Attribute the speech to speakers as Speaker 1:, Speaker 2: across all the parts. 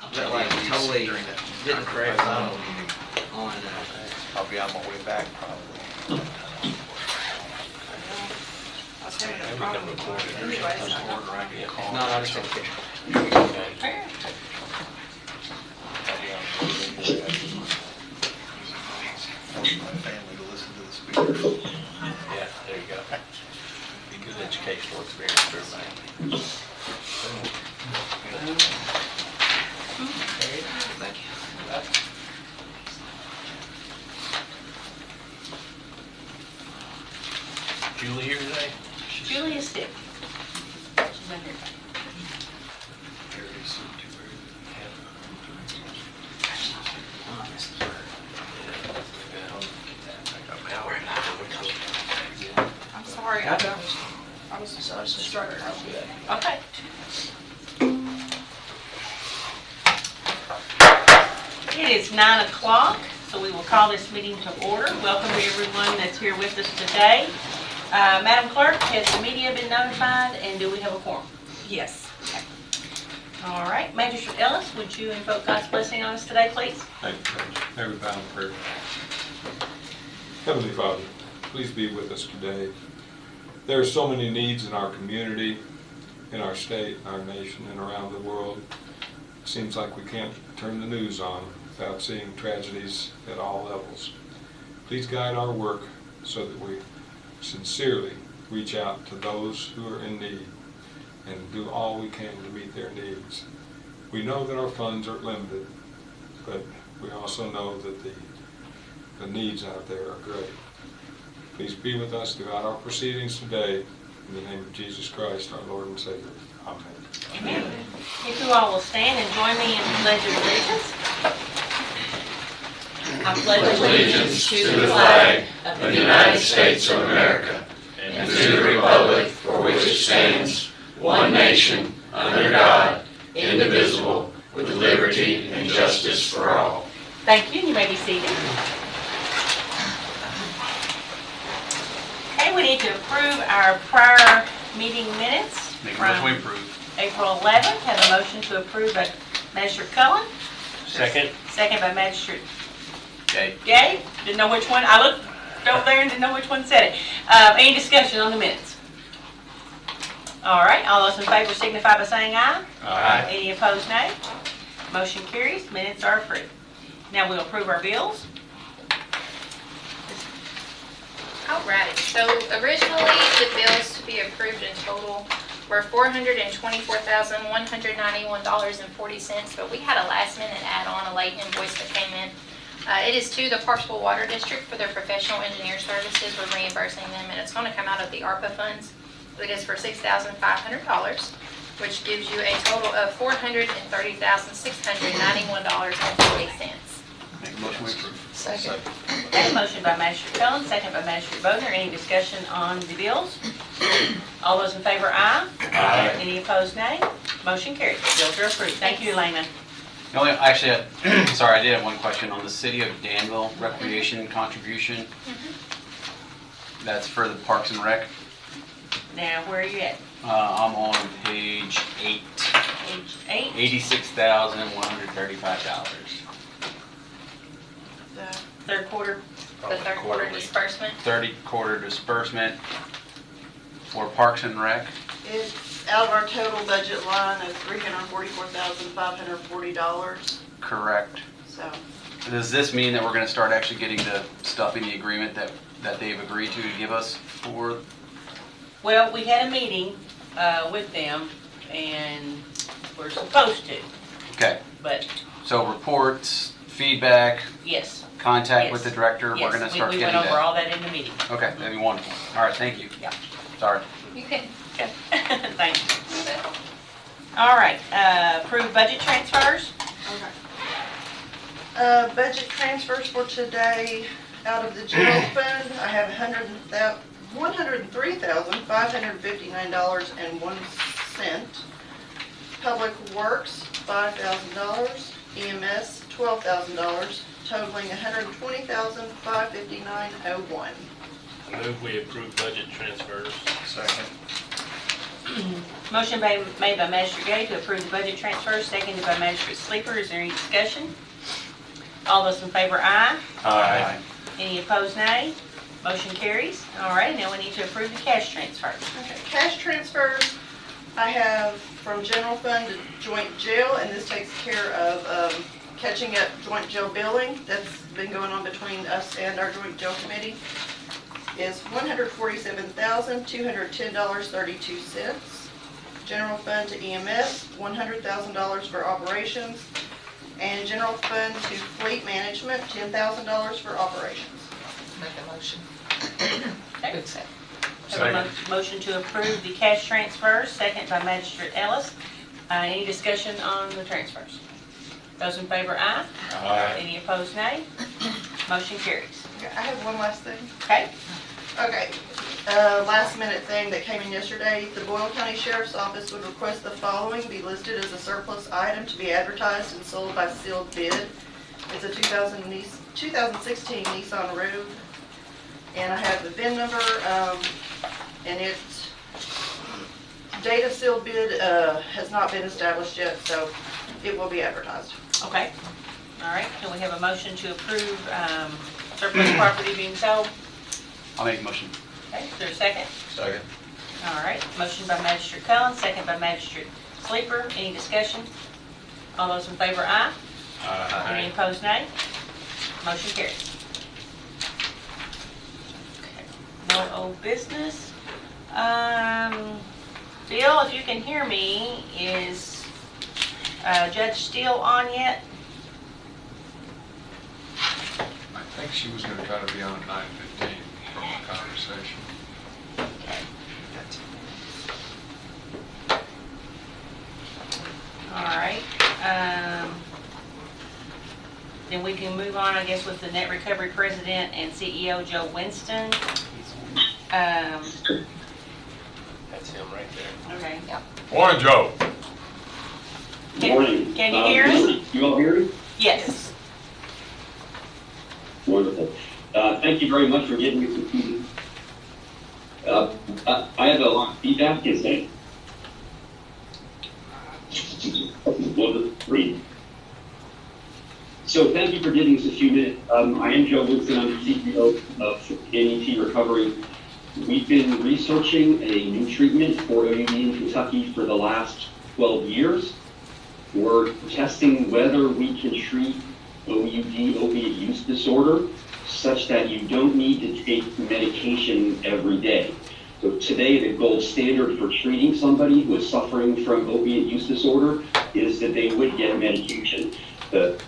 Speaker 1: But like totally didn't correct on
Speaker 2: I'll be on my way back probably.
Speaker 3: I'll tell you the
Speaker 2: And we can
Speaker 3: problem.
Speaker 2: record it.
Speaker 3: Anyways,
Speaker 2: There's an order I can call.
Speaker 1: no, I just take a picture.
Speaker 2: Okay. I'll be on my way back. I want my family to listen to the speakers. Yeah, there you go. Be good educational experience for everybody.
Speaker 1: Thank you.
Speaker 2: Julie here today?
Speaker 4: Julie is sick. She's not here.
Speaker 3: I'm sorry, I was distracted.
Speaker 4: Okay. It is 9 o'clock, so we will call this meeting to order. Welcome to everyone that's here with us today. Madam Clerk, has the media been notified, and do we have a quorum?
Speaker 3: Yes.
Speaker 4: All right, Magistrate Ellis, would you invoke God's blessing on us today, please?
Speaker 5: Thank you, Heavenly Father, prayer. Heavenly Father, please be with us today. There are so many needs in our community, in our state, our nation, and around the world. It seems like we can't turn the news on without seeing tragedies at all levels. Please guide our work so that we sincerely reach out to those who are in need and do all we can to meet their needs. We know that our funds are limited, but we also know that the needs out there are great. Please be with us throughout our proceedings today. In the name of Jesus Christ, our Lord and Savior. Amen.
Speaker 4: Amen. If you all will stand and join me in the Pledge of Allegiance. I pledge
Speaker 6: allegiance to the flag of the United States of America and to the republic for which it stands, one nation, under God, indivisible, with liberty and justice for all.
Speaker 4: Thank you, and you may be seated. Okay, we need to approve our prior meeting minutes
Speaker 2: Make a
Speaker 4: from
Speaker 2: motion to approve.
Speaker 4: April 11th. Have a motion to approve by Magistrate Cullen,
Speaker 2: Second.
Speaker 4: second by Magistrate
Speaker 2: Okay.
Speaker 4: Gay. Didn't know which one. I looked over there and didn't know which one said it. Any discussion on the minutes? All right, all those in favor signify by saying aye.
Speaker 2: Aye.
Speaker 4: Any opposed, nay? Motion carries. Minutes are approved. Now we'll approve our bills.
Speaker 7: Alrighty, so originally the bills to be approved in total were $424,191.40, but we had a last minute add-on, a late invoice that came in. It is to the Parksville Water District for their professional engineer services. We're reimbursing them, and it's going to come out of the ARPA funds. It is for $6,500, which gives you a total of $430,691.40.
Speaker 2: Make a motion to approve.
Speaker 3: Second.
Speaker 4: Okay, motion by Magistrate Cullen, second by Magistrate Bodner. Any discussion on the bills? All those in favor, aye.
Speaker 6: Aye.
Speaker 4: Any opposed, nay? Motion carries. Bills are approved. Thank you, Elena.
Speaker 8: Actually, sorry, I did have one question on the City of Danville recreation contribution. That's for the Parks and Rec.
Speaker 4: Now, where are you at?
Speaker 8: I'm on page 8,
Speaker 4: Page 8?
Speaker 8: $86,135.
Speaker 3: The
Speaker 4: Third quarter?
Speaker 7: The third quarter disbursement.
Speaker 8: 30 quarter disbursement for Parks and Rec.
Speaker 9: It's out of our total budget line of $344,540,
Speaker 8: Correct.
Speaker 9: so.
Speaker 8: Does this mean that we're going to start actually getting the stuff in the agreement that they've agreed to give us for?
Speaker 4: Well, we had a meeting with them, and we're supposed to,
Speaker 8: Okay,
Speaker 4: but
Speaker 8: so reports, feedback,
Speaker 4: yes.
Speaker 8: contact with
Speaker 4: Yes.
Speaker 8: the director, we're going to start
Speaker 4: We
Speaker 8: getting
Speaker 4: went over
Speaker 8: that.
Speaker 4: all that in the meeting.
Speaker 8: Okay, that'd be wonderful. All right, thank you.
Speaker 4: Yeah.
Speaker 8: Sorry.
Speaker 7: You can.
Speaker 4: Okay. Thank you. All right, approved budget transfers.
Speaker 9: Okay. Budget transfers for today, out of the general fund, I have $103,559.01. Public Works, $5,000. EMS, $12,000, totaling $120,559.01.
Speaker 6: I move we approve budget transfers.
Speaker 2: Second.
Speaker 4: Motion made by Magistrate Gay to approve the budget transfer, seconded by Magistrate Sleeper. Is there any discussion? All those in favor, aye.
Speaker 2: Aye.
Speaker 4: Any opposed, nay. Motion carries. All right, now we need to approve the cash transfers.
Speaker 9: Okay, cash transfers, I have from general fund to joint jail, and this takes care of catching up joint jail billing that's been going on between us and our joint jail committee, is $147,210.32. General fund to EMS, $100,000 for operations, and general fund to fleet management, $10,000 for operations.
Speaker 3: Make a motion.
Speaker 4: Okay.
Speaker 3: Good second.
Speaker 4: Have a motion to approve the cash transfers, second by Magistrate Ellis. Any discussion on the transfers? Those in favor, aye.
Speaker 2: Aye.
Speaker 4: Any opposed, nay. Motion carries.
Speaker 9: Okay, I have one last thing.
Speaker 4: Okay?
Speaker 9: Okay, last minute thing that came in yesterday, the Boyle County Sheriff's Office would request the following be listed as a surplus item to be advertised and sold by sealed bid. It's a 2016 Nissan Rogue, and I have the VIN number, and its date of sealed bid has not been established yet, so it will be advertised.
Speaker 4: Okay. All right, can we have a motion to approve surplus property being sold?
Speaker 8: I'll make a motion.
Speaker 4: Okay, is there a second?
Speaker 2: Second.
Speaker 4: All right, motion by Magistrate Cullen, second by Magistrate Sleeper. Any discussion? All those in favor, aye. Any opposed, nay. Motion carries. Okay, no old business. Bill, if you can hear me, is Judge Steele on yet?
Speaker 5: I think she was gonna try to be on at 9:15 from the conversation.
Speaker 4: All right. Then we can move on, I guess, with the Net Recovery President and CEO, Joe Winston.
Speaker 2: That's him right there.
Speaker 4: Okay.
Speaker 5: Morning, Joe.
Speaker 10: Morning.
Speaker 4: Can you hear us?
Speaker 10: You all hear me?
Speaker 4: Yes.
Speaker 10: Wonderful. Thank you very much for getting me some I have a lot of feedback, is that? So thank you for giving us a few minutes. I am Joe Winston. I'm the CEO of NET Recovery. We've been researching a new treatment for OUD in Kentucky for the last 12 years. We're testing whether we can treat OUD, opiate use disorder, such that you don't need to take medication every day. So today, the gold standard for treating somebody who is suffering from opiate use disorder is that they would get medication. The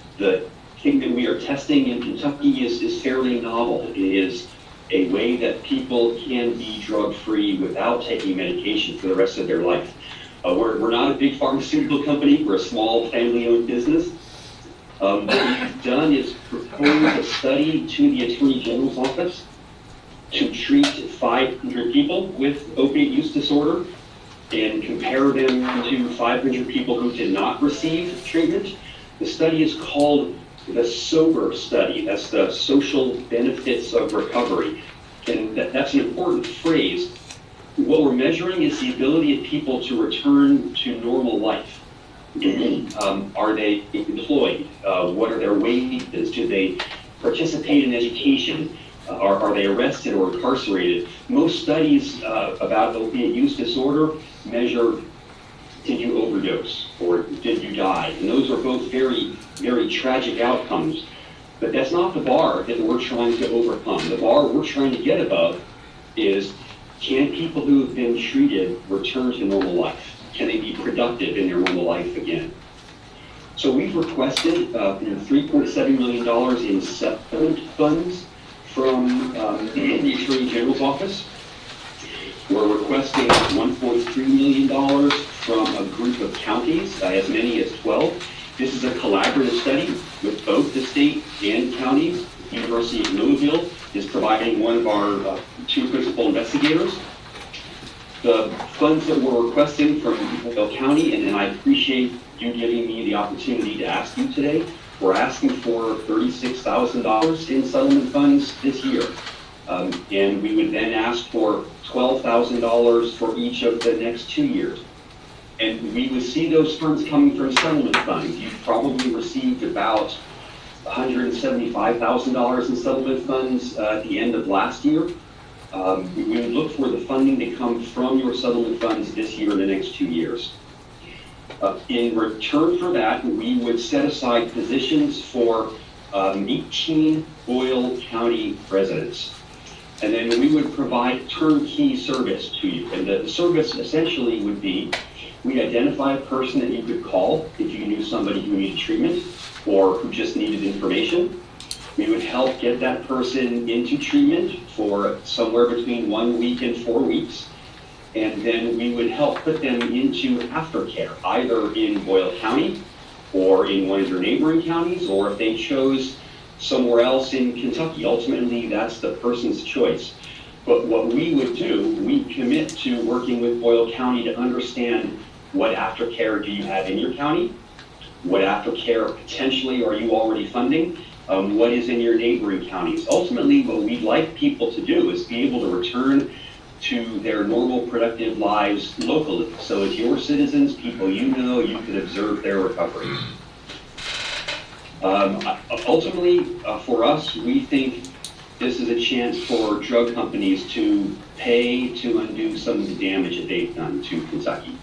Speaker 10: thing that we are testing in Kentucky is fairly novel. It is a way that people can be drug-free without taking medication for the rest of their life. We're not a big pharmaceutical company. We're a small family-owned business. What we've done is proposed a study to the Attorney General's office to treat 500 people with opiate use disorder and compare them to 500 people who did not receive treatment. The study is called the SOBER study. That's the Social Benefits of Recovery. And that's an important phrase. What we're measuring is the ability of people to return to normal life. Are they employed? What are their wages? Do they participate in education? Are they arrested or incarcerated? Most studies about opiate use disorder measure, did you overdose or did you die? And those are both very, very tragic outcomes. But that's not the bar that we're trying to overcome. The bar we're trying to get above is, can people who have been treated return to normal life? Can they be productive in their normal life again? So we've requested $3.7 million in settlement funds from the Attorney General's office. We're requesting $1.3 million from a group of counties, as many as 12. This is a collaborative study with both the state and counties. The University of Louisville is providing one of our two principal investigators. The funds that we're requesting from Boyle County, and I appreciate you giving me the opportunity to ask you today, we're asking for $36,000 in settlement funds this year. And we would then ask for $12,000 for each of the next 2 years. And we would see those funds coming from settlement funds. You've probably received about $175,000 in settlement funds at the end of last year. We would look for the funding to come from your settlement funds this year and the next 2 years. In return for that, we would set aside positions for 18 Boyle County residents. And then we would provide turnkey service to you. And the service essentially would be, we identify a person that you could call if you knew somebody who needed treatment or who just needed information. We would help get that person into treatment for somewhere between 1 week and 4 weeks. And then we would help put them into aftercare, either in Boyle County or in one of your neighboring counties, or if they chose somewhere else in Kentucky. Ultimately, that's the person's choice. But what we would do, we commit to working with Boyle County to understand what aftercare do you have in your county, what aftercare potentially are you already funding, what is in your neighboring counties. Ultimately, what we'd like people to do is be able to return to their normal productive lives locally. So as your citizens, people you know, you can observe their recovery. Ultimately, for us, we think this is a chance for drug companies to pay to undo some of the damage that they've done to Kentucky.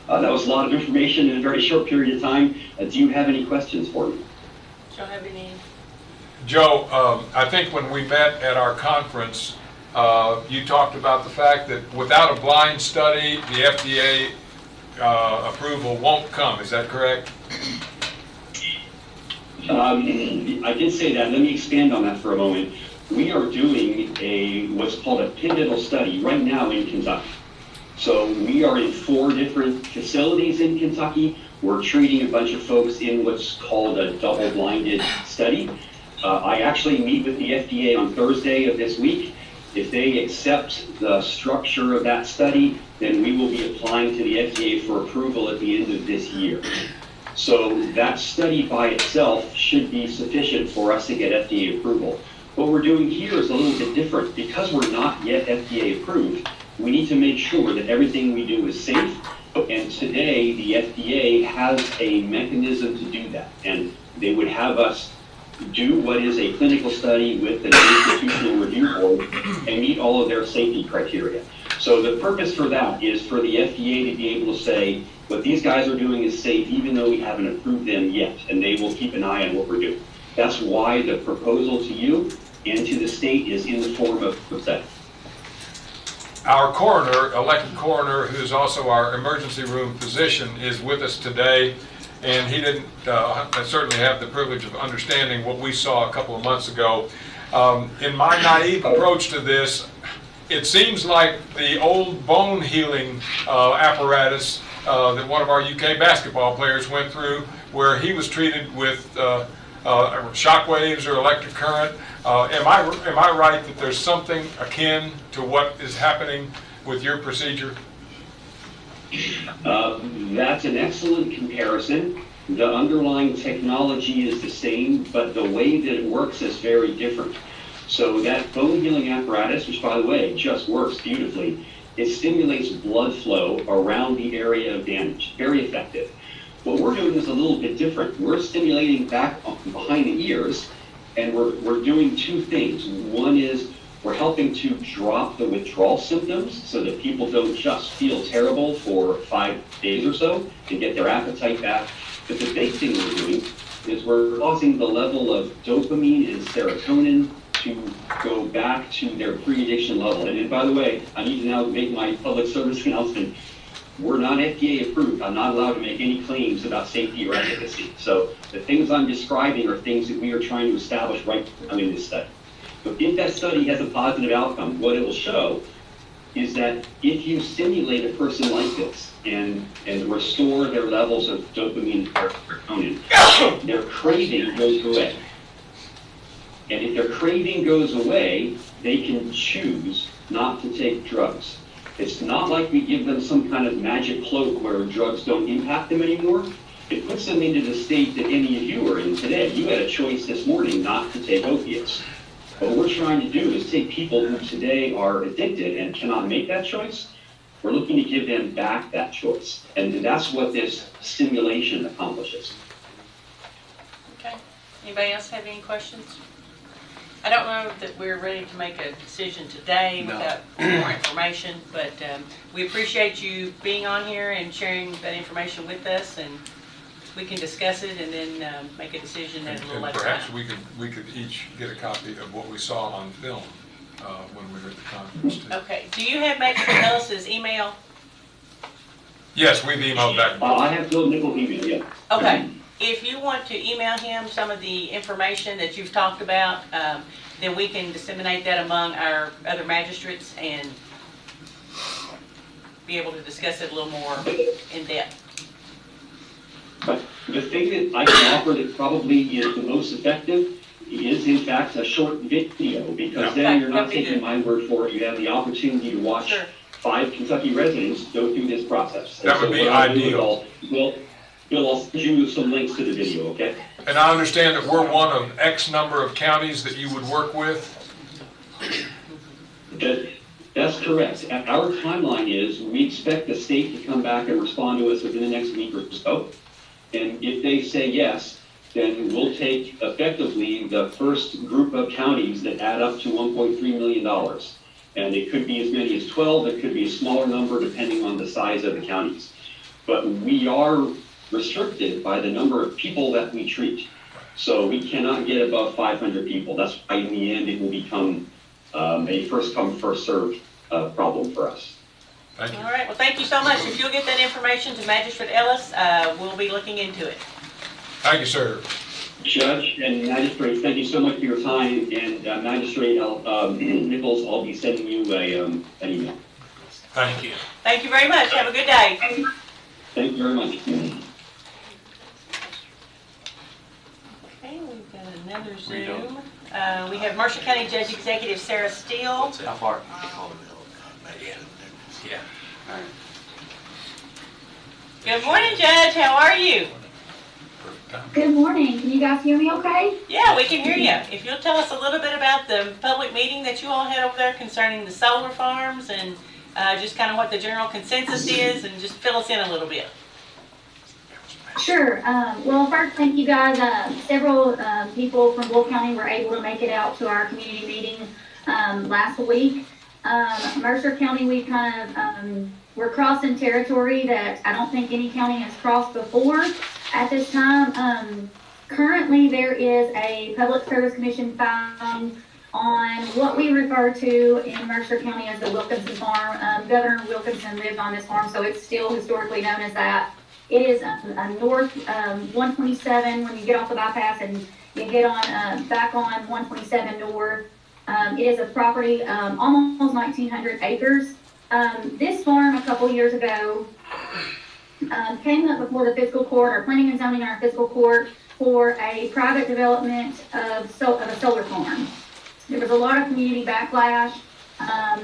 Speaker 10: That was a lot of information in a very short period of time. Do you have any questions for me?
Speaker 4: Don't have any.
Speaker 5: Joe, I think when we met at our conference, you talked about the fact that without a blind study, the FDA approval won't come. Is that correct?
Speaker 10: I did say that. Let me expand on that for a moment. We are doing what's called a pivotal study right now in Kentucky. So we are in 4 different facilities in Kentucky. We're treating a bunch of folks in what's called a double-blinded study. I actually meet with the FDA on Thursday of this week. If they accept the structure of that study, then we will be applying to the FDA for approval at the end of this year. So that study by itself should be sufficient for us to get FDA approval. What we're doing here is a little bit different. Because we're not yet FDA approved, we need to make sure that everything we do is safe. And today, the FDA has a mechanism to do that. And they would have us do what is a clinical study with an institutional review board and meet all of their safety criteria. So the purpose for that is for the FDA to be able to say, what these guys are doing is safe, even though we haven't approved them yet, and they will keep an eye on what we're doing. That's why the proposal to you and to the state is in the form of a study.
Speaker 5: Our coroner, elected coroner, who's also our emergency room physician, is with us today, and he didn't certainly have the privilege of understanding what we saw a couple of months ago. In my naive approach to this, it seems like the old bone healing apparatus that one of our UK basketball players went through, where he was treated with shock waves or electric current. Am I right that there's something akin to what is happening with your procedure?
Speaker 10: That's an excellent comparison. The underlying technology is the same, but the way that it works is very different. So that bone healing apparatus, which by the way just works beautifully, it stimulates blood flow around the area of damage. Very effective. What we're doing is a little bit different. We're stimulating back behind the ears, and we're doing 2 things. One is we're helping to drop the withdrawal symptoms so that people don't just feel terrible for 5 days or so and get their appetite back. But the big thing we're doing is we're causing the level of dopamine and serotonin to go back to their pre-addiction level. And by the way, I need to now make my public service announcement. We're not FDA approved. I'm not allowed to make any claims about safety or efficacy. So the things I'm describing are things that we are trying to establish right now in this study. But if that study has a positive outcome, what it will show is that if you stimulate a person like this and restore their levels of dopamine and serotonin, their craving goes away. And if their craving goes away, they can choose not to take drugs. It's not like we give them some kind of magic cloak where drugs don't impact them anymore. It puts them into the state that any of you are in today. You had a choice this morning not to take opiates. What we're trying to do is take people who today are addicted and cannot make that choice. We're looking to give them back that choice. And that's what this simulation accomplishes.
Speaker 4: Okay. Anybody else have any questions? I don't know that we're ready to make a decision today
Speaker 8: No.
Speaker 4: without more information, but we appreciate you being on here and sharing that information with us, and we can discuss it and then make a decision at a little
Speaker 5: And
Speaker 4: later
Speaker 5: perhaps
Speaker 4: time.
Speaker 5: we could each get a copy of what we saw on film when we were at the conference too.
Speaker 4: Okay. Do you have Magistrate Ellis's email?
Speaker 5: Yes, we've emailed back.
Speaker 10: I have Bill Nichols' email, yeah.
Speaker 4: Okay. If you want to email him some of the information that you've talked about, then we can disseminate that among our other magistrates and be able to discuss it a little more in depth.
Speaker 10: But the thing that I can offer that probably is the most effective is in fact a short video, because then you're not taking my word for it. You have the opportunity to watch
Speaker 4: Sure.
Speaker 10: 5 Kentucky residents go through this process.
Speaker 5: That would be ideal.
Speaker 10: Bill, I'll send you some links to the video, okay?
Speaker 5: And I understand that we're one of X number of counties that you would work with.
Speaker 10: That's correct. Our timeline is we expect the state to come back and respond to us within the next week or so. And if they say yes, then we'll take effectively the first group of counties that add up to $1.3 million. And it could be as many as 12, it could be a smaller number depending on the size of the counties. But we are restricted by the number of people that we treat. So we cannot get above 500 people. That's why in the end it will become a first come, first served problem for us.
Speaker 5: Thank you.
Speaker 4: All right. Well, thank you so much. If you'll get that information to Magistrate Ellis, we'll be looking into it.
Speaker 5: Thank you, sir.
Speaker 10: Judge and Magistrate, thank you so much for your time. And Magistrate Nichols, I'll be sending you an email.
Speaker 5: Thank you.
Speaker 4: Thank you very much. Have a good day.
Speaker 10: Thank you very much.
Speaker 4: Okay, we've got another Zoom. We have Mercer County Judge Executive Sarah Steele.
Speaker 8: How far?
Speaker 2: Yeah.
Speaker 4: Good morning, Judge. How are you?
Speaker 11: Good morning. Can you guys hear me okay?
Speaker 4: Yeah, we can hear you. If you'll tell us a little bit about the public meeting that you all had over there concerning the solar farms and just kind of what the general consensus is, and just fill us in a little bit.
Speaker 11: Sure. Well, first, thank you guys. Several people from Boyle County were able to make it out to our community meeting last week. Mercer County, we kind of, we're crossing territory that I don't think any county has crossed before at this time. Currently, there is a Public Service Commission found on what we refer to in Mercer County as the Wilkinson Farm. Governor Wilkinson lived on this farm, so it's still historically known as that. It is a north 127 when you get off the bypass and you get on back on 127 north. It is a property almost 1,900 acres. This farm a couple years ago came up before the fiscal court, or planning and zoning our fiscal court, for a private development of a solar farm. There was a lot of community backlash.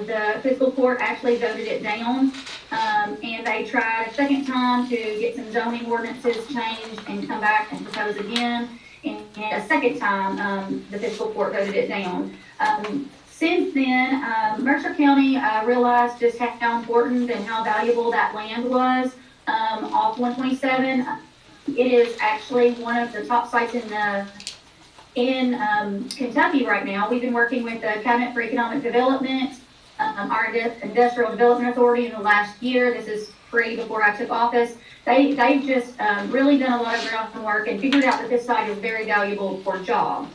Speaker 11: The fiscal court actually voted it down, and they tried a second time to get some zoning ordinances changed and come back and propose again. And a second time, the fiscal court voted it down. Since then, Mercer County realized just how important and how valuable that land was off 127. It is actually one of the top sites in Kentucky right now. We've been working with the Cabinet for Economic Development, our Industrial Development Authority in the last year. This is before I took office. They've just really done a lot of groundwork and figured out that this site is very valuable for jobs.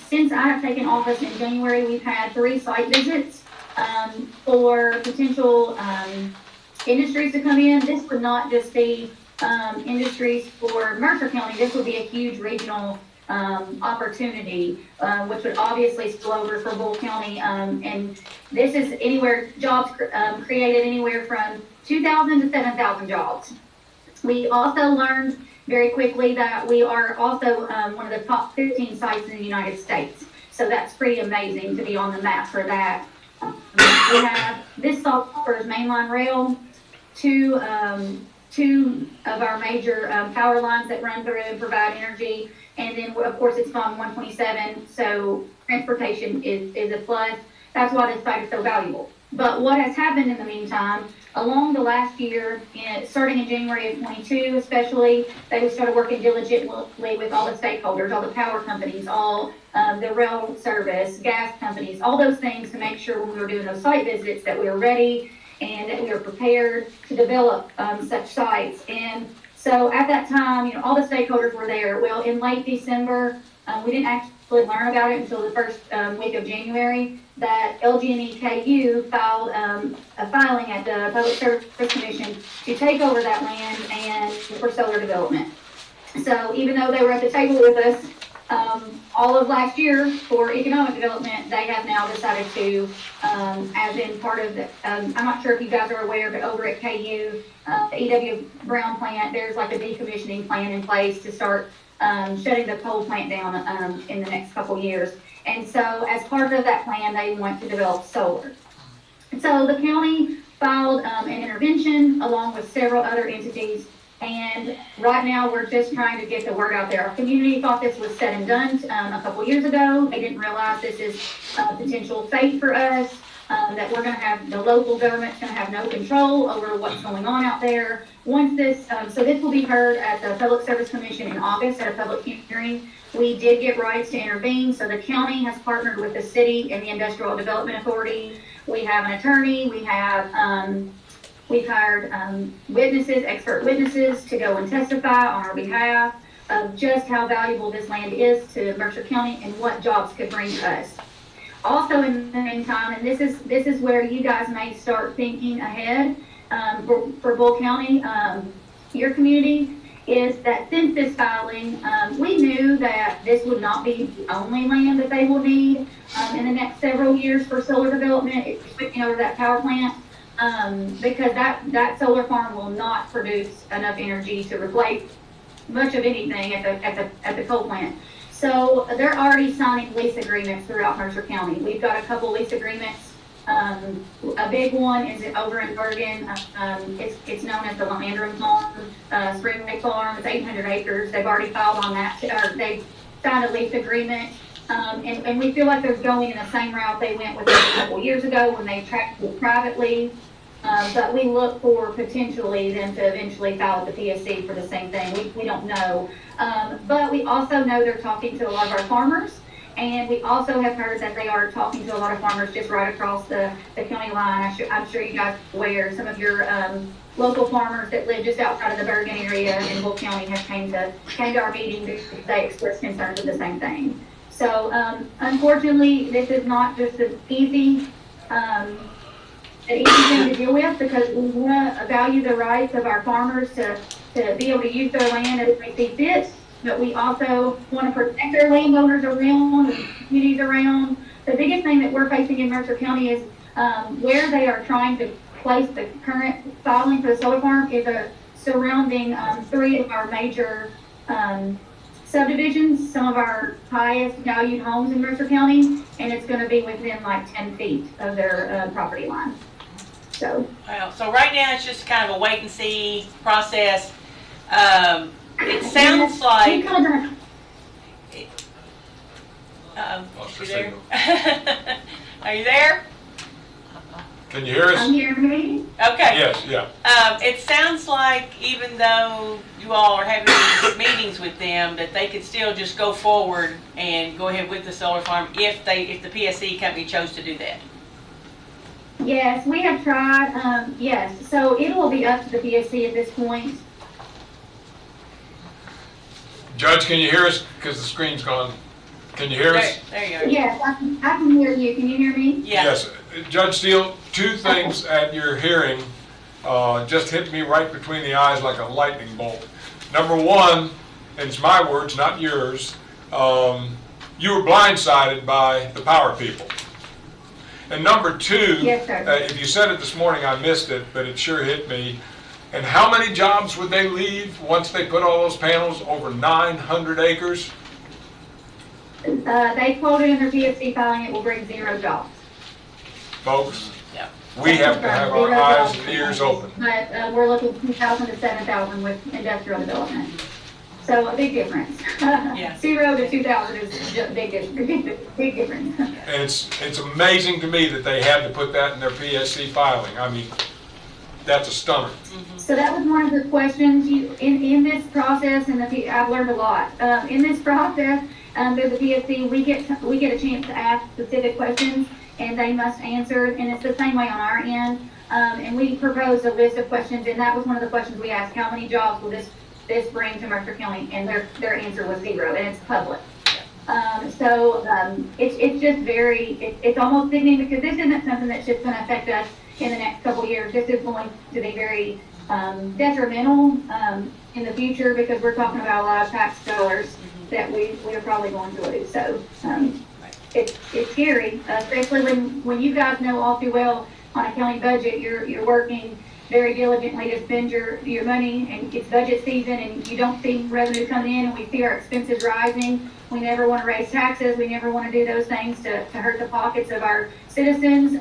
Speaker 11: Since I have taken office in January, we've had 3 site visits for potential industries to come in. This would not just be industries for Mercer County. This would be a huge regional opportunity, which would obviously spill over for Boyle County. And this is jobs created anywhere from 2,000 to 7,000 jobs. We also learned very quickly that we are also one of the top 15 sites in the United States. So that's pretty amazing to be on the map for that. We have, this salt offers mainline rail, two of our major power lines that run through and provide energy. And then, of course, it's on 127, so transportation is a plus. That's why this site is so valuable. But what has happened in the meantime, along the last year, starting in January of 22 especially, they started working diligently with all the stakeholders, all the power companies, all the rail service, gas companies, all those things to make sure when we were doing those site visits that we were ready and that we were prepared to develop such sites. And so at that time, all the stakeholders were there. Well, in late December, we didn't actually learn about it until the first week of January, that LG&E-KU filed a filing at the Public Service Commission to take over that land and for solar development. So even though they were at the table with us all of last year for economic development, they have now decided to, as in part of the, I'm not sure if you guys are aware, but over at KU, the E.W. Brown plant, there's like a decommissioning plan in place to start shutting the coal plant down in the next couple years. And so as part of that plan, they want to develop solar. And so the county filed an intervention along with several other entities. And right now we're just trying to get the word out there. Our community thought this was said and done a couple years ago. They didn't realize this is a potential fate for us, that we're going to have, the local government's going to have no control over what's going on out there. Once this, so this will be heard at the Public Service Commission in August at a public hearing. We did get rights to intervene, so the county has partnered with the city and the Industrial Development Authority. We have an attorney, we have, we've hired witnesses, expert witnesses to go and testify on our behalf of just how valuable this land is to Mercer County and what jobs could bring to us. Also in the meantime, and this is where you guys may start thinking ahead for Boyle County, your community, is that since this filing, we knew that this would not be the only land that they will need in the next several years for solar development, switching over that power plant, because that solar farm will not produce enough energy to replace much of anything at the coal plant. So they're already signing lease agreements throughout Mercer County. We've got a couple lease agreements. A big one is over in Bergen. It's known as the Landrum Farm, Spring Lake Farm. It's 800 acres. They've already filed on that, or they've signed a lease agreement. And we feel like they're going in the same route they went with a couple years ago when they tracked it privately. But we look for potentially them to eventually file at the PSC for the same thing. We don't know. But we also know they're talking to a lot of our farmers. And we also have heard that they are talking to a lot of farmers just right across the county line. I'm sure you guys are aware, some of your local farmers that live just outside of the Bergen area in Boyle County have came to our meeting because they expressed concerns with the same thing. So unfortunately, this is not just an easy thing to deal with, because we want to value the rights of our farmers to be able to use their land as they see fit. But we also want to protect our landowners around, the communities around. The biggest thing that we're facing in Mercer County is where they are trying to place the current filing for the solar farm is surrounding 3 of our major subdivisions, some of our highest valued homes in Mercer County, and it's going to be within like 10 feet of their property line. So.
Speaker 4: Well, so right now it's just kind of a wait and see process. It sounds like.
Speaker 5: Lost her
Speaker 4: You there?
Speaker 5: signal.
Speaker 4: Are you there?
Speaker 5: Can you hear us?
Speaker 11: I'm here, me.
Speaker 4: Okay.
Speaker 5: Yes, yeah.
Speaker 4: It sounds like even though you all are having these meetings with them, that they could still just go forward and go ahead with the solar farm if the PSC company chose to do that.
Speaker 11: Yes, we have tried. Yes, so it will be up to the PSC at this point.
Speaker 5: Judge, can you hear us? Because the screen's gone. Can you hear us?
Speaker 4: There you go.
Speaker 11: Yes, I can hear you. Can you hear me?
Speaker 4: Yeah.
Speaker 5: Yes. Judge Steele, 2 things at your hearing just hit me right between the eyes like a lightning bolt. Number 1, and it's my words, not yours, you were blindsided by the power people. And number 2,
Speaker 11: yes, sir.
Speaker 5: If you said it this morning, I missed it, but it sure hit me. And how many jobs would they leave once they put all those panels over 900 acres?
Speaker 11: They quoted in their PSC filing it will bring 0 jobs.
Speaker 5: Folks,
Speaker 4: Yeah.
Speaker 5: we have to have our eyes and ears open.
Speaker 11: But we're looking 2,000 to 7,000 with industrial development. So a big difference.
Speaker 4: Yes.
Speaker 11: 0 to 2,000 is a big difference.
Speaker 5: And it's amazing to me that they had to put that in their PSC filing. I mean, that's a stunner.
Speaker 11: So that was one of the questions in this process, and I've learned a lot. In this process, through the PSC, we get a chance to ask specific questions, and they must answer, and it's the same way on our end. And we proposed a list of questions, and that was one of the questions we asked: how many jobs will this bring to Mercer County? And their answer was 0, and it's public. It's just it's almost sickening, because this isn't something that's just going to affect us in the next couple of years. This is going to be very detrimental in the future, because we're talking about a lot of tax dollars that we are probably going to lose. So it's scary, especially when you guys know all too well on a county budget, you're working very diligently to spend your money, and it's budget season and you don't see revenue coming in, and we see our expenses rising. We never want to raise taxes. We never want to do those things to hurt the pockets of our citizens.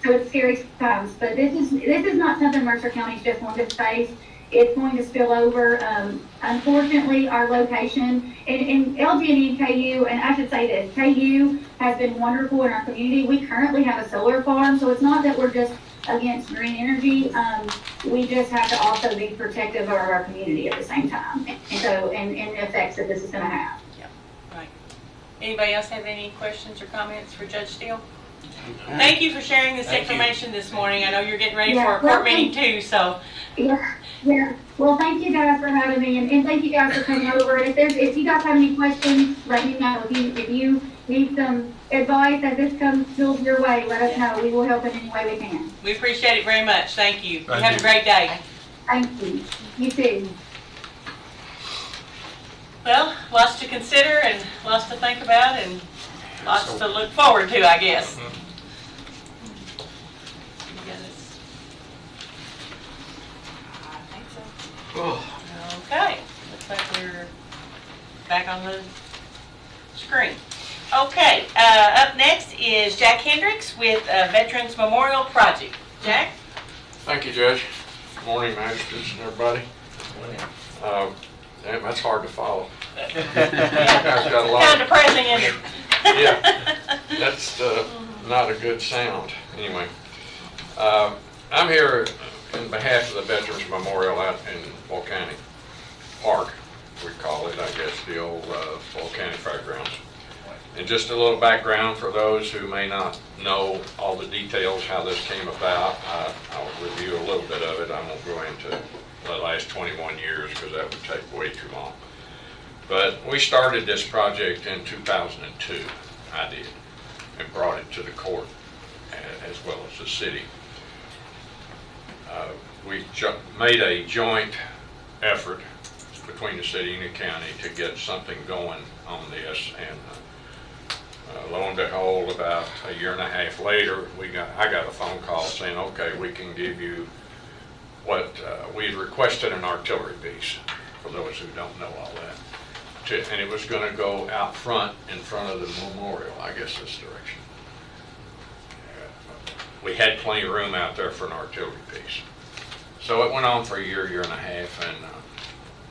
Speaker 11: So it's scary times, but this is not something Mercer County is just going to face. It's going to spill over. Unfortunately, our location in LG&E and KU, and I should say this, KU has been wonderful in our community. We currently have a solar farm, so it's not that we're just against green energy. We just have to also be protective of our community at the same time, and the effects that this is going to have.
Speaker 4: Yeah, right. Anybody else have any questions or comments for Judge Steele? Thank you for sharing this information this morning. I know you're getting ready for a court meeting too, so.
Speaker 11: Yeah. Well, thank you guys for having me, and thank you guys for coming over. If you guys have any questions, let me know. If you need some advice as this comes your way, let us know. We will help in any way we can.
Speaker 4: We appreciate it very much. Thank you.
Speaker 5: Thank
Speaker 4: Have
Speaker 5: you.
Speaker 4: a great day.
Speaker 11: Thank you. You too.
Speaker 4: Well, lots to consider and lots to think about and lots to look forward to, I guess. Okay, looks like we're back on the screen. Okay, up next is Jack Hendricks with Veterans Memorial Project. Jack?
Speaker 6: Thank you, Judge. Good morning, Magistrates and everybody. Damn, that's hard to follow. I've got a lot
Speaker 4: Kind of depressing, isn't it?
Speaker 6: Yeah, that's not a good sound. Anyway, I'm here in behalf of the Veterans Memorial out in Volcanic Park, we call it, I guess, the old Volcanic Fairgrounds. And just a little background for those who may not know all the details how this came about. I'll review a little bit of it. I won't go into the last 21 years because that would take way too long. But we started this project in 2002, I did, and brought it to the court as well as the city. We made a joint effort between the city and the county to get something going on this, and lo and behold, about a year and a half later, I got a phone call saying, okay, we can give you what we had requested, an artillery piece, for those who don't know all that. And it was going to go out front, in front of the memorial, I guess this direction. We had plenty of room out there for an artillery piece. So it went on for a year and a half, and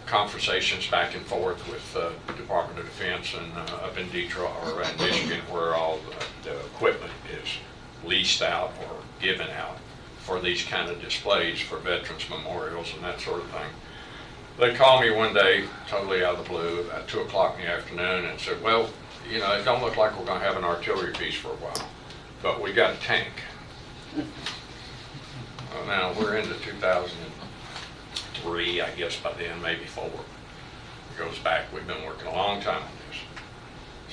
Speaker 6: conversations back and forth with the Department of Defense and up in Detroit or in Michigan, where all the equipment is leased out or given out for these kind of displays for veterans memorials and that sort of thing. They called me one day, totally out of the blue, about 2 o'clock in the afternoon, and said, well, you know, it don't look like we're going to have an artillery piece for a while, but we got a tank. Well, now, we're into 2003, I guess, by then, maybe 4. It goes back. We've been working a long time on this.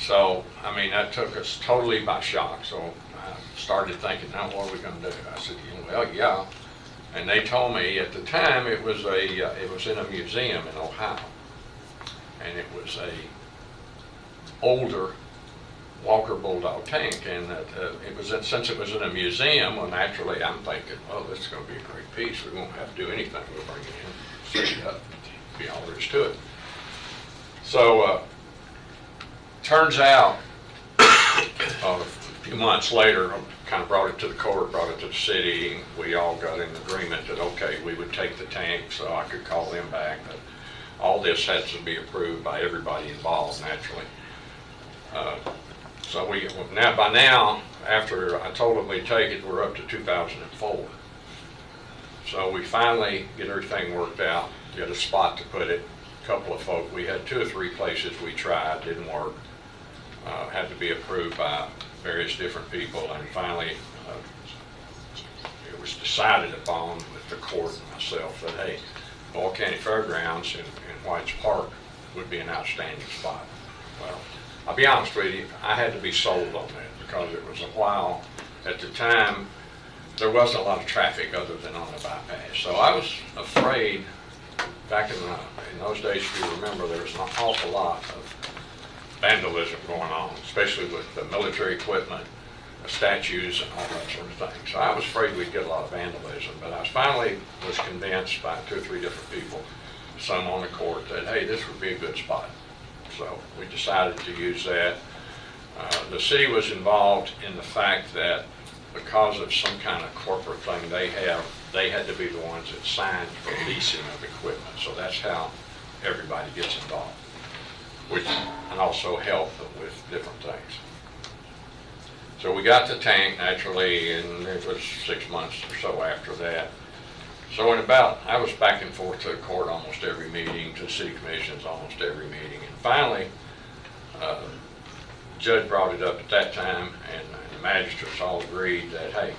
Speaker 6: So, I mean, that took us totally by shock. So I started thinking, now what are we going to do? I said, well, yeah. And they told me at the time it was in a museum in Ohio, and it was a older Walker Bulldog tank, and since it was in a museum, well, naturally I'm thinking, well, this is going to be a great piece. We won't have to do anything. We'll bring it in, set it up, be all there is to it. So turns out a few months later, I kind of brought it to the court, brought it to the city, and we all got in agreement that, okay, we would take the tank, so I could call them back. But all this has to be approved by everybody involved naturally. So by now, after I told them we'd take it, we're up to 2004. So we finally get everything worked out, get a spot to put it. A couple of folk, we had 2 or 3 places we tried, didn't work. Had to be approved by various different people, and finally it was decided upon with the court and myself that, hey, Boyle County Fairgrounds in White's Park would be an outstanding spot. Well, I'll be honest with you, I had to be sold on that because it was a while. At the time, there wasn't a lot of traffic other than on the bypass. So I was afraid, back in those days, if you remember, there was an awful lot of vandalism going on, especially with the military equipment, the statues, and all that sort of thing. So I was afraid we'd get a lot of vandalism, but I finally was convinced by 2 or 3 different people, some on the court, that, hey, this would be a good spot. So we decided to use that. The city was involved in the fact that because of some kind of corporate thing they had to be the ones that signed for leasing of equipment. So that's how everybody gets involved, and also help with different things. So we got the tank naturally, and it was 6 months or so after that. So I was back and forth to the court almost every meeting, to the city commissions almost every meeting, and finally, the judge brought it up at that time, and the magistrates all agreed that, hey,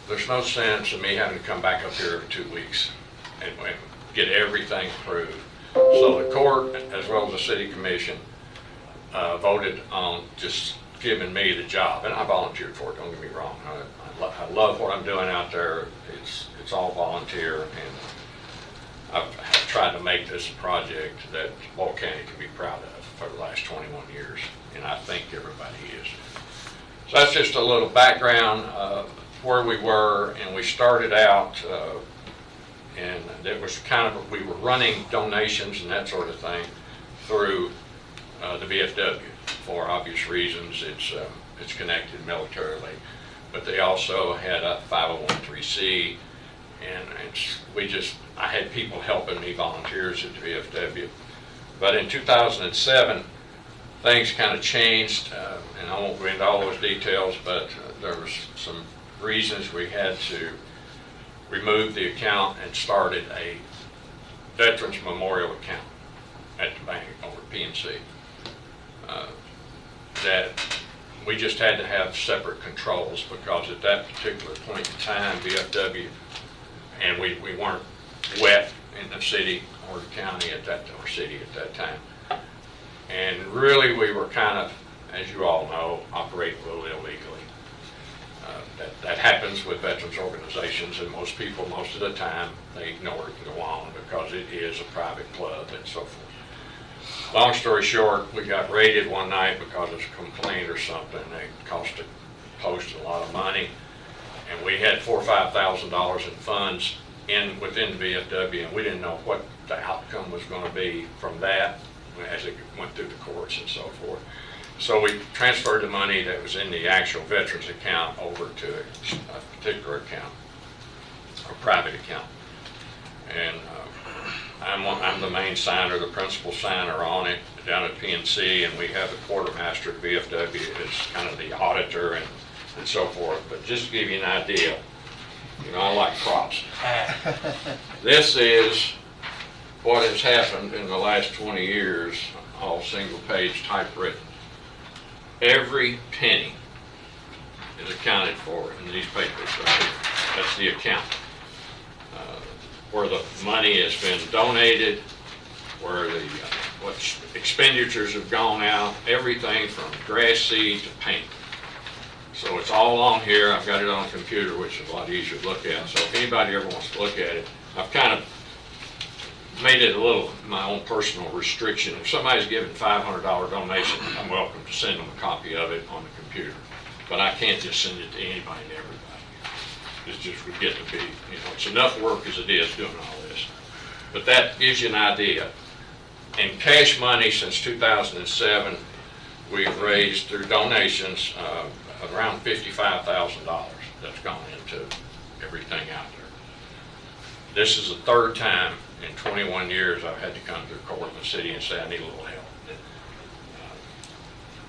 Speaker 6: there's no sense in me having to come back up here every 2 weeks and get everything approved. So the court, as well as the city commission, voted on just giving me the job, and I volunteered for it, don't get me wrong. I love what I'm doing out there. It's all volunteer, and I've tried to make this a project that Boyle County can be proud of for the last 21 years, and I think everybody is. So that's just a little background of where we were, and we started out, and it was we were running donations and that sort of thing through the VFW for obvious reasons. It's connected militarily, but they also had a 501(c), and I had people helping me, volunteers at the VFW. But in 2007, things kind of changed, and I won't go into all those details, but there was some reasons we had to remove the account and started a Veterans Memorial account at the bank over at PNC. That we just had to have separate controls, because at that particular point in time, VFW, and we weren't wet in the city or the county at that time. And really, we were kind of, as you all know, operating a little illegally. That happens with veterans organizations, and most people, most of the time, they ignore it and go on because it is a private club and so forth. Long story short, we got raided one night because of a complaint or something. They cost the post a lot of money, and we had $4,000 or $5,000 in funds within the VFW, and we didn't know what the outcome was going to be from that as it went through the courts and so forth. So we transferred the money that was in the actual veterans account over to a particular account, a private account. And I'm the main signer, the principal signer on it down at PNC, and we have the quartermaster at VFW as kind of the auditor and so forth. But just to give you an idea, I like props. This is what has happened in the last 20 years, all single page typewritten. Every penny is accounted for in these papers right here. That's the account. Where the money has been donated, where what expenditures have gone out, everything from grass seed to paint. So it's all on here. I've got it on a computer, which is a lot easier to look at. So if anybody ever wants to look at it, I've kind of made it a little my own personal restriction. If somebody's giving $500 donation, I'm welcome to send them a copy of it on the computer. But I can't just send it to anybody and everybody. It just would get to be, it's enough work as it is doing all this. But that gives you an idea. In cash money since 2007, we've raised through donations around $55,000 that's gone into everything out there. This is the third time in 21 years, I've had to come to court in the city and say I need a little help.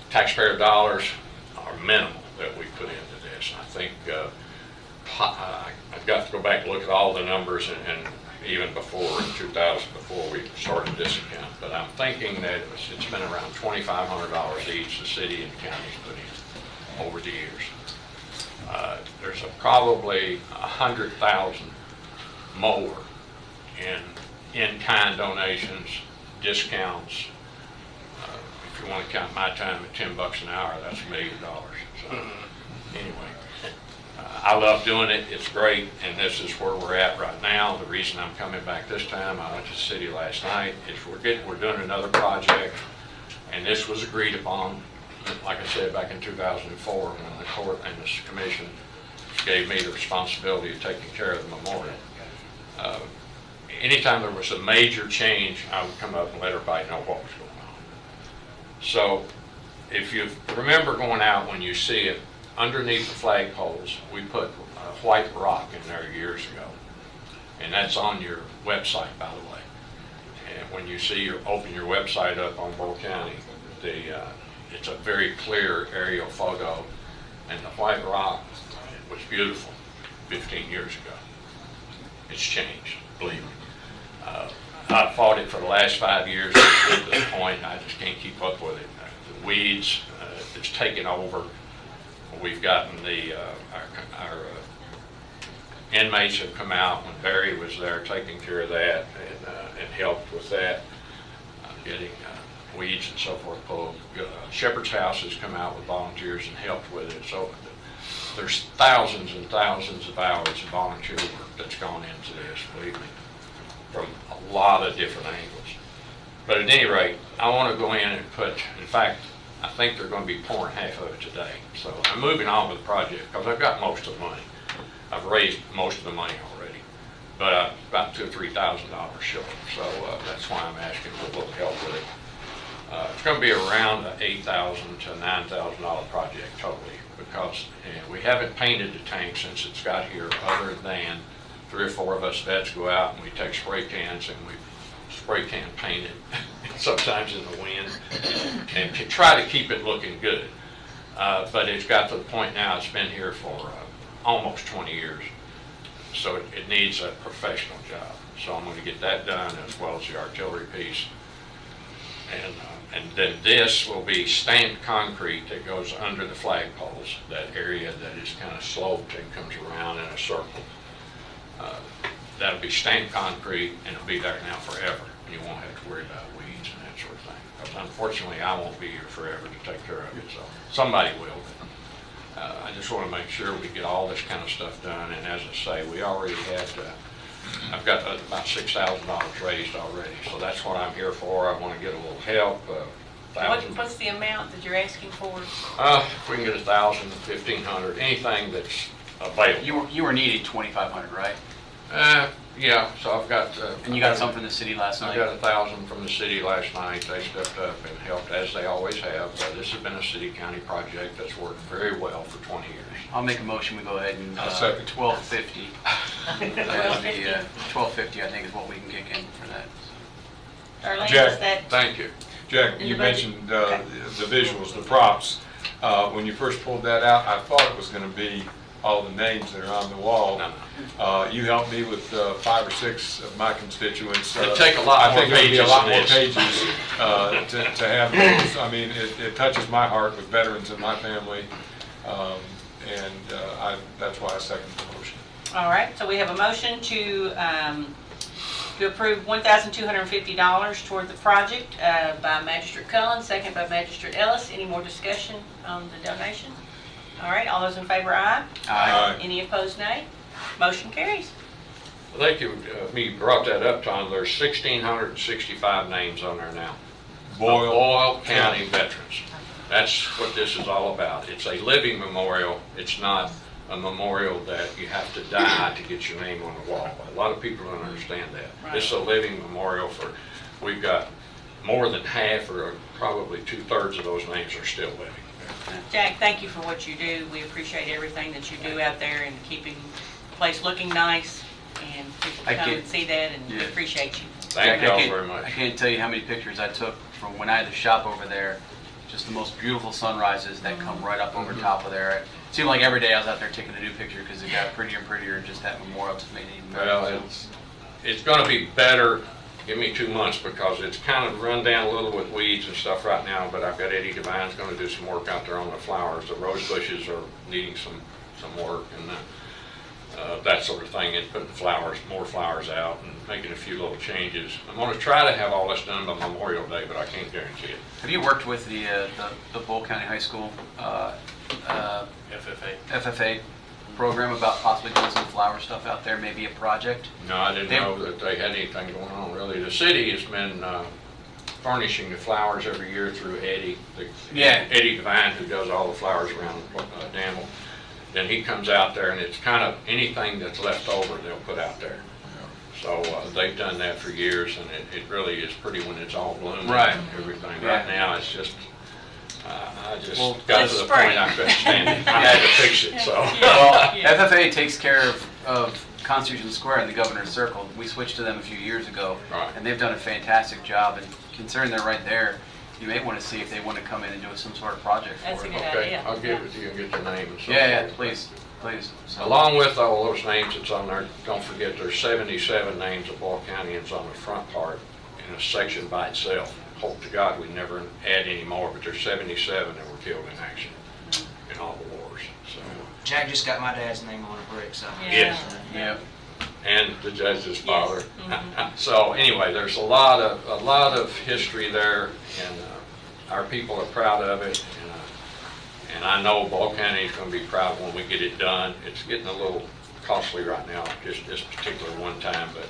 Speaker 6: Taxpayer dollars are minimal that we put into this. I think I've got to go back and look at all the numbers and even before in 2000, before we started this account. But I'm thinking that it's been around $2,500 each the city and counties put in over the years. There's probably 100,000 more in-kind donations, discounts. If you want to count my time at $10 an hour, that's $1 million. So anyway, I love doing it. It's great, and this is where we're at right now. The reason I'm coming back this time, I went to the city last night, is we're doing another project, and this was agreed upon, like I said, back in 2004 when the court and the commission gave me the responsibility of taking care of the memorial. Anytime there was a major change, I would come up and let everybody know what was going on. So if you remember going out when you see it, underneath the flagpoles, we put white rock in there years ago. And that's on your website, by the way. And when you see open your website up on Boyle County, it's a very clear aerial photo. And the white rock was beautiful 15 years ago. It's changed, believe me. I've fought it for the last 5 years. At this point, I just can't keep up with it. The weeds, it's taken over. We've gotten our inmates have come out when Barry was there taking care of that and helped with that, getting weeds and so forth pulled. Shepherd's House has come out with volunteers and helped with it. So there's thousands and thousands of hours of volunteer work that's gone into this, believe me, from a lot of different angles. But at any rate, I want to go in and in fact, I think they're going to be pouring half of it today. So I'm moving on with the project because I've got most of the money. I've raised most of the money already, but about $2,000 or $3,000 short. So that's why I'm asking for a little help with it. It's going to be around an $8,000 to $9,000 project totally, because we haven't painted the tank since it's got here, other than 3 or 4 of us vets go out and we take spray cans and we spray can paint it, sometimes in the wind, and to try to keep it looking good. But it's got to the point now, it's been here for almost 20 years, so it needs a professional job. So I'm going to get that done, as well as the artillery piece. And then this will be stamped concrete that goes under the flagpoles, that area that is kind of sloped and comes around in a circle. That'll be stamped concrete, and it'll be there now forever. You won't have to worry about weeds and that sort of thing. Because unfortunately, I won't be here forever to take care of it, so somebody will. I just want to make sure we get all this kind of stuff done, and as I say, we already had, I've got about $6,000 raised already, so that's what I'm here for. I want to get a little help.
Speaker 4: What's the amount that you're asking for?
Speaker 6: If we can get 1,000, 1,500, anything that's available.
Speaker 8: You were needing 2,500, right?
Speaker 6: Yeah, so I've got.
Speaker 8: And you got some from the city last night?
Speaker 6: I got 1,000 from the city last night. They stepped up and helped, as they always have. This has been a city-county project that's worked very well for 20 years.
Speaker 8: I'll make a motion, we go ahead and
Speaker 5: second.
Speaker 8: 1250. $1,250, I think, is what we can kick in for that.
Speaker 4: Darlene,
Speaker 5: Jack,
Speaker 4: is that?
Speaker 6: Thank you.
Speaker 5: Jack,
Speaker 4: In
Speaker 5: you
Speaker 4: the budget?
Speaker 5: mentioned the visuals, the props. When you first pulled that out, I thought it was going to be all the names that are on the wall.
Speaker 6: No.
Speaker 5: You helped me with 5 or 6 of my constituents.
Speaker 6: It'll take a lot more
Speaker 5: I think it'll be a
Speaker 6: pages
Speaker 5: lot
Speaker 6: than
Speaker 5: more
Speaker 6: this.
Speaker 5: pages to have those. I mean, it touches my heart with veterans in my family, that's why I second the motion.
Speaker 4: All right, so we have a motion to approve $1,250 toward the project by Magistrate Cullen, second by Magistrate Ellis. Any more discussion on the donation? All right, all those in favor, aye.
Speaker 5: Aye.
Speaker 4: Any opposed, nay? Motion carries.
Speaker 6: Well, thank you. You brought that up, Tom. There's 1,665 names on there now. Boyle County veterans. That's what this is all about. It's a living memorial. It's not a memorial that you have to die to get your name on the wall. A lot of people don't understand that.
Speaker 4: Right.
Speaker 6: This is a living memorial we've got more than half, or probably 2/3 of those names are still living.
Speaker 4: Jack, thank you for what you do. We appreciate everything that you do out there and keeping the place looking nice and people
Speaker 8: I
Speaker 4: come
Speaker 8: can't-
Speaker 4: and see that, and we
Speaker 8: Yeah.
Speaker 4: appreciate you.
Speaker 2: Thank
Speaker 8: I
Speaker 2: y'all
Speaker 8: can't-
Speaker 2: very much.
Speaker 8: I can't tell you how many pictures I took from when I had the shop over there. Just the most beautiful sunrises that come right up over top of there. It seemed like every day I was out there taking a new picture because it got prettier and prettier. Just that memorial just made it even better.
Speaker 6: Well, it's gonna be better, give me 2 months, because it's kind of run down a little with weeds and stuff right now, but I've got Eddie Devine's gonna do some work out there on the flowers. The rose bushes are needing some work, and that sort of thing, and putting more flowers out and making a few little changes. I'm gonna try to have all this done by Memorial Day, but I can't guarantee it.
Speaker 8: Have you worked with the Boyle County High School FFA program about possibly doing some flower stuff out there, maybe a project?
Speaker 6: No, I didn't know that they had anything going on, really. The city has been furnishing the flowers every year through Eddie. Eddie Devine, who does all the flowers around Danville. Then he comes out there, and it's kind of anything that's left over, they'll put out there. So they've done that for years, and it really is pretty when it's all blooming
Speaker 8: Right.
Speaker 6: and everything.
Speaker 8: Yeah.
Speaker 6: Right now, it's just, I just
Speaker 8: Well,
Speaker 6: got
Speaker 4: it's
Speaker 6: to the
Speaker 4: spring.
Speaker 6: point I couldn't stand it. I had to fix it, so.
Speaker 8: Well,
Speaker 4: Yeah.
Speaker 8: FFA takes care of Constitution Square in the Governor's Circle. We switched to them a few years ago,
Speaker 6: Right.
Speaker 8: and they've done a fantastic job. And considering they're right there, you may want to see if they want to come in and do some sort of project for
Speaker 4: That's a
Speaker 8: it.
Speaker 4: good
Speaker 6: Okay,
Speaker 4: idea.
Speaker 6: I'll give it to you and get the name and so forth.
Speaker 8: Yeah, please. So,
Speaker 6: Along with all those names that's on there, don't forget there's 77 names of Boyle Countyans on the front part in a section by itself. Hope to God we never add any more, but there's 77 that were killed in action in all the wars. So,
Speaker 1: Jack just got my dad's name on a brick, so.
Speaker 6: yes,
Speaker 8: yeah.
Speaker 6: and the judge's father.
Speaker 4: Mhm.
Speaker 6: So anyway, there's a lot of history there, and our people are proud of it. And I know Boyle County is going to be proud when we get it done. It's getting a little costly right now, just this particular one time, but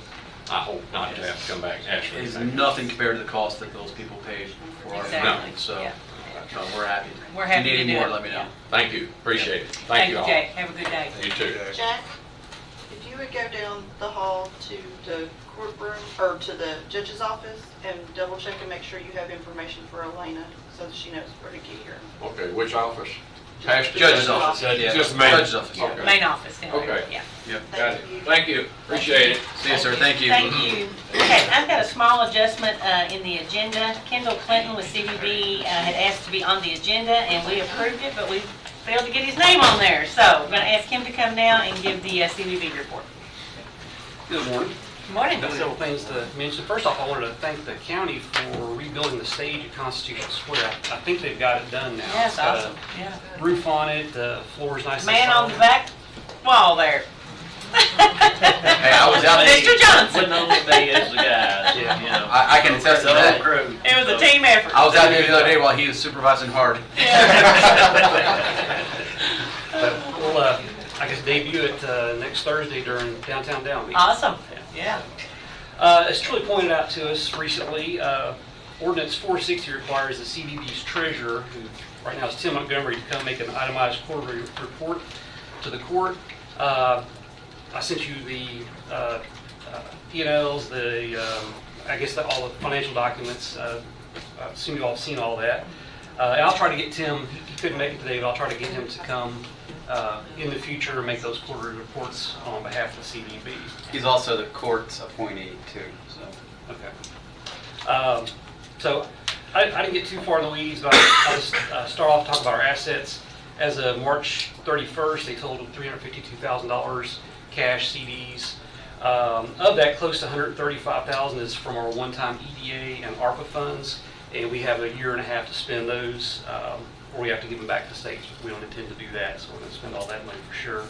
Speaker 6: I hope not to have to come back and ask for
Speaker 8: It's
Speaker 6: anything.
Speaker 8: nothing compared to the cost that those people paid for our
Speaker 4: Exactly.
Speaker 8: building. So
Speaker 4: Yeah.
Speaker 8: we're happy.
Speaker 4: We're happy
Speaker 8: If you
Speaker 4: to
Speaker 8: need
Speaker 4: do
Speaker 8: any more,
Speaker 4: it.
Speaker 8: let me know.
Speaker 6: Thank you, appreciate it.
Speaker 4: Thank
Speaker 6: Thank you
Speaker 4: you,
Speaker 6: all.
Speaker 4: Jay. Have a good day.
Speaker 6: You too.
Speaker 9: Jack, if you would go down the hall to the courtroom, or to the judge's office, and double check and make sure you have information for Elena, so that she knows where to get here.
Speaker 6: Okay, which office? Past the
Speaker 8: Judge's office.
Speaker 6: Yeah.
Speaker 5: Just main.
Speaker 8: Judge's office.
Speaker 6: Okay.
Speaker 4: Main office down there.
Speaker 6: Okay.
Speaker 4: Yeah.
Speaker 8: Yep.
Speaker 6: Got it. Thank you, appreciate it.
Speaker 8: See you, sir. Thank you.
Speaker 4: Thank you. Okay, I've got a small adjustment in the agenda. Kendall Clinton with CBB had asked to be on the agenda, and we approved it, but we failed to get his name on there. So I'm going to ask him to come now and give the CBB report.
Speaker 12: Good morning.
Speaker 4: Good morning.
Speaker 12: Got several things to mention. First off, I wanted to thank the county for rebuilding the stage at Constitution Square. I think they've got it done now.
Speaker 4: Yes,
Speaker 12: It's got
Speaker 4: awesome. Yeah.
Speaker 12: a roof on it, the floor's nice and
Speaker 4: Man on
Speaker 12: solid.
Speaker 4: the back wall there.
Speaker 8: Hey, I was out there.
Speaker 4: Mr. Johnson.
Speaker 2: Wouldn't only be as the guys,
Speaker 12: Yeah.
Speaker 2: you know.
Speaker 8: I can attest to
Speaker 2: The whole
Speaker 8: that.
Speaker 2: crew.
Speaker 4: It was a team effort.
Speaker 8: I was out there the other day while he was supervising hard.
Speaker 12: But we'll, I guess, debut it next Thursday during Downtown Down Week.
Speaker 4: Awesome. Yeah.
Speaker 12: As Truly pointed out to us recently, Ordinance 460 requires the CBB's treasurer, who right now is Tim Montgomery, to come make an itemized quarterly report to the court. I sent you the P&Ls, I guess all the financial documents. I assume you all have seen all that. And I'll try to get Tim, he couldn't make it today, but I'll try to get him to come in the future and make those quarterly reports on behalf of the CBB.
Speaker 8: He's also the court's appointee too. So
Speaker 12: Okay. So I didn't get too far in the weeds, but I'll just start off talking about our assets. As of March 31st, they totaled $352,000 cash CDs. Of that, close to $135,000 is from our one-time EDA and ARPA funds, and we have a year and a half to spend those, or we have to give them back to the states. We don't intend to do that, so we're going to spend all that money for sure.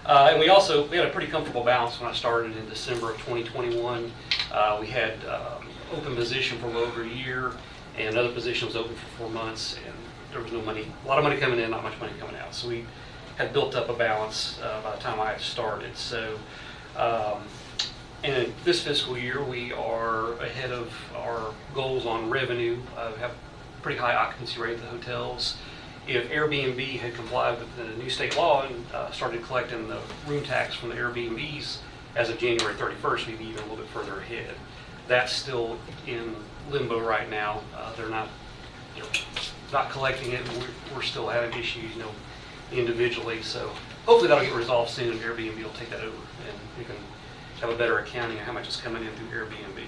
Speaker 12: And we had a pretty comfortable balance when I started in December of 2021. We had open position for over a year, and another position was open for 4 months, and there was no money, a lot of money coming in, not much money coming out. So we had built up a balance by the time I had started. So, and this fiscal year, we are ahead of our goals on revenue. We have a pretty high occupancy rate at the hotels. If Airbnb had complied with the new state law and started collecting the room tax from the Airbnbs as of January 31st, we'd be even a little bit further ahead. That's still in limbo right now. They're not collecting it, and we're still having issues, individually. So hopefully that'll get resolved soon, and Airbnb will take that over, and we can have a better accounting of how much is coming in through Airbnb.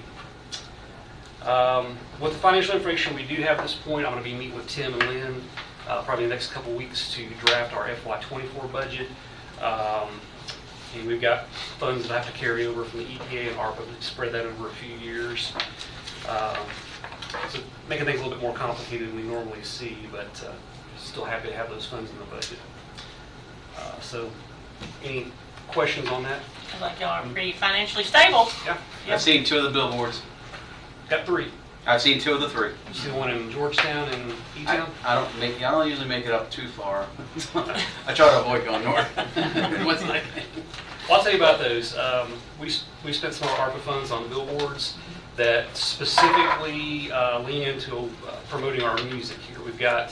Speaker 12: With the financial information we do have at this point, I'm going to be meeting with Tim and Lynn probably the next couple weeks to draft our FY24 budget. And we've got funds that I have to carry over from the EPA and ARPA to spread that over a few years. So making things a little bit more complicated than we normally see, but still happy to have those funds in the budget. So any questions on that?
Speaker 4: Sounds like y'all are pretty financially stable.
Speaker 12: Yeah.
Speaker 8: I've seen 2 of the billboards.
Speaker 12: Got 3.
Speaker 8: I've seen 2 of the 3.
Speaker 12: You see the one in Georgetown and E-Town?
Speaker 8: I don't usually make it up too far. I try to avoid going north. What's that?
Speaker 12: Well, I'll tell you about those. We spent some of our ARPA funds on billboards that specifically lean into promoting our music here. We've got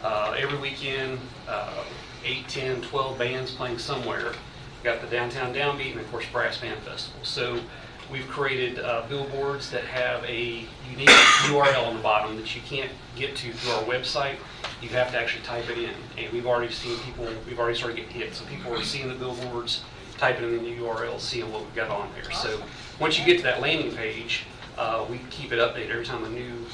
Speaker 12: every weekend 8, 10, 12 bands playing somewhere. We've got the Downtown Downbeat and of course Brass Band Festival. So we've created billboards that have a unique URL on the bottom that you can't get to through our website. You have to actually type it in. And we've already started getting hit. So people are seeing the billboards, typing in the URL, seeing what we've got on there. So once you get to that landing page, we keep it updated every time a new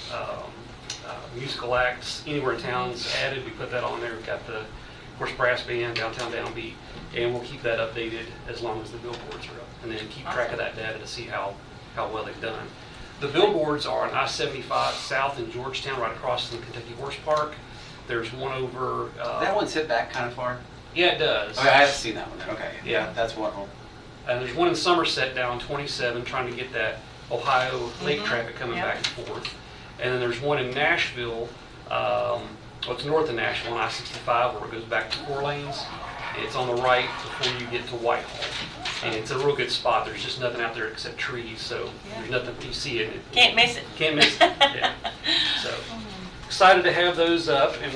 Speaker 12: musical acts anywhere in town is added. We put that on there. We've got the, of course, Brass Band, Downtown Downbeat, and we'll keep that updated as long as the billboards are up, and then keep track of that data to see how well they've done. The billboards are on I-75 south in Georgetown, right across from the Kentucky Horse Park. There's one over.
Speaker 8: That one's hit back kind of far?
Speaker 12: Yeah, it does.
Speaker 8: Okay, I haven't seen that one then. Okay.
Speaker 12: Yeah.
Speaker 8: That's one home.
Speaker 12: And there's one in Somerset down 27, trying to get that Ohio lake traffic coming back and forth. And then there's one in Nashville, it's north of Nashville on I-65 where it goes back to 4 lanes. And it's on the right before you get to Whitehall. And it's a real good spot. There's just nothing out there except trees, so there's nothing, you see it.
Speaker 4: Can't miss it.
Speaker 12: Can't miss it, yeah. So excited to have those up, and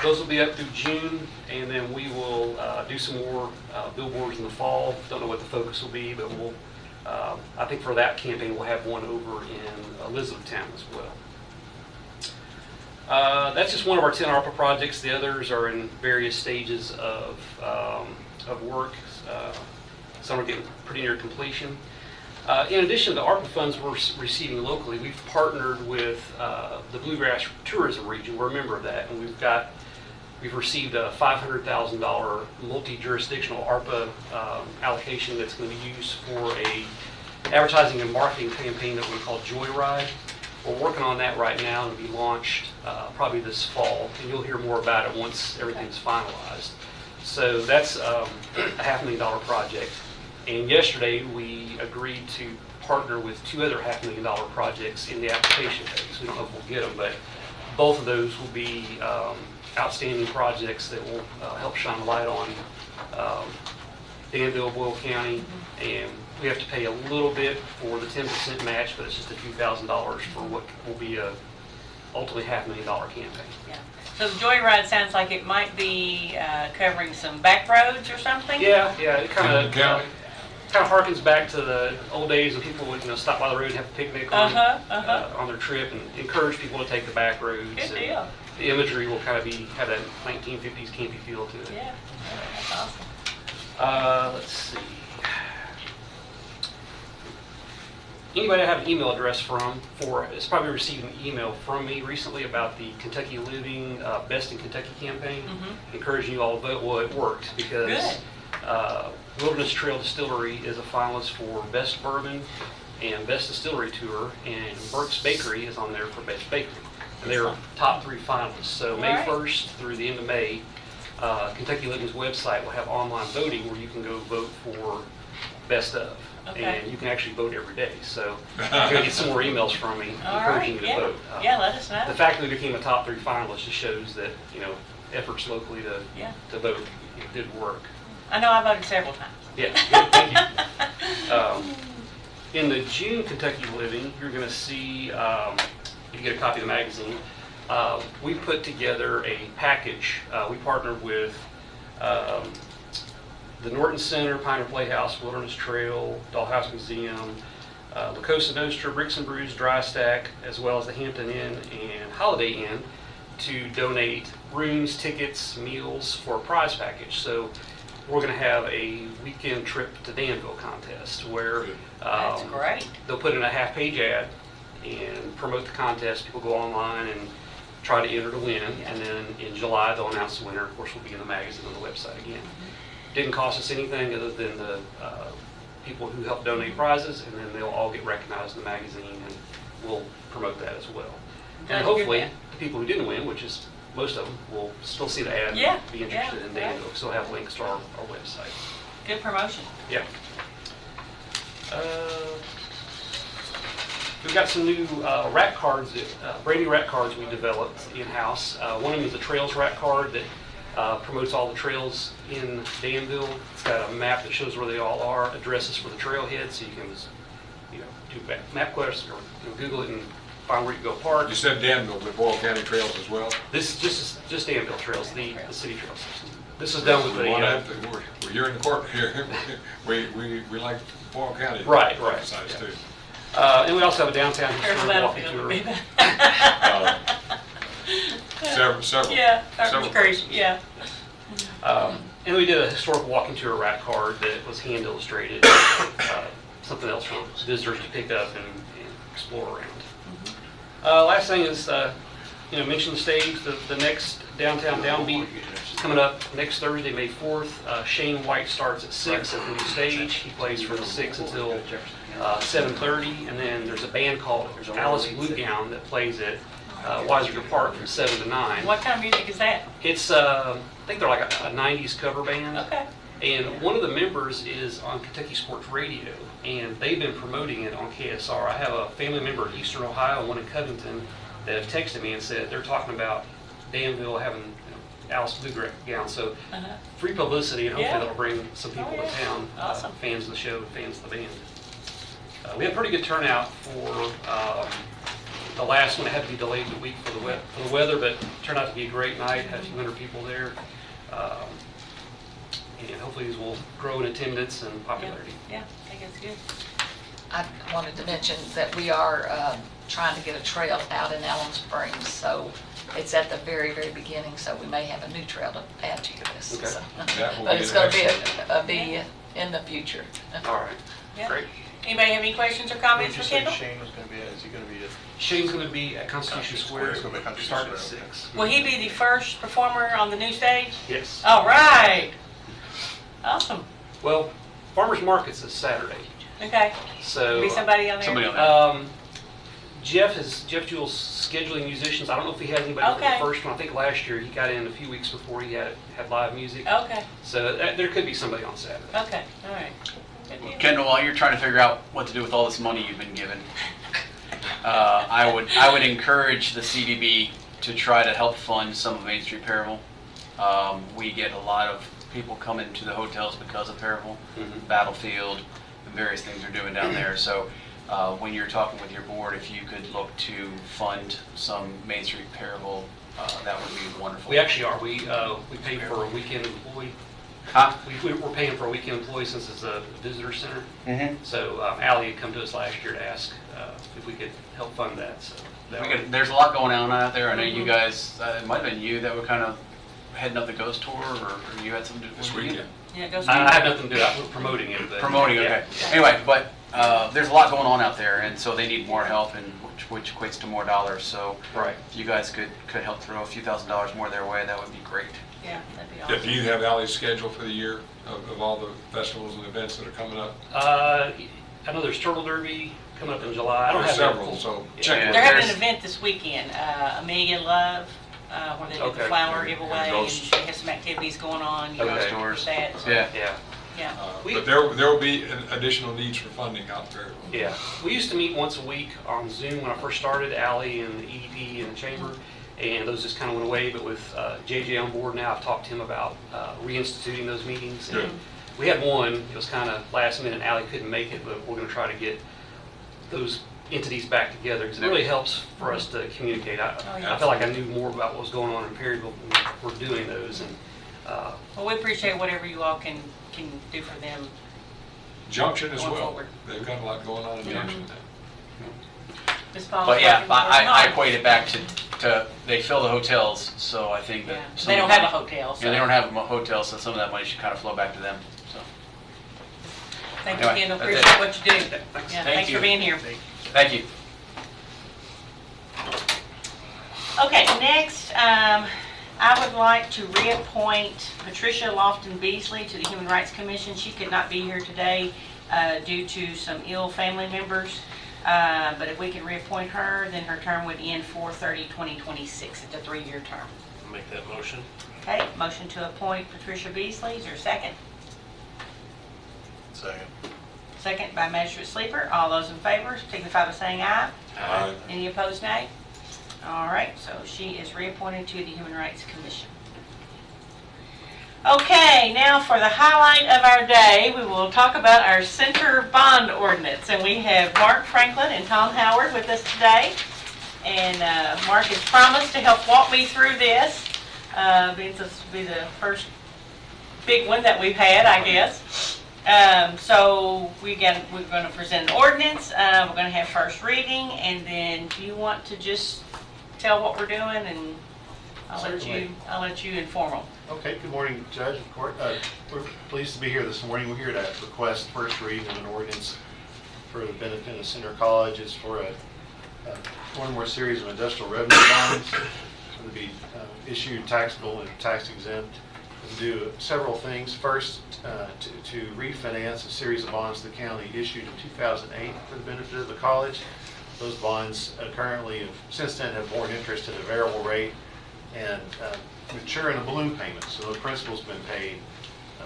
Speaker 12: those will be up through June, and then we will do some more billboards in the fall. Don't know what the focus will be, but we'll, I think for that campaign, we'll have one over in Elizabethtown as well. That's just one of our 10 ARPA projects. The others are in various stages of work. Some are getting pretty near completion. In addition to the ARPA funds we're receiving locally, we've partnered with the Bluegrass Tourism Region. We're a member of that, and we've received a $500,000 multi-jurisdictional ARPA allocation that's going to be used for a advertising and marketing campaign that we call Joyride. We're working on that right now and it'll be launched probably this fall, and you'll hear more about it once everything's finalized. So that's a $500,000 project. And yesterday we agreed to partner with 2 other $500,000 projects in the application phase. We don't know if we'll get them, but both of those will be outstanding projects that will help shine a light on Danville, Boyle County, and we have to pay a little bit for the 10% match, but it's just a few $1,000s for what will be a ultimately $500,000 campaign.
Speaker 4: Yeah. So the Joyride sounds like it might be covering some back roads or something?
Speaker 12: Yeah, it kind of harkens back to the old days when people would stop by the road and have a picnic on their trip, and encourage people to take the back roads.
Speaker 4: Good deal.
Speaker 12: The imagery will kind of have that 1950s campy feel to it.
Speaker 4: Yeah, that's awesome.
Speaker 12: Let's see. Anybody I have an email address has probably received an email from me recently about the Kentucky Living Best in Kentucky campaign, encouraging you all to vote. Well, it worked because Wilderness Trail Distillery is a finalist for Best Bourbon and Best Distillery Tour, and Burke's Bakery is on there for Best Bakery. And they're top 3 finalists. So May 1st through the end of May, Kentucky Living's website will have online voting where you can go vote for Best of. And you can actually vote every day. So you're going to get some more emails from me encouraging you to vote.
Speaker 4: Yeah, let us know.
Speaker 12: The fact that we became a top 3 finalist just shows that, efforts locally to vote did work.
Speaker 4: I know I voted several times.
Speaker 12: Yeah, good, thank you. In the June Kentucky Living, you're going to see, you get a copy of the magazine, we put together a package. We partnered with the Norton Center, Pioneer Playhouse, Wilderness Trail, Dollhouse Museum, La Cosa Nostra, Bricks and Brews, Dry Stack, as well as the Hampton Inn and Holiday Inn to donate rooms, tickets, meals for a prize package. So we're going to have a weekend trip to Danville contest where
Speaker 4: That's great.
Speaker 12: they'll put in a half-page ad and promote the contest. People go online and try to enter to win, and then in July they'll announce the winner. Of course, we'll be in the magazine on the website again. Didn't cost us anything other than the people who helped donate prizes, and then they'll all get recognized in the magazine, and we'll promote that as well. And hopefully, the people who didn't win, which is most of them, will still see the ad and be interested in Danville. So we'll have links to our website.
Speaker 4: Good promotion.
Speaker 12: Yeah. We've got some new rack cards, brand new rack cards we developed in-house. One of them is a trails rack card that promotes all the trails in Danville. It's got a map that shows where they all are, addresses for the trailhead, so you can just, do map quests or Google it and find where you can go park.
Speaker 5: You said Danville, but Boyle County Trails as well?
Speaker 12: This is just Danville trails, the city trail system. This is done with the...
Speaker 5: Well, you're in the corporate here. we like Boyle County.
Speaker 12: Right.
Speaker 5: Size too.
Speaker 12: And we also have a downtown historic walking tour.
Speaker 5: Several.
Speaker 4: Yeah, that was
Speaker 5: Several.
Speaker 4: crazy, yeah.
Speaker 12: And we did a historic walking tour rack card that was hand illustrated, something else for visitors to pick up and explore around. Last thing is, mention the stage, the next downtown downbeat is coming up next Thursday, May 4th. Shane White starts at 6 at the new stage. He plays from 6 until 7:30, and then there's a band called Alice Blue Gown that plays at Weiser Park from 7 to 9.
Speaker 4: What kind of music is that?
Speaker 12: It's, I think they're like a 90s cover band.
Speaker 4: Okay.
Speaker 12: And one of the members is on Kentucky Sports Radio, and they've been promoting it on KSR. I have a family member in Eastern Ohio, one in Covington, that have texted me and said they're talking about Danville having Alice Blue Gown. So free publicity, and hopefully that'll bring some people to town,
Speaker 4: Awesome.
Speaker 12: fans of the show, fans of the band. We had a pretty good turnout for the last one. It had to be delayed a week for the weather, but it turned out to be a great night. Had a few hundred people there. And hopefully these will grow in attendance and popularity.
Speaker 4: Yeah, I think it's good.
Speaker 13: I wanted to mention that we are trying to get a trail out in Allen Springs, so it's at the very, very beginning, so we may have a new trail to add to your list.
Speaker 12: Okay.
Speaker 13: So.
Speaker 5: That will
Speaker 13: But
Speaker 5: be
Speaker 13: it's going
Speaker 5: excellent.
Speaker 13: to be in the future.
Speaker 12: All right,
Speaker 4: Yeah.
Speaker 12: great.
Speaker 4: Anybody have any questions or comments for Kendall?
Speaker 2: Shane was going to be at? Is he going to be at?
Speaker 12: Shane's going to be at Constitution Square,
Speaker 2: He's gonna be at Constitution
Speaker 12: starting at
Speaker 2: Square,
Speaker 12: 6.
Speaker 4: Will he be the first performer on the new stage?
Speaker 12: Yes.
Speaker 4: All right. Awesome.
Speaker 12: Well, Farmers Market's this Saturday,
Speaker 4: Okay.
Speaker 12: so
Speaker 4: Be somebody on there?
Speaker 8: Somebody on there.
Speaker 12: Jeff Jewell's scheduling musicians. I don't know if he has anybody
Speaker 4: Okay.
Speaker 12: for the first one. I think last year he got in a few weeks before he had live music.
Speaker 4: Okay.
Speaker 12: So there could be somebody on Saturday.
Speaker 4: Okay. All right. Good deal.
Speaker 8: Kendall, while you're trying to figure out what to do with all this money you've been given, I would encourage the CDB to try to help fund some of Main Street Perryville. We get a lot of people coming to the hotels because of Perryville, Battlefield, and various things they're doing down there. So when you're talking with your board, if you could look to fund some Main Street Perryville, that would be wonderful.
Speaker 12: We actually are. We pay for a weekend employee.
Speaker 8: Huh?
Speaker 12: We're paying for a weekend employee since it's a visitor center.
Speaker 8: Mm-hmm.
Speaker 12: So Allie had come to us last year to ask if we could help fund that. So
Speaker 8: There's a lot going on out there. I know you guys, it might have been you that were kind of heading up the Ghost Tour, or you had something to do
Speaker 5: This
Speaker 8: with it?
Speaker 5: weekend.
Speaker 4: Yeah, go
Speaker 12: I have nothing to do. We're promoting it. But
Speaker 8: Promoting, okay. Anyway, but there's a lot going on out there, and so they need more help, and which equates to more dollars. So
Speaker 12: Right.
Speaker 8: if you guys could help throw a few $1,000s more their way, that would be great.
Speaker 4: Yeah, that'd be
Speaker 5: Do
Speaker 4: awesome.
Speaker 5: you have Allie's schedule for the year of all the festivals and events that are coming up?
Speaker 12: I know there's Turtle Derby coming up in July. I don't
Speaker 5: There's
Speaker 12: have
Speaker 5: several,
Speaker 12: that
Speaker 5: so
Speaker 12: Yeah.
Speaker 5: check
Speaker 8: Yeah.
Speaker 5: with
Speaker 4: They're having an
Speaker 8: There's-
Speaker 4: event this weekend, Amelia Love, where they do the
Speaker 12: Okay.
Speaker 4: flower
Speaker 5: And
Speaker 4: giveaway, and
Speaker 5: ghosts.
Speaker 4: they have some activities going on. You know,
Speaker 12: Okay.
Speaker 8: Stores.
Speaker 4: with that. So,
Speaker 8: Yeah.
Speaker 12: Yeah.
Speaker 4: Yeah.
Speaker 5: But there will be additional needs for funding out there.
Speaker 12: Yeah, we used to meet once a week on Zoom when I first started, Allie and the EDP and the chamber, and those just kind of went away, but with JJ on board now, I've talked to him about reinstituting those meetings.
Speaker 5: Good.
Speaker 12: And we had one, it was kind of last minute, Allie couldn't make it, but we're going to try to get those entities back together, because it really helps for us to communicate. I felt like I knew more about what was going on in Perryville when we're doing those, and
Speaker 4: Well, we appreciate whatever you all can do for them.
Speaker 5: Junction as
Speaker 4: Going
Speaker 5: well.
Speaker 4: forward.
Speaker 5: They've got a lot going on in Junction now.
Speaker 4: Ms. Paul,
Speaker 8: But yeah,
Speaker 4: something for us?
Speaker 8: I equate it back to they fill the hotels, so I think that.
Speaker 4: Yeah.
Speaker 8: some
Speaker 4: They
Speaker 8: of
Speaker 4: don't
Speaker 8: the
Speaker 4: have a
Speaker 8: money-
Speaker 4: hotel, so.
Speaker 8: Yeah, they don't have a hotel, so some of that money should kind of flow back to them, so.
Speaker 4: Thank you,
Speaker 8: Anyway,
Speaker 4: Kendall,
Speaker 8: that's
Speaker 4: appreciate
Speaker 8: it.
Speaker 4: what you do. Yeah, thanks
Speaker 8: you.
Speaker 4: for being here.
Speaker 8: Thank you.
Speaker 4: Okay, next, I would like to reappoint Patricia Lofton Beasley to the Human Rights Commission. She could not be here today due to some ill family members. But if we could reappoint her, then her term would end 4/30/2026. It's a 3-year term.
Speaker 2: Make that motion.
Speaker 4: Okay, motion to appoint Patricia Beasley. Is there a second?
Speaker 2: Second.
Speaker 4: Second by Magistrate Sleeper. All those in favor signify by saying aye.
Speaker 5: Aye.
Speaker 4: Any opposed, nay? All right, so she is reappointed to the Human Rights Commission. Okay, now for the highlight of our day, we will talk about our center bond ordinance. And we have Mark Franklin and Tom Howard with us today. And Mark has promised to help walk me through this. This will be the first big one that we've had, I guess. So we're going to present an ordinance. We're going to have first reading, and then do you want to just tell what we're doing, and I'll let you inform them.
Speaker 14: Okay, good morning, Judge and Court. We're pleased to be here this morning. We're here to request first reading of an ordinance for the benefit of Center College. It's for one more series of industrial revenue bonds to be issued taxable and tax exempt. To do several things. First, to refinance a series of bonds the county issued in 2008 for the benefit of the college. Those bonds currently, since then, have borne interest at a variable rate and mature in a balloon payment. So the principal's been paid.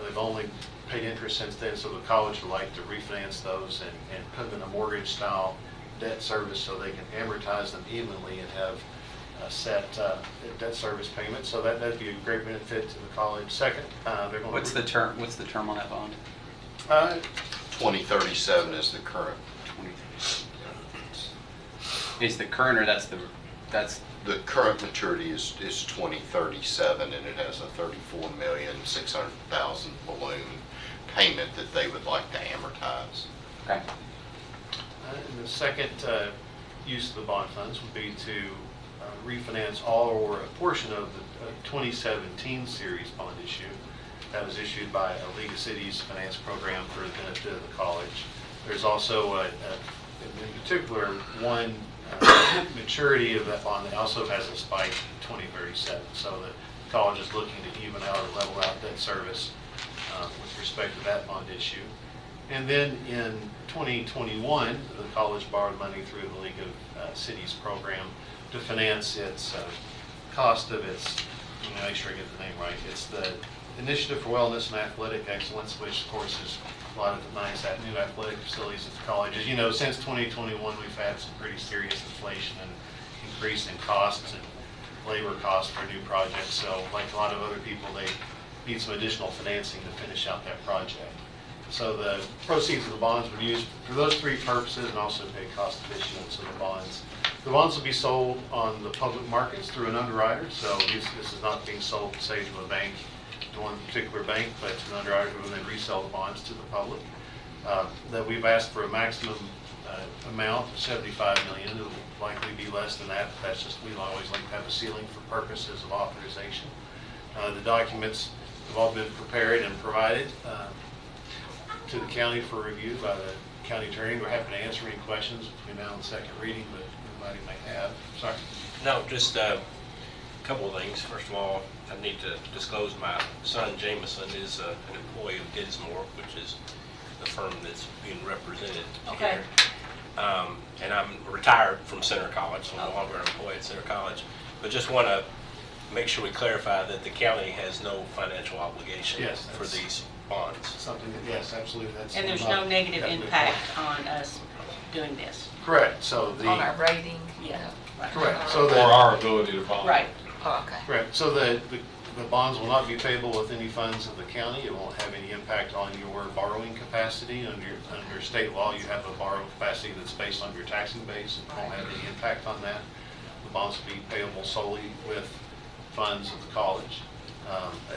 Speaker 14: They've only paid interest since then, so the college would like to refinance those and put them in a mortgage-style debt service so they can amortize them evenly and have set debt service payment. So that'd be a great benefit to the college. Second, they're going
Speaker 8: What's the term on that bond?
Speaker 6: 2037 is the current.
Speaker 8: Is the current, or that's
Speaker 6: The current maturity is 2037, and it has a $34,600,000 balloon payment that they would like to amortize.
Speaker 8: okay?
Speaker 14: And the second use of the bond funds would be to refinance all or a portion of the 2017 series bond issue that was issued by a League of Cities finance program for the benefit of the college. There's also, in particular, one maturity of that bond that also has a spike 2037. So the college is looking to even out or level out debt service with respect to that bond issue. And then in 2021, the college borrowed money through the League of Cities program to finance its cost of its, let me make sure I get the name right, it's the Initiative for Wellness and Athletic Excellence, which of course is a lot of nice new athletic facilities at the college. As you know, since 2021, we've had some pretty serious inflation and increase in costs and labor costs for new projects. So like a lot of other people, they need some additional financing to finish out that project. So the proceeds of the bonds would be used for those three purposes and also pay cost of issuance of the bonds. The bonds will be sold on the public markets through an underwriter. So this is not being sold, say, to a bank, to one particular bank, but to an underwriter who will then resell the bonds to the public. That we've asked for a maximum amount of $75 million. It will likely be less than that, but that's just, we always like to have a ceiling for purposes of authorization. The documents have all been prepared and provided to the county for review by the county attorney. We're happy to answer any questions between now and second reading that anybody may have. Sorry.
Speaker 2: No, just a couple of things. First of all, I need to disclose my son Jameson is an employee of Dinsmore, which is the firm that's being represented
Speaker 4: Okay.
Speaker 2: here. And I'm retired from Center College, so I'm no longer an employee at Center College. But just want to make sure we clarify that the county has no financial obligation for these bonds.
Speaker 14: Something that, yes, absolutely. That's
Speaker 4: And there's no negative impact on us doing this.
Speaker 14: Correct. So the
Speaker 13: On our rating?
Speaker 4: Yeah. Right.
Speaker 14: correct. So
Speaker 5: Or
Speaker 14: the
Speaker 5: our ability to bond.
Speaker 4: Right.
Speaker 13: Oh, okay.
Speaker 14: correct. So the bonds will not be payable with any funds of the county. It won't have any impact on your borrowing capacity. Under state law, you have a borrowing capacity that's based on your taxing base. It won't have any impact on that. The bonds will be payable solely with funds of the college.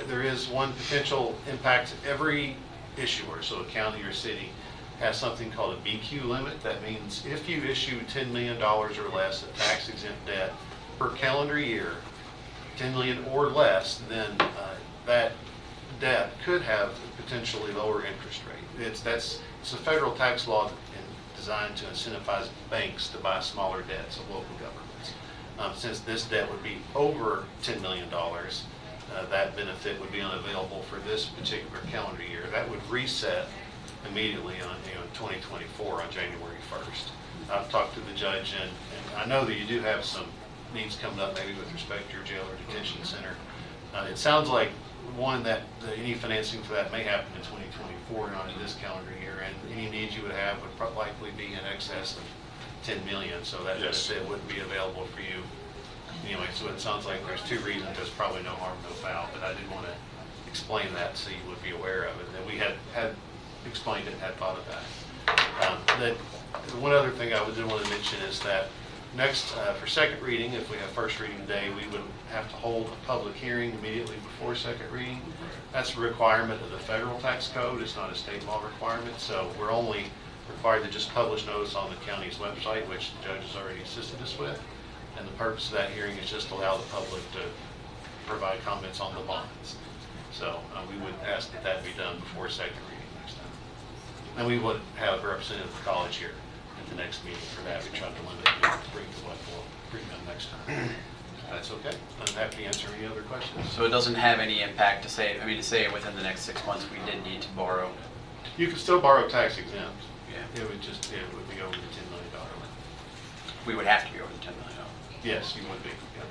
Speaker 14: There is one potential impact. Every issuer, so a county or city, has something called a BQ limit. That means if you issue $10 million or less of tax-exempt debt per calendar year, 10 million or less, then that debt could have potentially lower interest rate. It's a federal tax law designed to incentivize banks to buy smaller debts of local governments. Since this debt would be over $10 million, that benefit would be unavailable for this particular calendar year. That would reset immediately on 2024 on January 1st. I've talked to the judge, and I know that you do have some needs coming up maybe with respect to your jail or detention center. It sounds like that any financing for that may happen in 2024, not in this calendar year, and any needs you would have would likely be in excess of 10 million, so that benefit wouldn't be available for you. Anyway, so it sounds like there's two reasons. There's probably no harm, no foul, but I did want to explain that so you would be aware of it. And we had explained it and had thought of that. One other thing I did want to mention is that next, for second reading, if we have first reading today, we would have to hold a public hearing immediately before second reading. That's a requirement of the federal tax code. It's not a state law requirement, so we're only required to just publish notice on the county's website, which the judge has already assisted us with. And the purpose of that hearing is just to allow the public to provide comments on the bonds. So we would ask that that be done before second reading next time. And we would have a representative of the college here at the next meeting for that. We tried to limit it to bring to what we'll bring them next time. That's okay. I'm happy to answer any other questions.
Speaker 8: So it doesn't have any impact to say within the next 6 months we did need to borrow.
Speaker 14: You can still borrow tax exempt.
Speaker 8: Yeah.
Speaker 14: It would be over the $10 million limit.
Speaker 8: We would have to be over the $10 million.
Speaker 14: Yes, you would be. Yeah.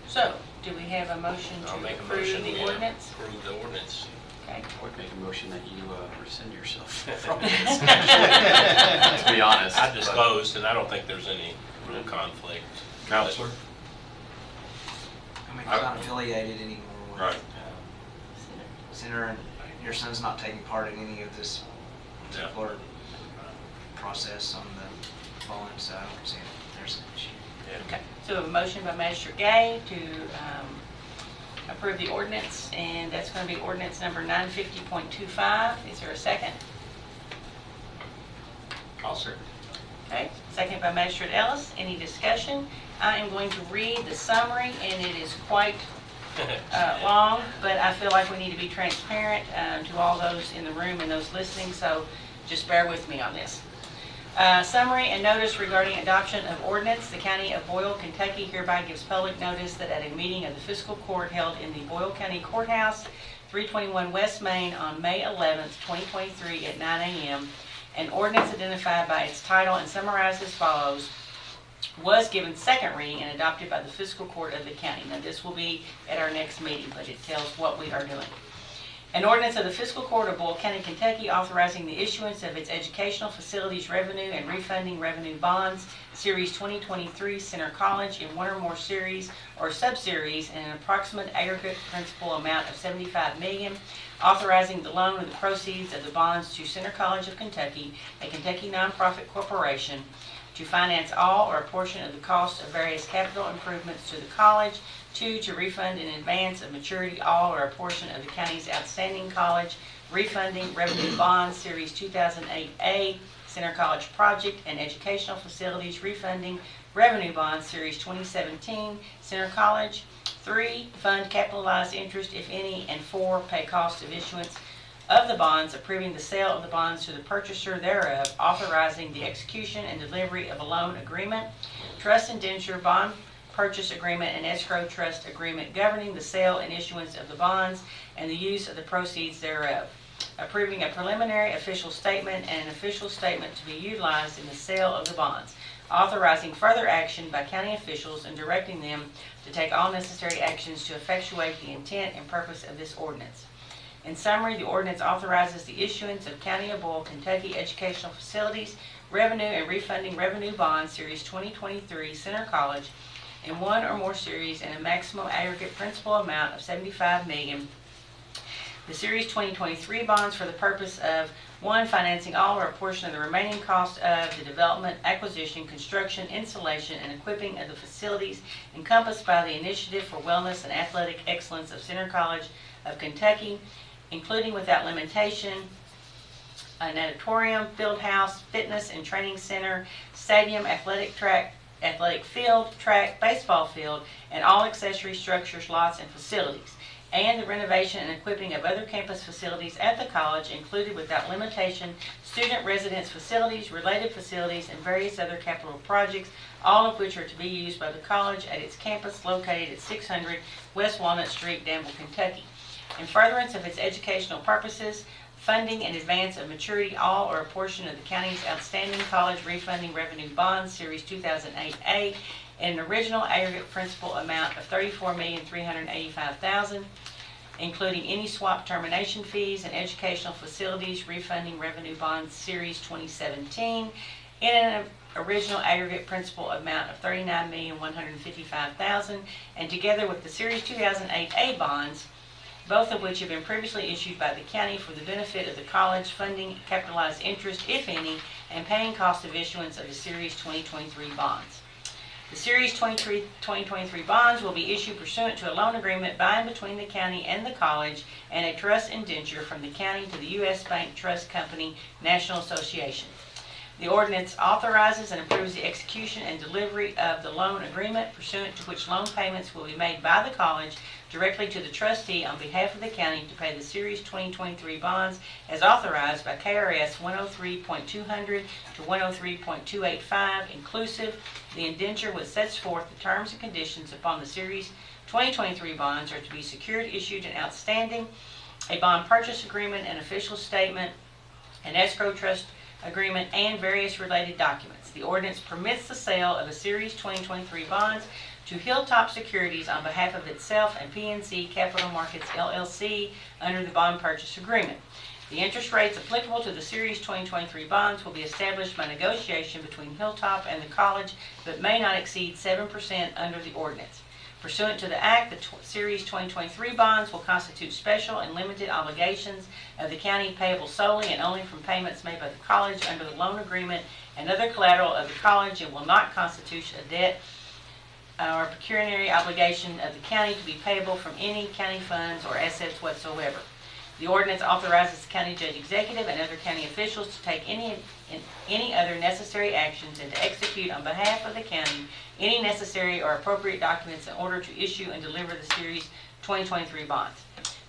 Speaker 4: So, do we have a motion
Speaker 2: I'll
Speaker 4: to
Speaker 2: make a
Speaker 4: approve
Speaker 2: motion
Speaker 4: the
Speaker 2: to
Speaker 4: ordinance?
Speaker 2: approve the ordinance.
Speaker 4: Okay.
Speaker 8: I would make a motion that you rescind yourself from this. To be honest.
Speaker 2: I disclosed, and I don't think there's any real conflict.
Speaker 1: Counselor? I mean, it's not affiliated anymore with
Speaker 6: Right.
Speaker 1: Center, and your son's not taking part in any of this particular process on the bond, so I don't see there's an issue.
Speaker 4: Okay, so we have a motion by Magistrate Gay to approve the ordinance, and that's going to be ordinance number 950.25. Is there a second?
Speaker 2: I'll second.
Speaker 4: Okay, second by Magistrate Ellis. Any discussion? I am going to read the summary, and it is quite long, but I feel like we need to be transparent to all those in the room and those listening, so just bear with me on this. Summary and notice regarding adoption of ordinance. The County of Boyle, Kentucky hereby gives public notice that at a meeting of the Fiscal Court held in the Boyle County Courthouse, 321 West Main on May 11th, 2023 at 9 a.m., an ordinance identified by its title and summarized as follows was given second reading and adopted by the Fiscal Court of the county. Now this will be at our next meeting, but it tells what we are doing. An ordinance of the Fiscal Court of Boyle County, Kentucky, authorizing the issuance of its educational facilities revenue and refunding revenue bonds, Series 2023, Center College, in one or more series or subseries in an approximate aggregate principal amount of $75 million, authorizing the loan of the proceeds of the bonds to Center College of Kentucky, a Kentucky nonprofit corporation, to finance all or a portion of the cost of various capital improvements to the college. 2, to refund in advance of maturity all or a portion of the county's outstanding college refunding revenue bonds, Series 2008A, Center College Project and Educational Facilities Refunding Revenue Bonds, Series 2017, Center College. 3, fund capitalized interest, if any, and 4, pay cost of issuance of the bonds, approving the sale of the bonds to the purchaser thereof, authorizing the execution and delivery of a loan agreement, trust indenture, bond purchase agreement, and escrow trust agreement governing the sale and issuance of the bonds and the use of the proceeds thereof, approving a preliminary official statement and an official statement to be utilized in the sale of the bonds, authorizing further action by county officials and directing them to take all necessary actions to effectuate the intent and purpose of this ordinance. In summary, the ordinance authorizes the issuance of County of Boyle, Kentucky educational facilities, revenue and refunding revenue bonds, Series 2023, Center College, in one or more series and a maximum aggregate principal amount of $75 million. The Series 2023 bonds for the purpose of 1, financing all or a portion of the remaining cost of the development, acquisition, construction, installation, and equipping of the facilities encompassed by the Initiative for Wellness and Athletic Excellence of Center College of Kentucky, including without limitation an auditorium, field house, fitness and training center, stadium, athletic track, athletic field, track, baseball field, and all accessory structures, lots, and facilities, and the renovation and equipping of other campus facilities at the college, included without limitation student residence facilities, related facilities, and various other capital projects, all of which are to be used by the college at its campus located at 600 West Walnut Street, Danville, Kentucky. In furtherance of its educational purposes, funding in advance of maturity all or a portion of the county's outstanding college refunding revenue bonds, Series 2008A, in an original aggregate principal amount of $34,385,000, including any swap termination fees and educational facilities refunding revenue bonds, Series 2017, in an original aggregate principal amount of $39,155,000, and together with the Series 2008A bonds, both of which have been previously issued by the county for the benefit of the college, funding capitalized interest, if any, and paying cost of issuance of the Series 2023 bonds. The Series 2023 bonds will be issued pursuant to a loan agreement by and between the county and the college and a trust indenture from the county to the U.S. Bank Trust Company National Association. The ordinance authorizes and approves the execution and delivery of the loan agreement, pursuant to which loan payments will be made by the college directly to the trustee on behalf of the county to pay the Series 2023 bonds as authorized by KRS 103.200 to 103.285 inclusive. The indenture which sets forth the terms and conditions upon the Series 2023 bonds are to be secured, issued, and outstanding, a bond purchase agreement, an official statement, an escrow trust agreement, and various related documents. The ordinance permits the sale of a Series 2023 bonds to Hilltop Securities on behalf of itself and PNC Capital Markets LLC under the bond purchase agreement. The interest rates applicable to the Series 2023 bonds will be established by negotiation between Hilltop and the college, but may not exceed 7% under the ordinance. Pursuant to the Act, the Series 2023 bonds will constitute special and limited obligations of the county payable solely and only from payments made by the college under the loan agreement and other collateral of the college, and will not constitute a debt or pecuniary obligation of the county to be payable from any county funds or assets whatsoever. The ordinance authorizes the county judge executive and other county officials to take any other necessary actions and to execute on behalf of the county any necessary or appropriate documents in order to issue and deliver the Series 2023 bonds.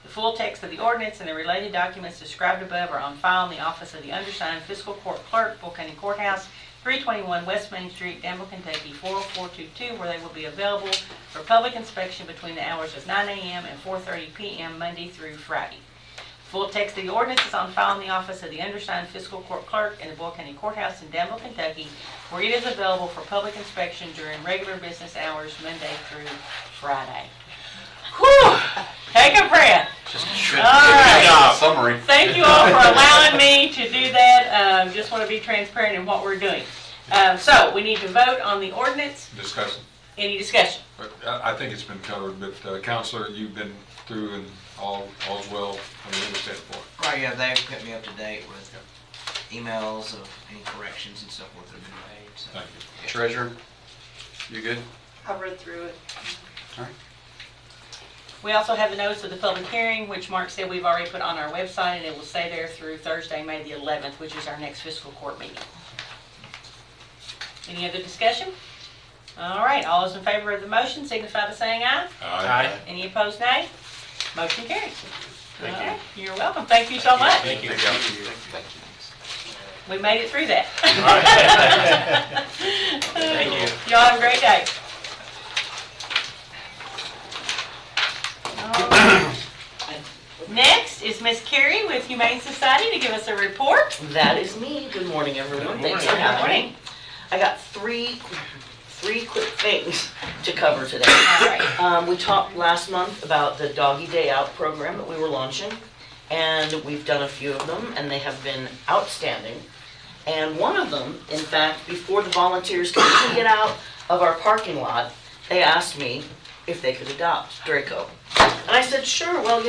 Speaker 4: The full text of the ordinance and the related documents described above are on file in the office of the undersigned fiscal court clerk, Boyle County Courthouse, 321 West Main Street, Danville, Kentucky, 40422, where they will be available for public inspection between the hours of 9 a.m. and 4:30 p.m. Monday through Friday. Full text of the ordinance is on file in the office of the undersigned fiscal court clerk in the Boyle County Courthouse in Danville, Kentucky, where it is available for public inspection during regular business hours, Monday through Friday. Whew! Take a breath. All right.
Speaker 8: Summary.
Speaker 4: Thank you all for allowing me to do that. Just want to be transparent in what we're doing. So we need to vote on the ordinance.
Speaker 5: Discussion.
Speaker 4: Any discussion?
Speaker 5: But I think it's been covered, but Counselor, you've been through and all's well on the other side for it.
Speaker 1: Right, yeah, they kept me up to date with emails of any corrections and so forth that have been made. So.
Speaker 5: Thank you.
Speaker 8: Treasurer, you good?
Speaker 9: I read through it.
Speaker 8: All right.
Speaker 4: We also have the notice of the public hearing, which Mark said we've already put on our website, and it will stay there through Thursday, May the 11th, which is our next fiscal court meeting. Any other discussion? All right, all those in favor of the motion signify by saying aye.
Speaker 2: Aye.
Speaker 4: Any opposed, nay? Motion carries. All right, you're welcome. Thank you so much.
Speaker 2: Thank you.
Speaker 4: We made it through that.
Speaker 2: Thank you.
Speaker 4: Y'all have a great day. Next is Miss Kari with Humane Society to give us a report.
Speaker 15: That is me. Good morning, everyone.
Speaker 2: Good
Speaker 15: Thanks for
Speaker 4: morning.
Speaker 15: having me. I got three quick things to cover today.
Speaker 4: All right.
Speaker 15: We talked last month about the Doggy Day Out program that we were launching, and we've done a few of them, and they have been outstanding. And one of them, in fact, before the volunteers could even get out of our parking lot, they asked me if they could adopt Draco. And I said, sure, well,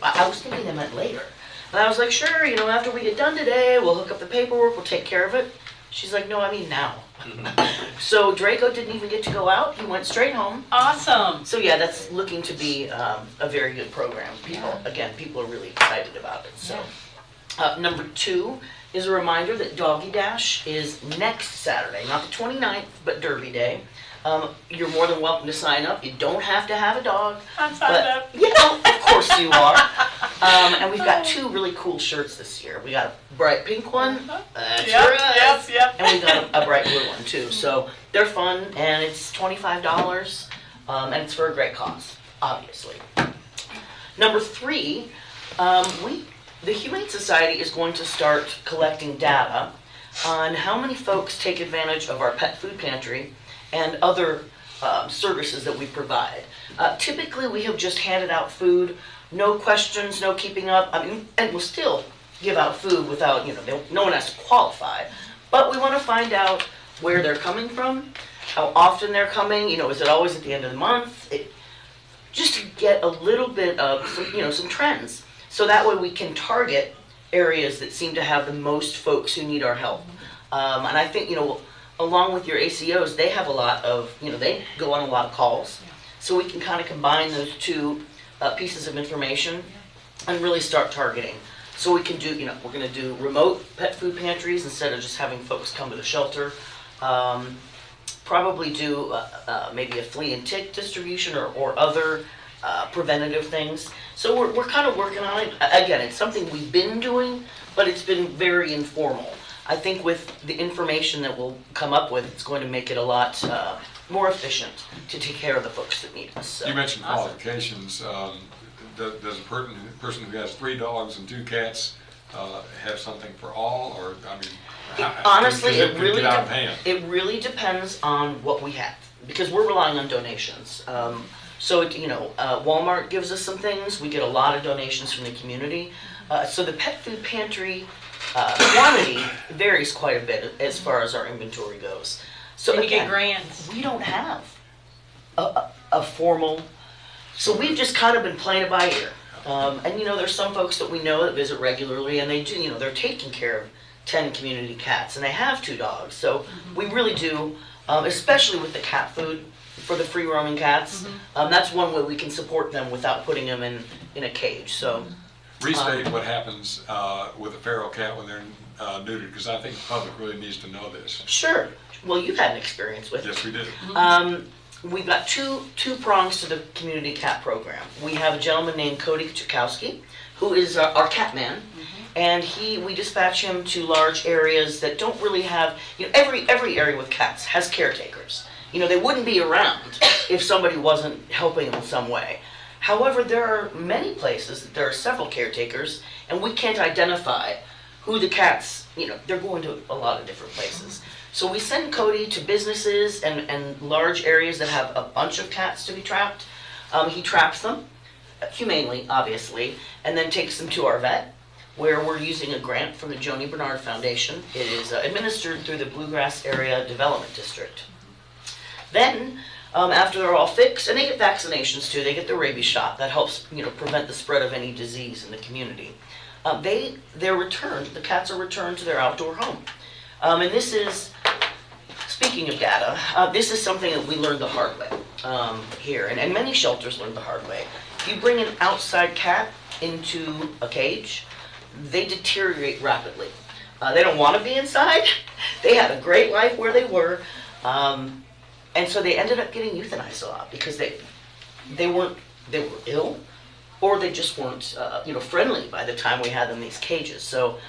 Speaker 15: I was thinking they meant later. And I was like, sure, after we get done today, we'll hook up the paperwork, we'll take care of it. She's like, no, I mean now. So Draco didn't even get to go out. He went straight home.
Speaker 4: Awesome.
Speaker 15: So yeah, that's looking to be a very good program. People are really excited about it. So Number 2 is a reminder that Doggy Dash is next Saturday, not the 29th, but Derby Day. You're more than welcome to sign up. You don't have to have a dog.
Speaker 4: I'm signed up.
Speaker 15: Yeah, of course you are. And we've got 2 really cool shirts this year. We got a bright pink one. That's right.
Speaker 4: Yep.
Speaker 15: And we got a bright blue one too. So they're fun, and it's $25, and it's for a great cause, obviously. Number 3, the Humane Society is going to start collecting data on how many folks take advantage of our pet food pantry and other services that we provide. Typically, we have just handed out food, no questions, no keeping up. I mean, and we'll still give out food without, no one has to qualify. But we want to find out where they're coming from, how often they're coming. Is it always at the end of the month? Just to get a little bit of some trends. So that way we can target areas that seem to have the most folks who need our help. And I think, along with your ACOs, they have a lot of, they go on a lot of calls. So we can kind of combine those 2 pieces of information and really start targeting. So we can do, we're going to do remote pet food pantries instead of just having folks come to the shelter. Probably do maybe a flea and tick distribution or other preventative things. So we're kind of working on it. Again, it's something we've been doing, but it's been very informal. I think with the information that we'll come up with, it's going to make it a lot more efficient to take care of the folks that need us. So.
Speaker 5: You mentioned qualifications. Does a person who has 3 dogs and 2 cats have something for all, or
Speaker 15: honestly, it
Speaker 5: really
Speaker 15: depends on what we have, because we're relying on donations. So Walmart gives us some things. We get a lot of donations from the community. So the pet food pantry quantity varies quite a bit as far as our inventory goes. So
Speaker 4: you get grants.
Speaker 15: We don't have a formal. So we've just kind of been playing it by ear. And there's some folks that we know that visit regularly, and they do, they're taking care of 10 community cats, and they have 2 dogs. So we really do, especially with the cat food for the free roaming cats. That's one way we can support them without putting them in a cage. So
Speaker 5: restate what happens with a feral cat when they're neutered, because I think the public really needs to know this.
Speaker 15: Sure. Well, you've had an experience with it.
Speaker 5: Yes, we did.
Speaker 15: We've got two prongs to the community cat program. We have a gentleman named Cody Chukowski, who is our cat man, and we dispatch him to large areas that don't really have, every area with cats has caretakers. They wouldn't be around if somebody wasn't helping them in some way. However, there are many places that there are several caretakers, and we can't identify who the cats, they're going to a lot of different places. So we send Cody to businesses and large areas that have a bunch of cats to be trapped. He traps them, humanely, obviously, and then takes them to our vet, where we're using a grant from the Joni Bernard Foundation. It is administered through the Bluegrass Area Development District. Then, after they're all fixed, and they get vaccinations too, they get the rabies shot. That helps, prevent the spread of any disease in the community. They're returned, the cats are returned to their outdoor home. And this is, speaking of data, this is something that we learned the hard way here, and many shelters learned the hard way. If you bring an outside cat into a cage, they deteriorate rapidly. They don't want to be inside. They had a great life where they were, and so they ended up getting euthanized a lot because they were ill, or they just weren't friendly by the time we had them in these cages. So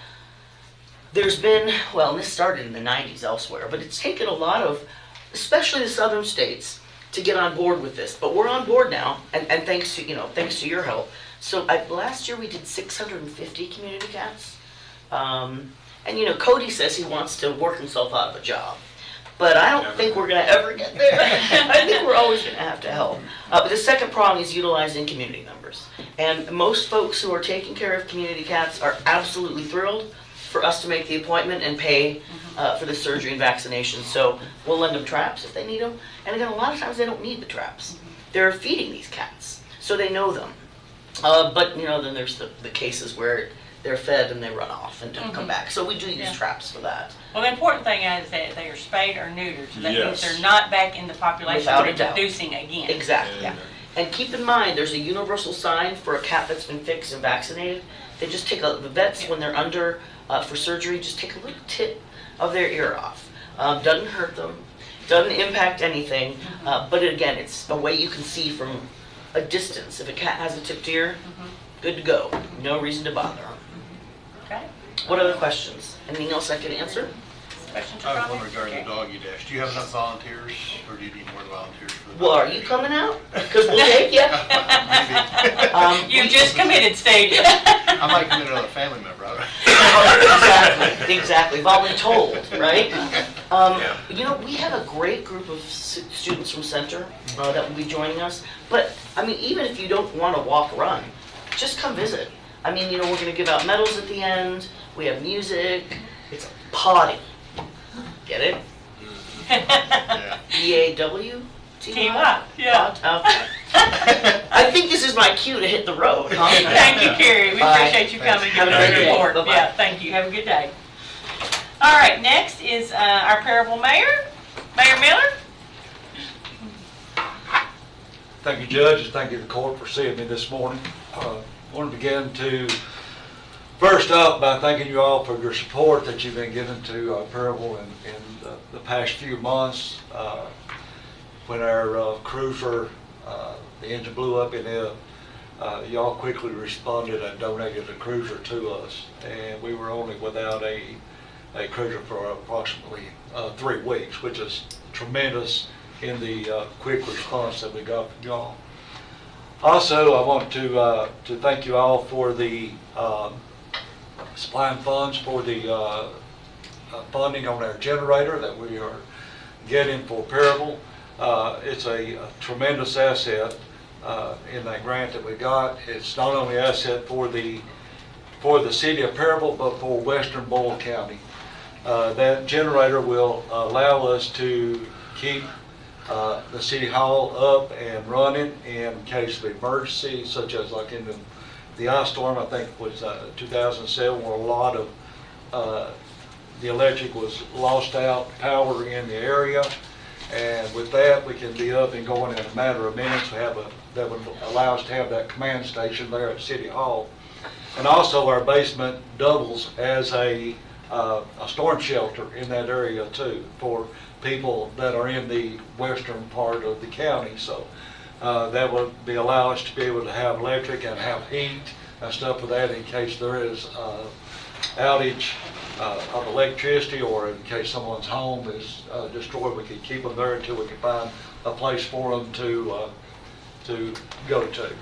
Speaker 15: there's been, and this started in the 90s elsewhere, but it's taken a lot of, especially the southern states, to get on board with this. But we're on board now, and thanks to your help. So last year we did 650 community cats. And Cody says he wants to work himself out of a job. But I don't think we're going to ever get there. I think we're always going to have to help. But the second prong is utilizing community members. And most folks who are taking care of community cats are absolutely thrilled for us to make the appointment and pay for the surgery and vaccination. So we'll lend them traps if they need them. And again, a lot of times they don't need the traps. They're feeding these cats, so they know them. But then there's the cases where they're fed and they run off and don't come back. So we do use traps for that.
Speaker 4: Well, the important thing is that they are spayed or neutered. So that means they're not back in the population reproducing again.
Speaker 15: Exactly.
Speaker 4: Yeah.
Speaker 15: And keep in mind, there's a universal sign for a cat that's been fixed and vaccinated. They just take the vets, when they're under for surgery, just take a little tip of their ear off. Doesn't hurt them, doesn't impact anything, but again, it's a way you can see from a distance. If a cat has a tipped ear, good to go. No reason to bother them.
Speaker 4: Okay.
Speaker 15: What other questions? Anything else I can answer?
Speaker 4: Questions or
Speaker 14: I have one
Speaker 4: comments?
Speaker 14: regarding
Speaker 4: Okay.
Speaker 14: the doggy dash. Do you have enough volunteers, or do you need more volunteers for the?
Speaker 15: Well, are you coming out? Because we'll take you.
Speaker 4: You just committed, Steve.
Speaker 14: I might commit another family member.
Speaker 15: Exactly. Voluntold, right? You know, we have a great group of students from Center that will be joining us. But, I mean, even if you don't want to walk or run, just come visit. I mean, you know, we're going to give out medals at the end. We have music. It's a party. Get it? EAW-TY?
Speaker 4: Yeah.
Speaker 15: Okay. I think this is my cue to hit the road, huh?
Speaker 4: Thank you, Kari. We
Speaker 15: All right.
Speaker 4: appreciate you coming and
Speaker 15: Have a
Speaker 4: giving us
Speaker 15: great
Speaker 4: a
Speaker 15: day.
Speaker 4: report.
Speaker 15: Bye-bye.
Speaker 4: Yeah, thank you. Have a good day. All right, next is our Perryville Mayor, Mayor Miller.
Speaker 16: Thank you, Judge, and thank you to the court for seeing me this morning. I want to begin to, first off, by thanking you all for your support that you've been giving to Perryville in the past few months. When our cruiser, the engine blew up in it, y'all quickly responded and donated a cruiser to us, and we were only without a cruiser for approximately 3 weeks, which is tremendous in the quick response that we got from y'all. Also, I want to thank you all for the supplying funds for the funding on our generator that we are getting for Perryville. It's a tremendous asset in that grant that we got. It's not only an asset for the city of Perryville, but for western Boyle County. That generator will allow us to keep the city hall up and running in case of emergency, such as like in the ice storm, I think it was 2007, where a lot of the electric was lost out power in the area. And with that, we can be up and going in a matter of minutes. That would allow us to have that command station there at City Hall. And also our basement doubles as a storm shelter in that area too for people that are in the western part of the county. So that would allow us to be able to have electric and have heat and stuff for that in case there is outage of electricity, or in case someone's home is destroyed. We could keep them there until we can find a place for them to go to.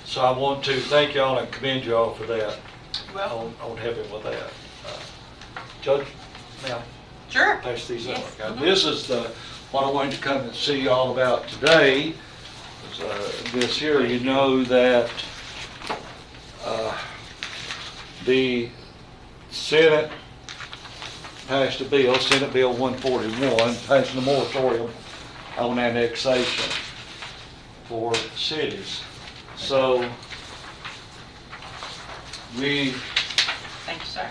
Speaker 16: So I want to thank y'all and commend y'all for that.
Speaker 4: Well,
Speaker 16: on helping with that. Judge, now
Speaker 4: sure.
Speaker 16: pass these
Speaker 4: Yes.
Speaker 16: out. Now, this is what I wanted to come and see y'all about today. This here, you know that the Senate passed a bill, Senate Bill 141, passing a moratorium on annexation for cities. So
Speaker 4: Thank you, sir.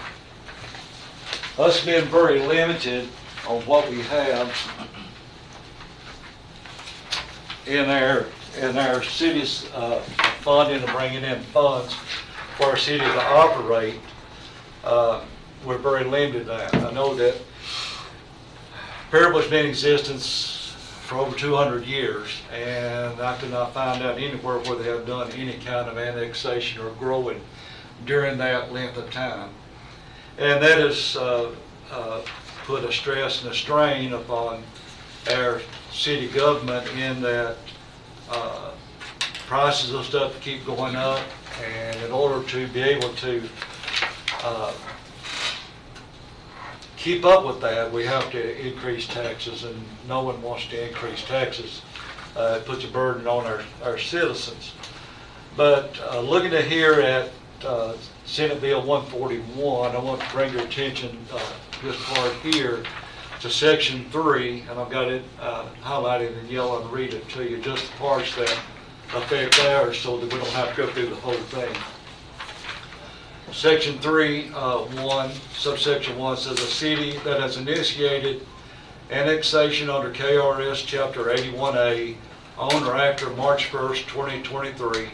Speaker 16: us being very limited on what we have in our city's funding and bringing in funds for our city to operate, we're very limited now. I know that Perryville's been in existence for over 200 years, and I could not find out anywhere where they have done any kind of annexation or growing during that length of time. And that has put a stress and a strain upon our city government in that prices of stuff keep going up, and in order to be able to keep up with that, we have to increase taxes, and no one wants to increase taxes. It puts a burden on our citizens. But looking at here at Senate Bill 141, I want to bring your attention this part here to Section 3, and I've got it highlighted in yellow and read it to you, just the parts that affect ours so that we don't have to go through the whole thing. Section 3, subsection 1 says a city that has initiated annexation under KRS Chapter 81A on or after March 1st, 2023,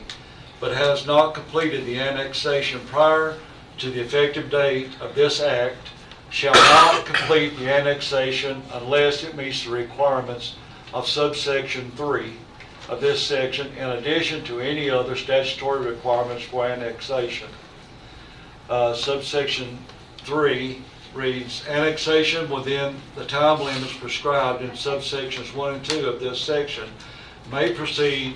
Speaker 16: but has not completed the annexation prior to the effective date of this act shall not complete the annexation unless it meets the requirements of subsection 3 of this section, in addition to any other statutory requirements for annexation. Subsection 3 reads, annexation within the time limits prescribed in subsections 1 and 2 of this section may proceed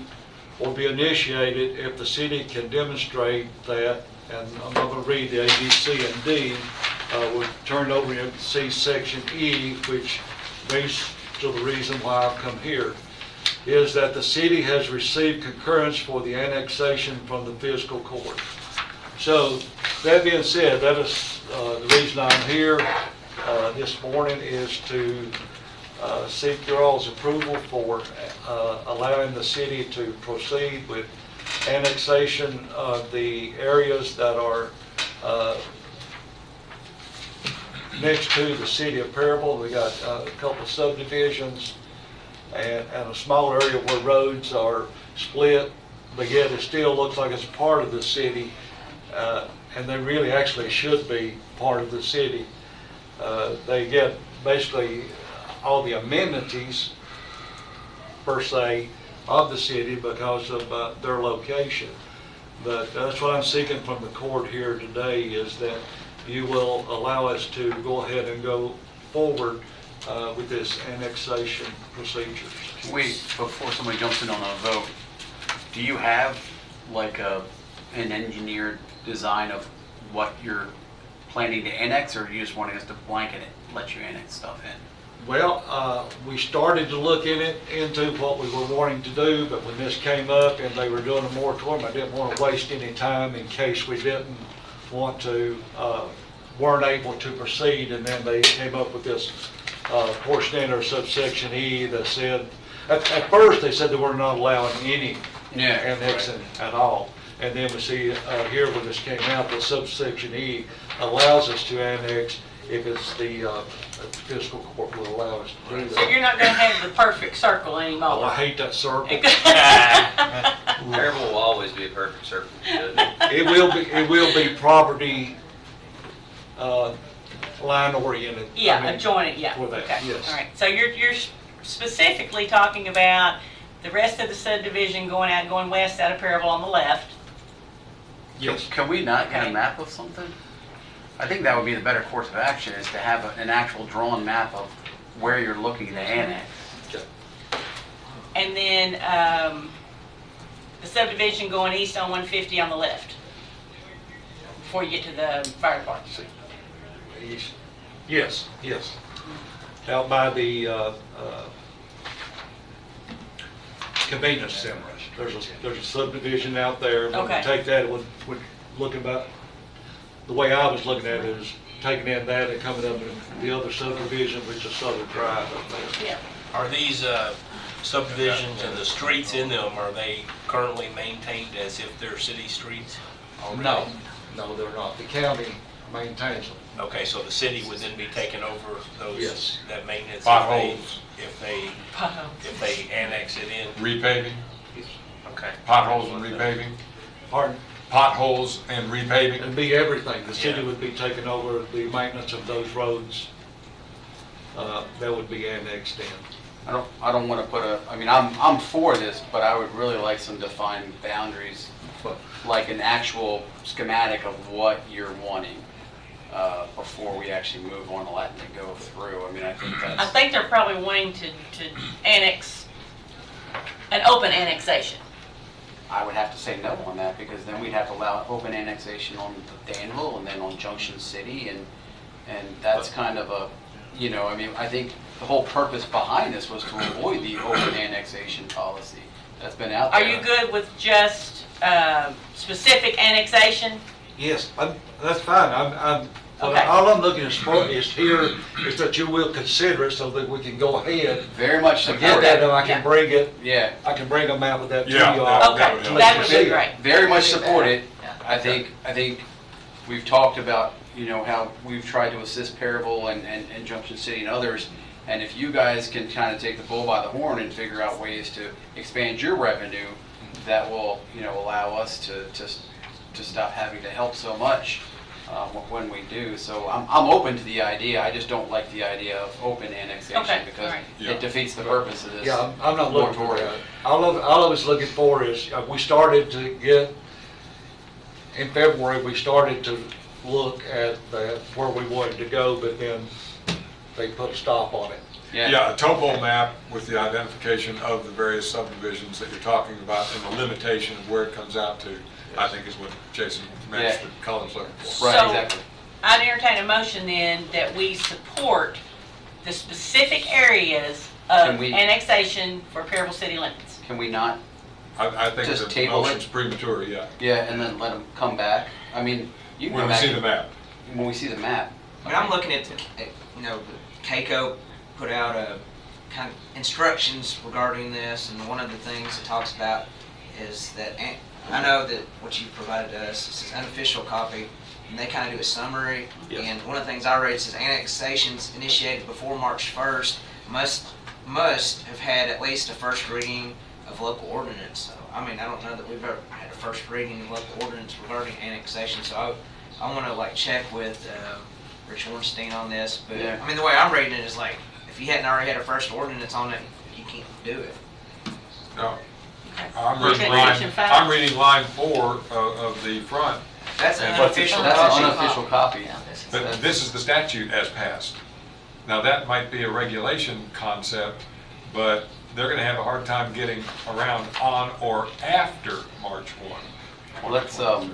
Speaker 16: or be initiated if the city can demonstrate that, and I'm not going to read the A, B, C, and D. We'll turn over and see section E, which brings to the reason why I've come here, is that the city has received concurrence for the annexation from the fiscal court. So that being said, that is the reason I'm here this morning is to seek your all's approval for allowing the city to proceed with annexation of the areas that are next to the city of Perryville. We got a couple of subdivisions and a small area where roads are split, but yet it still looks like it's part of the city, and they really actually should be part of the city. They get basically all the amenities, per se, of the city because of their location. But that's what I'm seeking from the court here today, is that you will allow us to go ahead and go forward with this annexation procedures.
Speaker 8: Wait, before somebody jumps in on a vote, do you have like an engineered design of what you're planning to annex, or are you just wanting us to blanket it, let you annex stuff in?
Speaker 16: Well, we started to look into what we were wanting to do, but when this came up and they were doing a moratorium, I didn't want to waste any time in case we didn't want to, weren't able to proceed, and then they came up with this portion in or subsection E that said, at first they said they were not allowing any annexing at all. And then we see here where this came out, that subsection E allows us to annex if it's the fiscal court will allow us to do that.
Speaker 4: So you're not going to have the perfect circle anymore.
Speaker 16: Oh, I hate that circle.
Speaker 17: Perryville will always be a perfect circle.
Speaker 16: It will be property line oriented.
Speaker 4: Yeah,
Speaker 16: I mean,
Speaker 4: adjoining, yeah.
Speaker 16: For that,
Speaker 4: Okay.
Speaker 16: yes.
Speaker 4: All right, so you're specifically talking about the rest of the subdivision going out, going west out of Perryville on the left.
Speaker 16: Yes.
Speaker 8: Can we not get a map of something? I think that would be the better course of action, is to have an actual drawn map of where you're looking to annex.
Speaker 4: And then the subdivision going east on 150 on the left, before you get to the fire department.
Speaker 16: Yes, yes. Out by the convenience center. There's a subdivision out there. When we
Speaker 4: Okay.
Speaker 16: take that, it would look about, the way I was looking at it is taking in that and coming up with the other subdivision, which is Southern Drive up there.
Speaker 4: Yeah.
Speaker 2: Are these subdivisions and the streets in them, are they currently maintained as if they're city streets already?
Speaker 16: No, they're not. The county maintains them.
Speaker 2: Okay, so the city would then be taking over those,
Speaker 16: Yes.
Speaker 2: that maintenance
Speaker 5: Potholes.
Speaker 2: if they annex it in?
Speaker 5: Repaving,
Speaker 2: Okay.
Speaker 5: potholes and repaving,
Speaker 16: Pardon?
Speaker 5: potholes and repaving.
Speaker 16: It'd be everything. The city
Speaker 2: Yeah.
Speaker 16: would be taking over the maintenance of those roads. That would be annexed in.
Speaker 8: I don't want to put a, I mean, I'm for this, but I would really like some defined boundaries, like an actual schematic of what you're wanting before we actually move on to letting it go through. I mean, I think
Speaker 4: I
Speaker 8: that's,
Speaker 4: think they're probably wanting to annex, an open annexation.
Speaker 8: I would have to say no on that, because then we'd have to allow open annexation on Danville and then on Junction City, and that's kind of a, you know, I mean, I think the whole purpose behind this was to avoid the open annexation policy that's been out there.
Speaker 4: Are you good with just specific annexation?
Speaker 16: Yes, that's fine.
Speaker 4: Okay.
Speaker 16: All I'm looking for is here is that you will consider it so that we can go ahead.
Speaker 8: Very much
Speaker 16: To
Speaker 8: support
Speaker 16: get that,
Speaker 8: it.
Speaker 16: and I can bring it,
Speaker 8: Yeah.
Speaker 16: I can bring a map of that to you
Speaker 5: Yeah,
Speaker 16: all.
Speaker 5: that
Speaker 4: Okay,
Speaker 5: would
Speaker 4: that
Speaker 5: help.
Speaker 4: would be great.
Speaker 8: Very much support it.
Speaker 13: Yeah.
Speaker 8: I think we've talked about, you know, how we've tried to assist Perryville and Junction City and others And if you guys can kind of take the bull by the horn and figure out ways to expand your revenue, that will, allow us to stop having to help so much when we do. So I'm open to the idea. I just don't like the idea of open annexation because it defeats the purpose of this.
Speaker 16: Yeah, I'm not looking for that. All I was looking for is we started to get, in February, we started to look at where we wanted to go, but then they put a stop on it.
Speaker 5: Yeah, a topo map with the identification of the various subdivisions that you're talking about and the limitation of where it comes out to, I think is what Jason mentioned, that Colin's looking for.
Speaker 8: Right, exactly.
Speaker 4: I'd entertain a motion then that we support the specific areas of annexation for Perryville city limits.
Speaker 8: Can we not
Speaker 5: I think
Speaker 8: just
Speaker 5: the
Speaker 8: table
Speaker 5: motion's
Speaker 8: it?
Speaker 5: premature, yeah.
Speaker 8: Yeah, and then let them come back. I mean, you can
Speaker 5: When
Speaker 8: come
Speaker 5: we
Speaker 8: back
Speaker 5: see the map.
Speaker 8: When we see the map.
Speaker 1: I mean, I'm looking at the CAECO put out a kind of instructions regarding this, and one of the things it talks about is that, I know that what you provided to us is an unofficial copy, and they kind of do a summary, and one of the things I read says annexations initiated before March 1st must have had at least a first reading of local ordinance. So, I mean, I don't know that we've ever had a first reading of local ordinance regarding annexation, so I want to check with Rich Ornstein on this, but I mean, the way I'm reading it is if you hadn't already had a first ordinance on it, you can't do it.
Speaker 5: No. I'm reading line 4 of the front.
Speaker 1: That's an unofficial
Speaker 8: copy.
Speaker 5: But this is the statute as passed. Now that might be a regulation concept, but they're going to have a hard time getting around on or after March 1.
Speaker 8: Let's
Speaker 5: So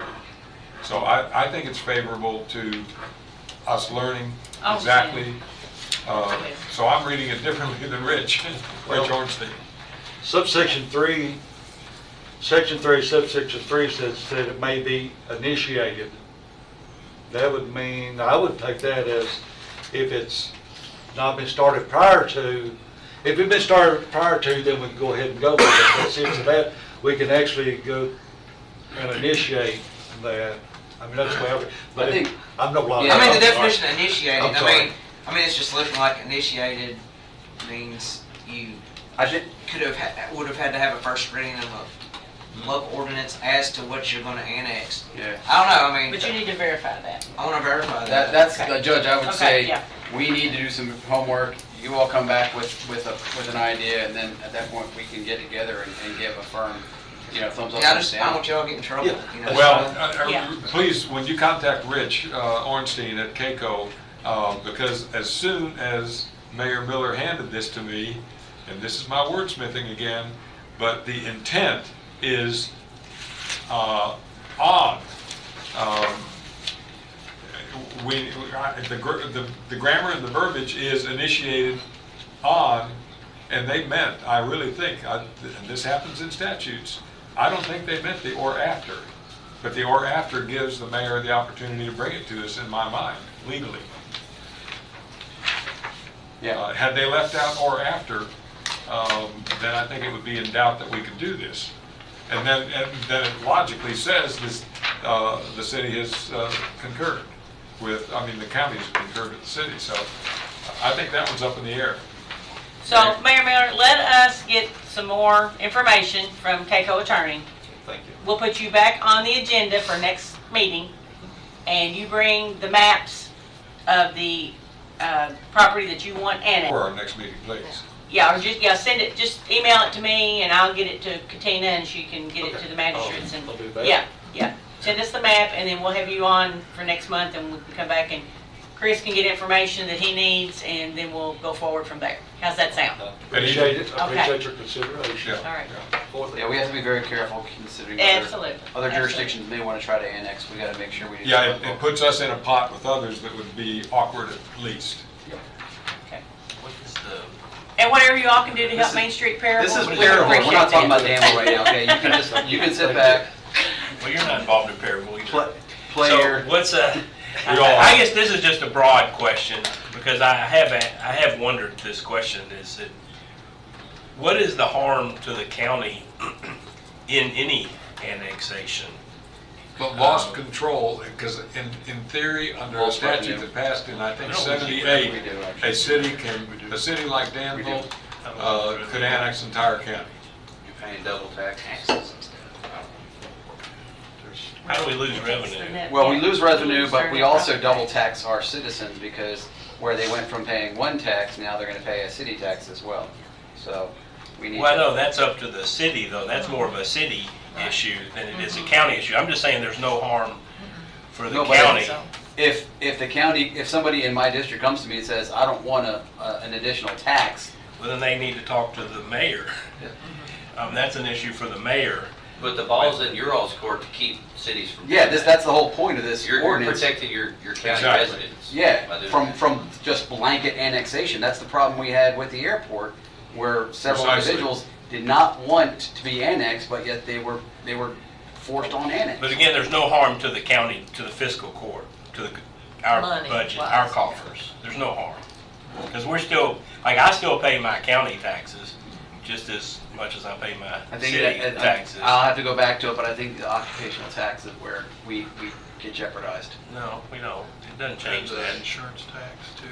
Speaker 5: I think it's favorable to us learning exactly. So I'm reading it differently than Rich Ornstein.
Speaker 16: Subsection 3, Section 3, subsection 3 says that it may be initiated. That would mean, I would take that as if it's not been started prior to. If it's been started prior to, then we can go ahead and go with it. But since that, we can actually go and initiate that. I mean, that's the way I would, but I'm no longer.
Speaker 1: I mean, the definition of initiated, I mean, it's just looking like initiated means you would have had to have a first reading of a local ordinance as to what you're going to annex.
Speaker 8: Yeah.
Speaker 1: I don't know, I mean.
Speaker 4: But you need to verify that.
Speaker 1: I want to verify that.
Speaker 8: That's the judge. I would say
Speaker 4: yeah.
Speaker 8: we need to do some homework. You all come back with an idea, and then at that point we can get together and give a firm, thumbs up.
Speaker 1: Yeah, I don't want y'all to get in trouble.
Speaker 16: Yeah.
Speaker 5: Well, please, when you contact Rich Ornstein at CAECO, because as soon as Mayor Miller handed this to me, and this is my wordsmithing again, but the intent is on. The grammar and the verbiage is initiated on, and they meant, I really think, and this happens in statutes, I don't think they meant the or after, but the or after gives the mayor the opportunity to bring it to us in my mind, legally.
Speaker 8: Yeah.
Speaker 5: Had they left out or after, then I think it would be in doubt that we could do this. And then it logically says this, the city has concurred with, the county has concurred with the city. So I think that one's up in the air.
Speaker 4: So, Mayor Miller, let us get some more information from CAECO attorney.
Speaker 5: Thank you.
Speaker 4: We'll put you back on the agenda for next meeting, and you bring the maps of the property that you want annexed.
Speaker 5: For our next meeting, please.
Speaker 4: Yeah, or send it, just email it to me, and I'll get it to Katina, and she can get it to the magistrates.
Speaker 16: I'll do that.
Speaker 4: Yeah. Send us the map, and then we'll have you on for next month, and we can come back, and Chris can get information that he needs, and then we'll go forward from there. How's that sound?
Speaker 16: Appreciate it. Appreciate your consideration.
Speaker 4: All right.
Speaker 8: Yeah, we have to be very careful considering other jurisdictions may want to try to annex. We got to make sure we do.
Speaker 5: Yeah, it puts us in a pot with others that would be awkward at least.
Speaker 4: Okay. And whatever you all can do to help Main Street Perryville.
Speaker 8: This is Perryville. We're not talking about Danville right now, okay? You can sit back.
Speaker 2: Well, you're not involved in Perryville either.
Speaker 8: Player.
Speaker 2: So what's I guess this is just a broad question because I have wondered this question: is that what is the harm to the county in any annexation
Speaker 5: but lost control, because in theory, under a
Speaker 8: Lost
Speaker 5: statute
Speaker 8: revenue.
Speaker 5: that passed in, I think,
Speaker 2: We don't.
Speaker 5: 78,
Speaker 8: We do, actually.
Speaker 5: a city like Danville could annex entire county.
Speaker 17: You're paying double tax.
Speaker 1: Taxes and stuff.
Speaker 2: How do we lose revenue?
Speaker 8: Well, we lose revenue, but we also double tax our citizens because where they went from paying one tax, now they're gonna pay a city tax as well. So we need
Speaker 2: Well,
Speaker 8: to.
Speaker 2: no, that's up to the city, though. That's more of a city issue than it is a county issue. I'm just saying there's no harm for the
Speaker 8: No, but
Speaker 2: county.
Speaker 8: If the county, if somebody in my district comes to me and says, I don't want an additional tax,
Speaker 2: Well, then they need to talk to the mayor. That's an issue for the mayor.
Speaker 17: But the ball's in your all's court to keep cities from.
Speaker 8: yeah, that's the whole point of this
Speaker 17: You're
Speaker 8: ordinance.
Speaker 17: protecting your county
Speaker 5: Exactly.
Speaker 17: residents. by
Speaker 8: Yeah,
Speaker 17: doing
Speaker 8: from,
Speaker 17: that.
Speaker 8: from just blanket annexation. That's the problem we had with the airport, where several
Speaker 5: Precisely.
Speaker 8: individuals did not want to be annexed, but yet they were forced on annex.
Speaker 2: But again, there's no harm to the county, to the fiscal court, to our
Speaker 13: Money
Speaker 2: budget,
Speaker 13: wise.
Speaker 2: our coffers. There's no harm. Because we're still, like, I still pay my county taxes just as much as I pay my
Speaker 8: I think
Speaker 2: city
Speaker 8: that,
Speaker 2: taxes.
Speaker 8: I'll have to go back to it, but I think the occupational tax is where we get jeopardized.
Speaker 2: No, we don't. It doesn't change that.
Speaker 6: insurance tax too.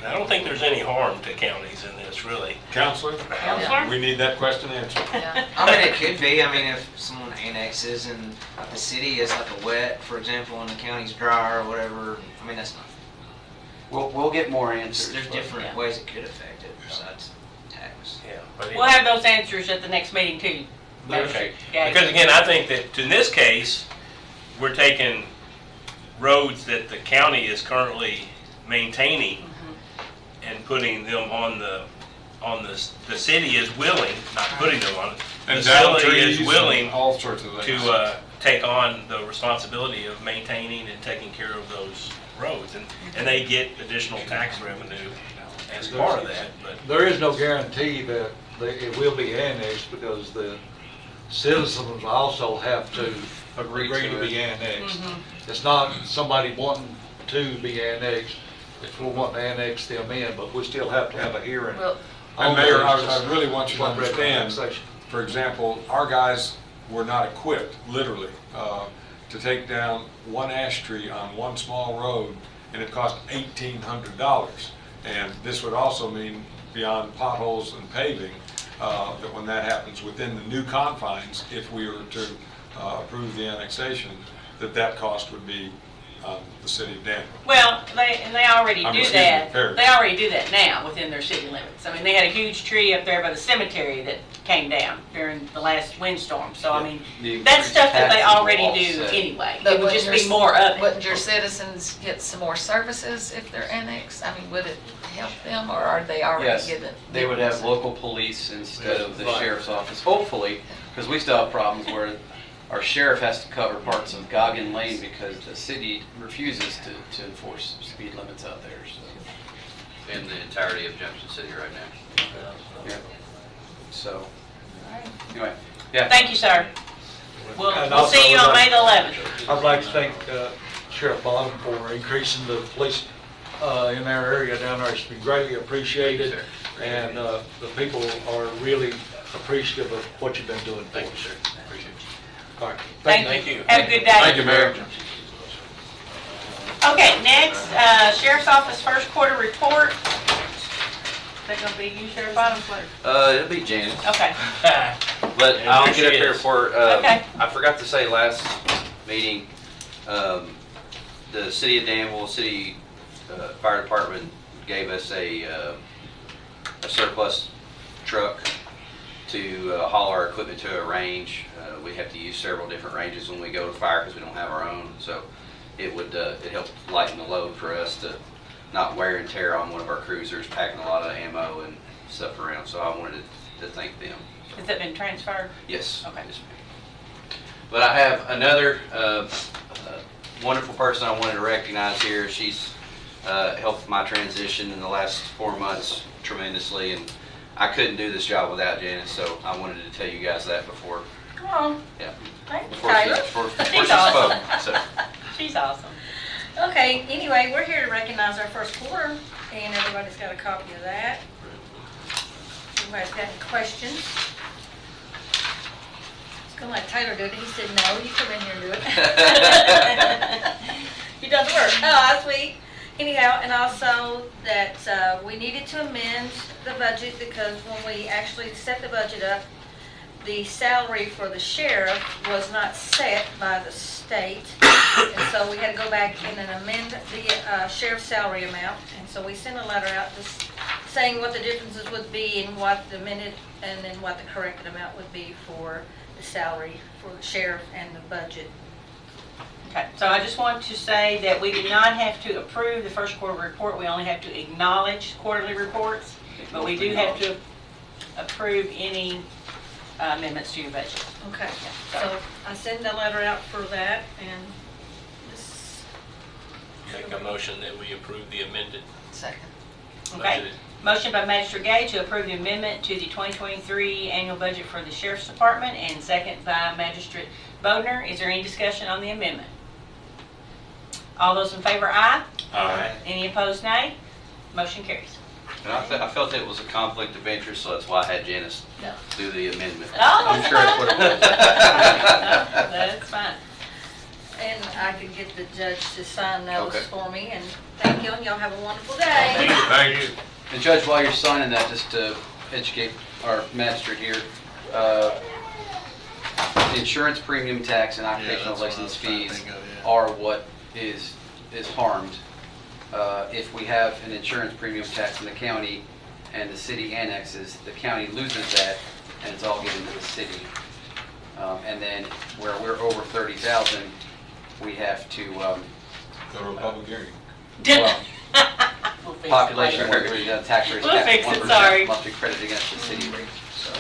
Speaker 2: I don't think there's any harm to counties in this, really.
Speaker 5: Counselor?
Speaker 4: Counselor?
Speaker 5: We need that question answered.
Speaker 13: Yeah.
Speaker 1: I mean, it could be. I mean, if someone annexes and the city is like a wet, for example, and the county's dry or whatever, I mean, that's not,
Speaker 8: We'll get more answers.
Speaker 1: there's
Speaker 8: but-
Speaker 1: different
Speaker 4: Yeah.
Speaker 1: ways it could affect it besides tax.
Speaker 2: Yeah. But
Speaker 4: We'll have those answers at the next meeting too.
Speaker 2: Okay,
Speaker 4: Okay.
Speaker 2: because again, I think that in this case, we're taking roads that the county is currently maintaining and putting them on the city is willing, not putting them on, the
Speaker 5: And down
Speaker 2: facility is
Speaker 5: trees
Speaker 2: willing
Speaker 5: and all sorts of things.
Speaker 2: to take on the responsibility of maintaining and taking care of those roads. And they get additional tax revenue as part of that, but
Speaker 16: There is no guarantee that it will be annexed because the citizens also have to agree to be annexed. It's not somebody wanting to be annexed, it's we're wanting to annex them in, but we still have to have a hearing.
Speaker 13: Well,
Speaker 5: And
Speaker 16: on
Speaker 5: Mayor,
Speaker 16: those.
Speaker 5: I really want you to
Speaker 16: What
Speaker 5: understand,
Speaker 16: annexation.
Speaker 5: for example, our guys were not equipped, literally, to take down one ash tree on one small road, and it cost $1,800. And this would also mean, beyond potholes and paving, that when that happens within the new confines, if we were to approve the annexation, that cost would be the city of Danville.
Speaker 4: Well, they already do
Speaker 5: Excuse me,
Speaker 4: that.
Speaker 5: Perry.
Speaker 4: They already do that now within their city limits. I mean, they had a huge tree up there by the cemetery that came down during the last windstorm. So, I mean,
Speaker 8: The
Speaker 4: that's stuff that they
Speaker 8: taxes will
Speaker 4: already do
Speaker 8: offset.
Speaker 4: anyway.
Speaker 13: But
Speaker 4: It would just
Speaker 13: wouldn't
Speaker 4: be
Speaker 13: your-
Speaker 4: more of it.
Speaker 13: Wouldn't your citizens get some more services if they're annexed? I mean, would it help them, or are they already
Speaker 8: Yes,
Speaker 13: getting?
Speaker 8: they would have local police instead of the
Speaker 16: Right.
Speaker 8: sheriff's office, hopefully, because we still have problems where our sheriff has to cover parts of Goggin Lane because the city refuses to enforce speed limits out there, so.
Speaker 17: In the entirety of Junction City right now.
Speaker 8: Yeah. So, anyway, yeah.
Speaker 4: Thank you, sir. We'll
Speaker 16: And
Speaker 4: we'll
Speaker 16: also
Speaker 4: see you on May the 11th.
Speaker 16: I'd like to thank Sheriff Bottom for increasing the police in our area down there. It's been greatly appreciated, and the people are really appreciative of what you've been doing for us.
Speaker 17: Thank you, sir. Appreciate it.
Speaker 16: All right.
Speaker 2: Thank you.
Speaker 4: Have a good day.
Speaker 5: Thank you, Mayor.
Speaker 4: Okay, next, Sheriff's Office first quarter report. Is that gonna be you, Sheriff Bottoms?
Speaker 17: It'll be Janice.
Speaker 4: Okay.
Speaker 17: But I'll
Speaker 2: Here
Speaker 17: get up
Speaker 2: she
Speaker 17: here
Speaker 2: is.
Speaker 17: for,
Speaker 4: Okay.
Speaker 17: I forgot to say last meeting, the city of Danville, city fire department gave us a surplus truck to haul our equipment to a range. We have to use several different ranges when we go to fire because we don't have our own. So it would, it helped lighten the load for us to not wear and tear on one of our cruisers, packing a lot of ammo and stuff around. So I wanted to thank them.
Speaker 4: Has that been transferred?
Speaker 17: Yes.
Speaker 4: Okay.
Speaker 17: Yes, ma'am. But I have another wonderful person I wanted to recognize here. She's helped my transition in the last 4 months tremendously, and I couldn't do this job without Janice, so I wanted to tell you guys that before.
Speaker 3: Oh,
Speaker 17: Yeah.
Speaker 3: thank you,
Speaker 17: Before
Speaker 3: Tyler.
Speaker 17: she spoke. So.
Speaker 4: She's awesome.
Speaker 3: Okay, anyway, we're here to recognize our first quarter, and everybody's got a copy of that. Anybody's got any questions? Gonna let Taylor do it. He said, no, you come in here and do it. You done the work. Oh, that's sweet. Anyhow, and also that we needed to amend the budget because when we actually set the budget up, the salary for the sheriff was not set by the state. And so we had to go back in and amend the sheriff's salary amount. And so we sent a letter out just saying what the differences would be and what the amended and then what the corrected amount would be for the salary for the sheriff and the budget.
Speaker 4: Okay, so I just want to say that we did not have to approve the first quarter report. We only have to acknowledge quarterly reports, but we do have to approve any amendments to your budget.
Speaker 3: Okay, so I sent the letter out for that and this.
Speaker 2: Make a motion that we approve the amended.
Speaker 13: Second.
Speaker 4: Okay, motion by Magistrate Gay to approve the amendment to the 2023 annual budget for the Sheriff's Department and second by Magistrate Bodner. Is there any discussion on the amendment? All those in favor, aye.
Speaker 17: Aye.
Speaker 4: Any opposed, nay? Motion carries.
Speaker 17: And I felt it was a conflict of interest, so that's why I had Janice
Speaker 3: No.
Speaker 17: do the amendment.
Speaker 4: Oh,
Speaker 17: I'm sure that's what it was.
Speaker 4: That's fine.
Speaker 3: And I could get the judge to sign those
Speaker 17: Okay.
Speaker 3: for me, and thank you, and y'all have a wonderful day.
Speaker 5: Thank you.
Speaker 17: And Judge, while you're signing that, just to educate our magistrate here, the insurance premium tax and occupational license fees are what is harmed. If we have an insurance premium tax in the county and the city annexes, the county loses that and it's all given to the city. And then where we're over 30,000, we have to,
Speaker 5: Go to a public hearing.
Speaker 17: well,
Speaker 4: We'll fix it
Speaker 17: population
Speaker 4: later.
Speaker 17: where the tax rate is
Speaker 4: We'll
Speaker 17: capped
Speaker 4: fix
Speaker 17: at
Speaker 4: it,
Speaker 17: 1%
Speaker 4: sorry.
Speaker 17: must be credited against the city rate. So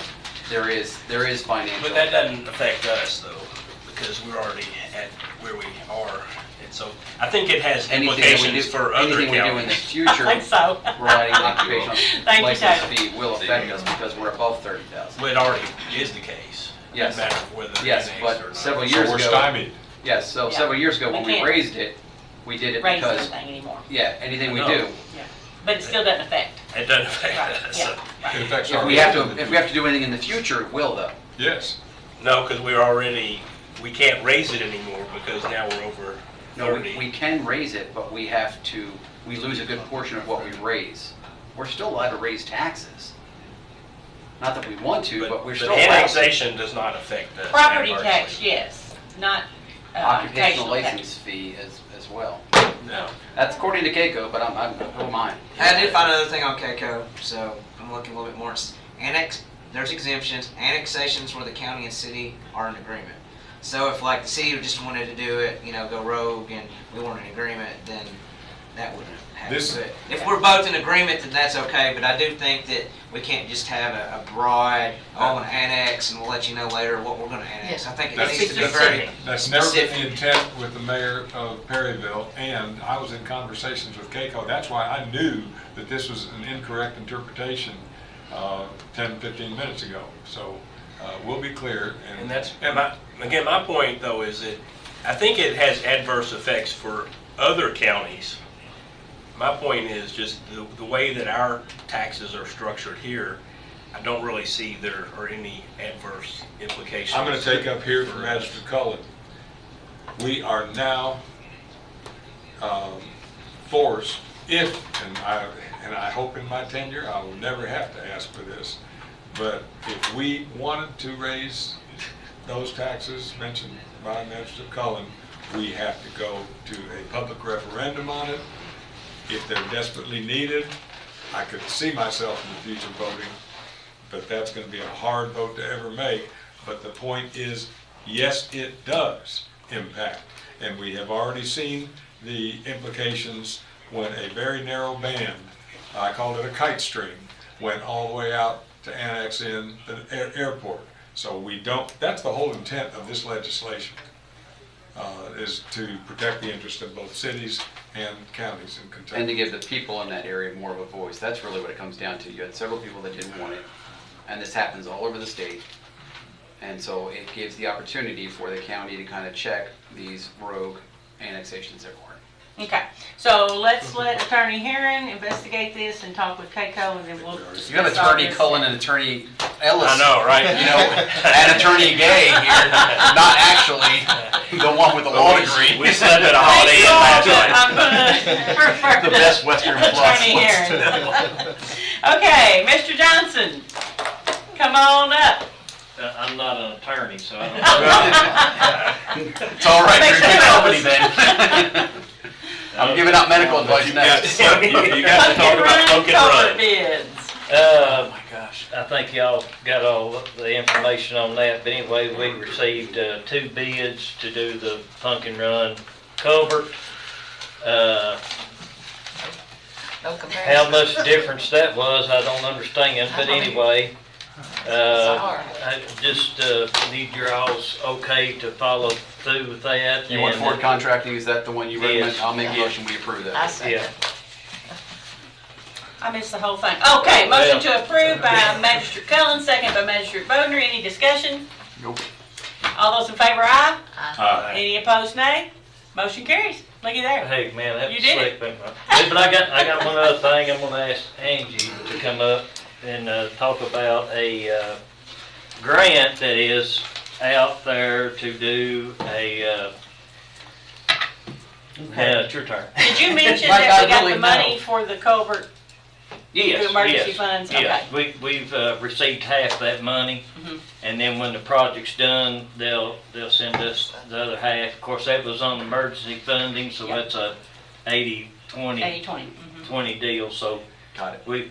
Speaker 17: there is financial.
Speaker 2: But that doesn't affect us though, because we're already at where we are. And so I think it has implications for other
Speaker 17: Anything we do in the
Speaker 2: counties.
Speaker 17: future,
Speaker 4: I think so.
Speaker 17: providing occupational
Speaker 4: Thank you,
Speaker 17: license
Speaker 4: Tyler.
Speaker 17: fee will affect us because we're above 30,000.
Speaker 2: Well, it already is the case.
Speaker 17: Yes.
Speaker 2: No matter whether they're
Speaker 17: Yes,
Speaker 2: annexed
Speaker 17: but
Speaker 2: or not.
Speaker 17: several
Speaker 5: So
Speaker 17: years
Speaker 5: we're
Speaker 17: ago.
Speaker 5: stymied.
Speaker 17: Yes, so
Speaker 4: Yeah.
Speaker 17: several years ago
Speaker 4: We
Speaker 17: when we
Speaker 4: can't
Speaker 17: raised it, we did it
Speaker 4: Raise
Speaker 17: because,
Speaker 4: anything anymore.
Speaker 17: yeah, anything we
Speaker 2: No.
Speaker 17: do.
Speaker 4: Yeah. But it still doesn't affect.
Speaker 2: It doesn't affect
Speaker 4: Right,
Speaker 2: us.
Speaker 4: yeah.
Speaker 5: It affects
Speaker 17: If
Speaker 5: our.
Speaker 17: we have to do anything in the future, it will though.
Speaker 5: Yes.
Speaker 2: No, because we can't raise it anymore because now we're over
Speaker 17: No,
Speaker 2: 30.
Speaker 17: we can raise it, but we lose a good portion of what we raise. We're still allowed to raise taxes. Not that we want to, but we're still allowed to.
Speaker 2: annexation does not affect us.
Speaker 4: Property
Speaker 2: adversely.
Speaker 4: tax, yes, not
Speaker 17: Occupational
Speaker 4: occupational tax.
Speaker 17: license fee as well.
Speaker 2: No.
Speaker 17: That's according to Keiko, but I don't mind.
Speaker 1: I did find another thing on KCO, so I'm looking a little bit more. There's exemptions, annexations where the county and city are in agreement. So if like the city just wanted to do it, go rogue and we weren't in agreement, then that wouldn't happen. But if we're both in agreement, then that's okay, but I do think that we can't just have a broad, an annex and we'll let you know later what we're gonna annex. I think it needs to be very
Speaker 5: That's never been
Speaker 1: specific.
Speaker 5: the intent with the mayor of Perryville, and I was in conversations with Keiko. That's why I knew that this was an incorrect interpretation 10, 15 minutes ago. So we'll be clear.
Speaker 2: And that's, my point though is that I think it has adverse effects for other counties. My point is just the way that our taxes are structured here, I don't really see there are any adverse implications.
Speaker 5: I'm going to take up here from Magistrate Cullen. We are now forced, and I hope in my tenure I will never have to ask for this, but if we wanted to raise those taxes mentioned by Magistrate Cullen, we have to go to a public referendum on it. If they're desperately needed, I could see myself in the future voting, but that's going to be a hard vote to ever make. But the point is, yes, it does impact. And we have already seen the implications when a very narrow band, I called it a kite string, went all the way out to annex in the airport. So that's the whole intent of this legislation, is to protect the interest of both cities and counties in Kentucky.
Speaker 17: And to give the people in that area more of a voice. That's really what it comes down to. You had several people that didn't want it, and this happens all over the state. And so it gives the opportunity for the county to kind of check these rogue annexations everywhere.
Speaker 4: Okay, so let's let Attorney Herron investigate this and talk with Keiko, and then we'll discuss
Speaker 8: You have
Speaker 4: all
Speaker 8: Attorney
Speaker 4: this.
Speaker 8: Cullen and Attorney Ellis.
Speaker 2: I know, right?
Speaker 8: You know, and Attorney Gay here, not actually the one with the law degree.
Speaker 2: We slept at a Holiday Inn last night.
Speaker 4: I'm gonna refer
Speaker 8: The best Western
Speaker 4: to
Speaker 8: plus.
Speaker 4: Attorney Herron. Okay, Mr. Johnson, come on up.
Speaker 18: I'm not an attorney, so I don't know.
Speaker 8: It's all right,
Speaker 4: Makes
Speaker 8: you're in good
Speaker 4: sense.
Speaker 8: company then. I'm giving out medical advice next.
Speaker 2: You got to talk about Pumpkin Run.
Speaker 4: Bids.
Speaker 8: Oh my gosh.
Speaker 18: I think y'all got all the information on that, but anyway, we received 2 bids to do the Pumpkin Run culvert.
Speaker 13: No comparison.
Speaker 18: How much difference that was, I don't understand, but anyway, I just need your all's okay to follow through with that.
Speaker 8: You want
Speaker 18: and,
Speaker 8: Ford Contracting, is that the one you recommend?
Speaker 18: Yes.
Speaker 8: I'll make a motion, we approve that.
Speaker 13: I see.
Speaker 18: Yeah.
Speaker 4: I missed the whole thing. Okay, motion to approve by Magistrate Cullen, second by Magistrate Bodner. Any discussion?
Speaker 8: Nope.
Speaker 4: All those in favor, aye?
Speaker 18: Aye.
Speaker 4: Any opposed, nay? Motion carries. Looky there.
Speaker 18: Hey, man, that
Speaker 4: You
Speaker 18: was
Speaker 4: did
Speaker 18: slick. But I got one other thing. I'm gonna ask Angie to come up and talk about a grant that is out there to do a, it's your turn.
Speaker 4: Did you mention
Speaker 18: Like
Speaker 4: that
Speaker 18: I
Speaker 4: we got
Speaker 18: really
Speaker 4: the money
Speaker 18: know.
Speaker 4: for the culvert?
Speaker 18: Yes,
Speaker 4: The emergency
Speaker 18: yes,
Speaker 4: funds?
Speaker 18: yes. We've received half that money, and then when the project's done, they'll send us the other half. Of course, that was on emergency funding, so that's a 80-20 20 deal. So
Speaker 8: got it.
Speaker 18: We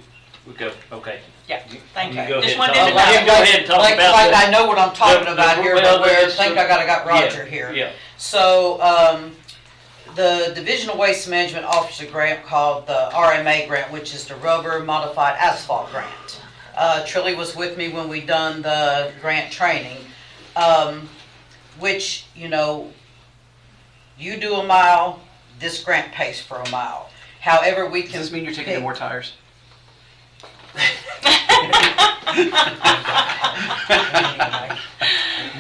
Speaker 18: go okay.
Speaker 4: Yeah, thank you.
Speaker 18: You go
Speaker 4: Just
Speaker 18: ahead
Speaker 4: wanted
Speaker 18: and
Speaker 4: to
Speaker 18: talk.
Speaker 4: know.
Speaker 18: You go ahead and talk
Speaker 19: Like
Speaker 18: about
Speaker 19: I
Speaker 18: the-
Speaker 19: know what I'm talking about here, but I
Speaker 18: it's,
Speaker 19: think I got Roger
Speaker 18: yeah,
Speaker 19: here.
Speaker 18: Yeah.
Speaker 19: So, the Divisional Waste Management offers a grant called the RMA grant, which is the Rubber Modified Asphalt Grant. Trilly was with me when we done the grant training, which, you know, you do a mile, this grant pays for a mile. However, we can.
Speaker 8: Does this mean you're taking in more tires?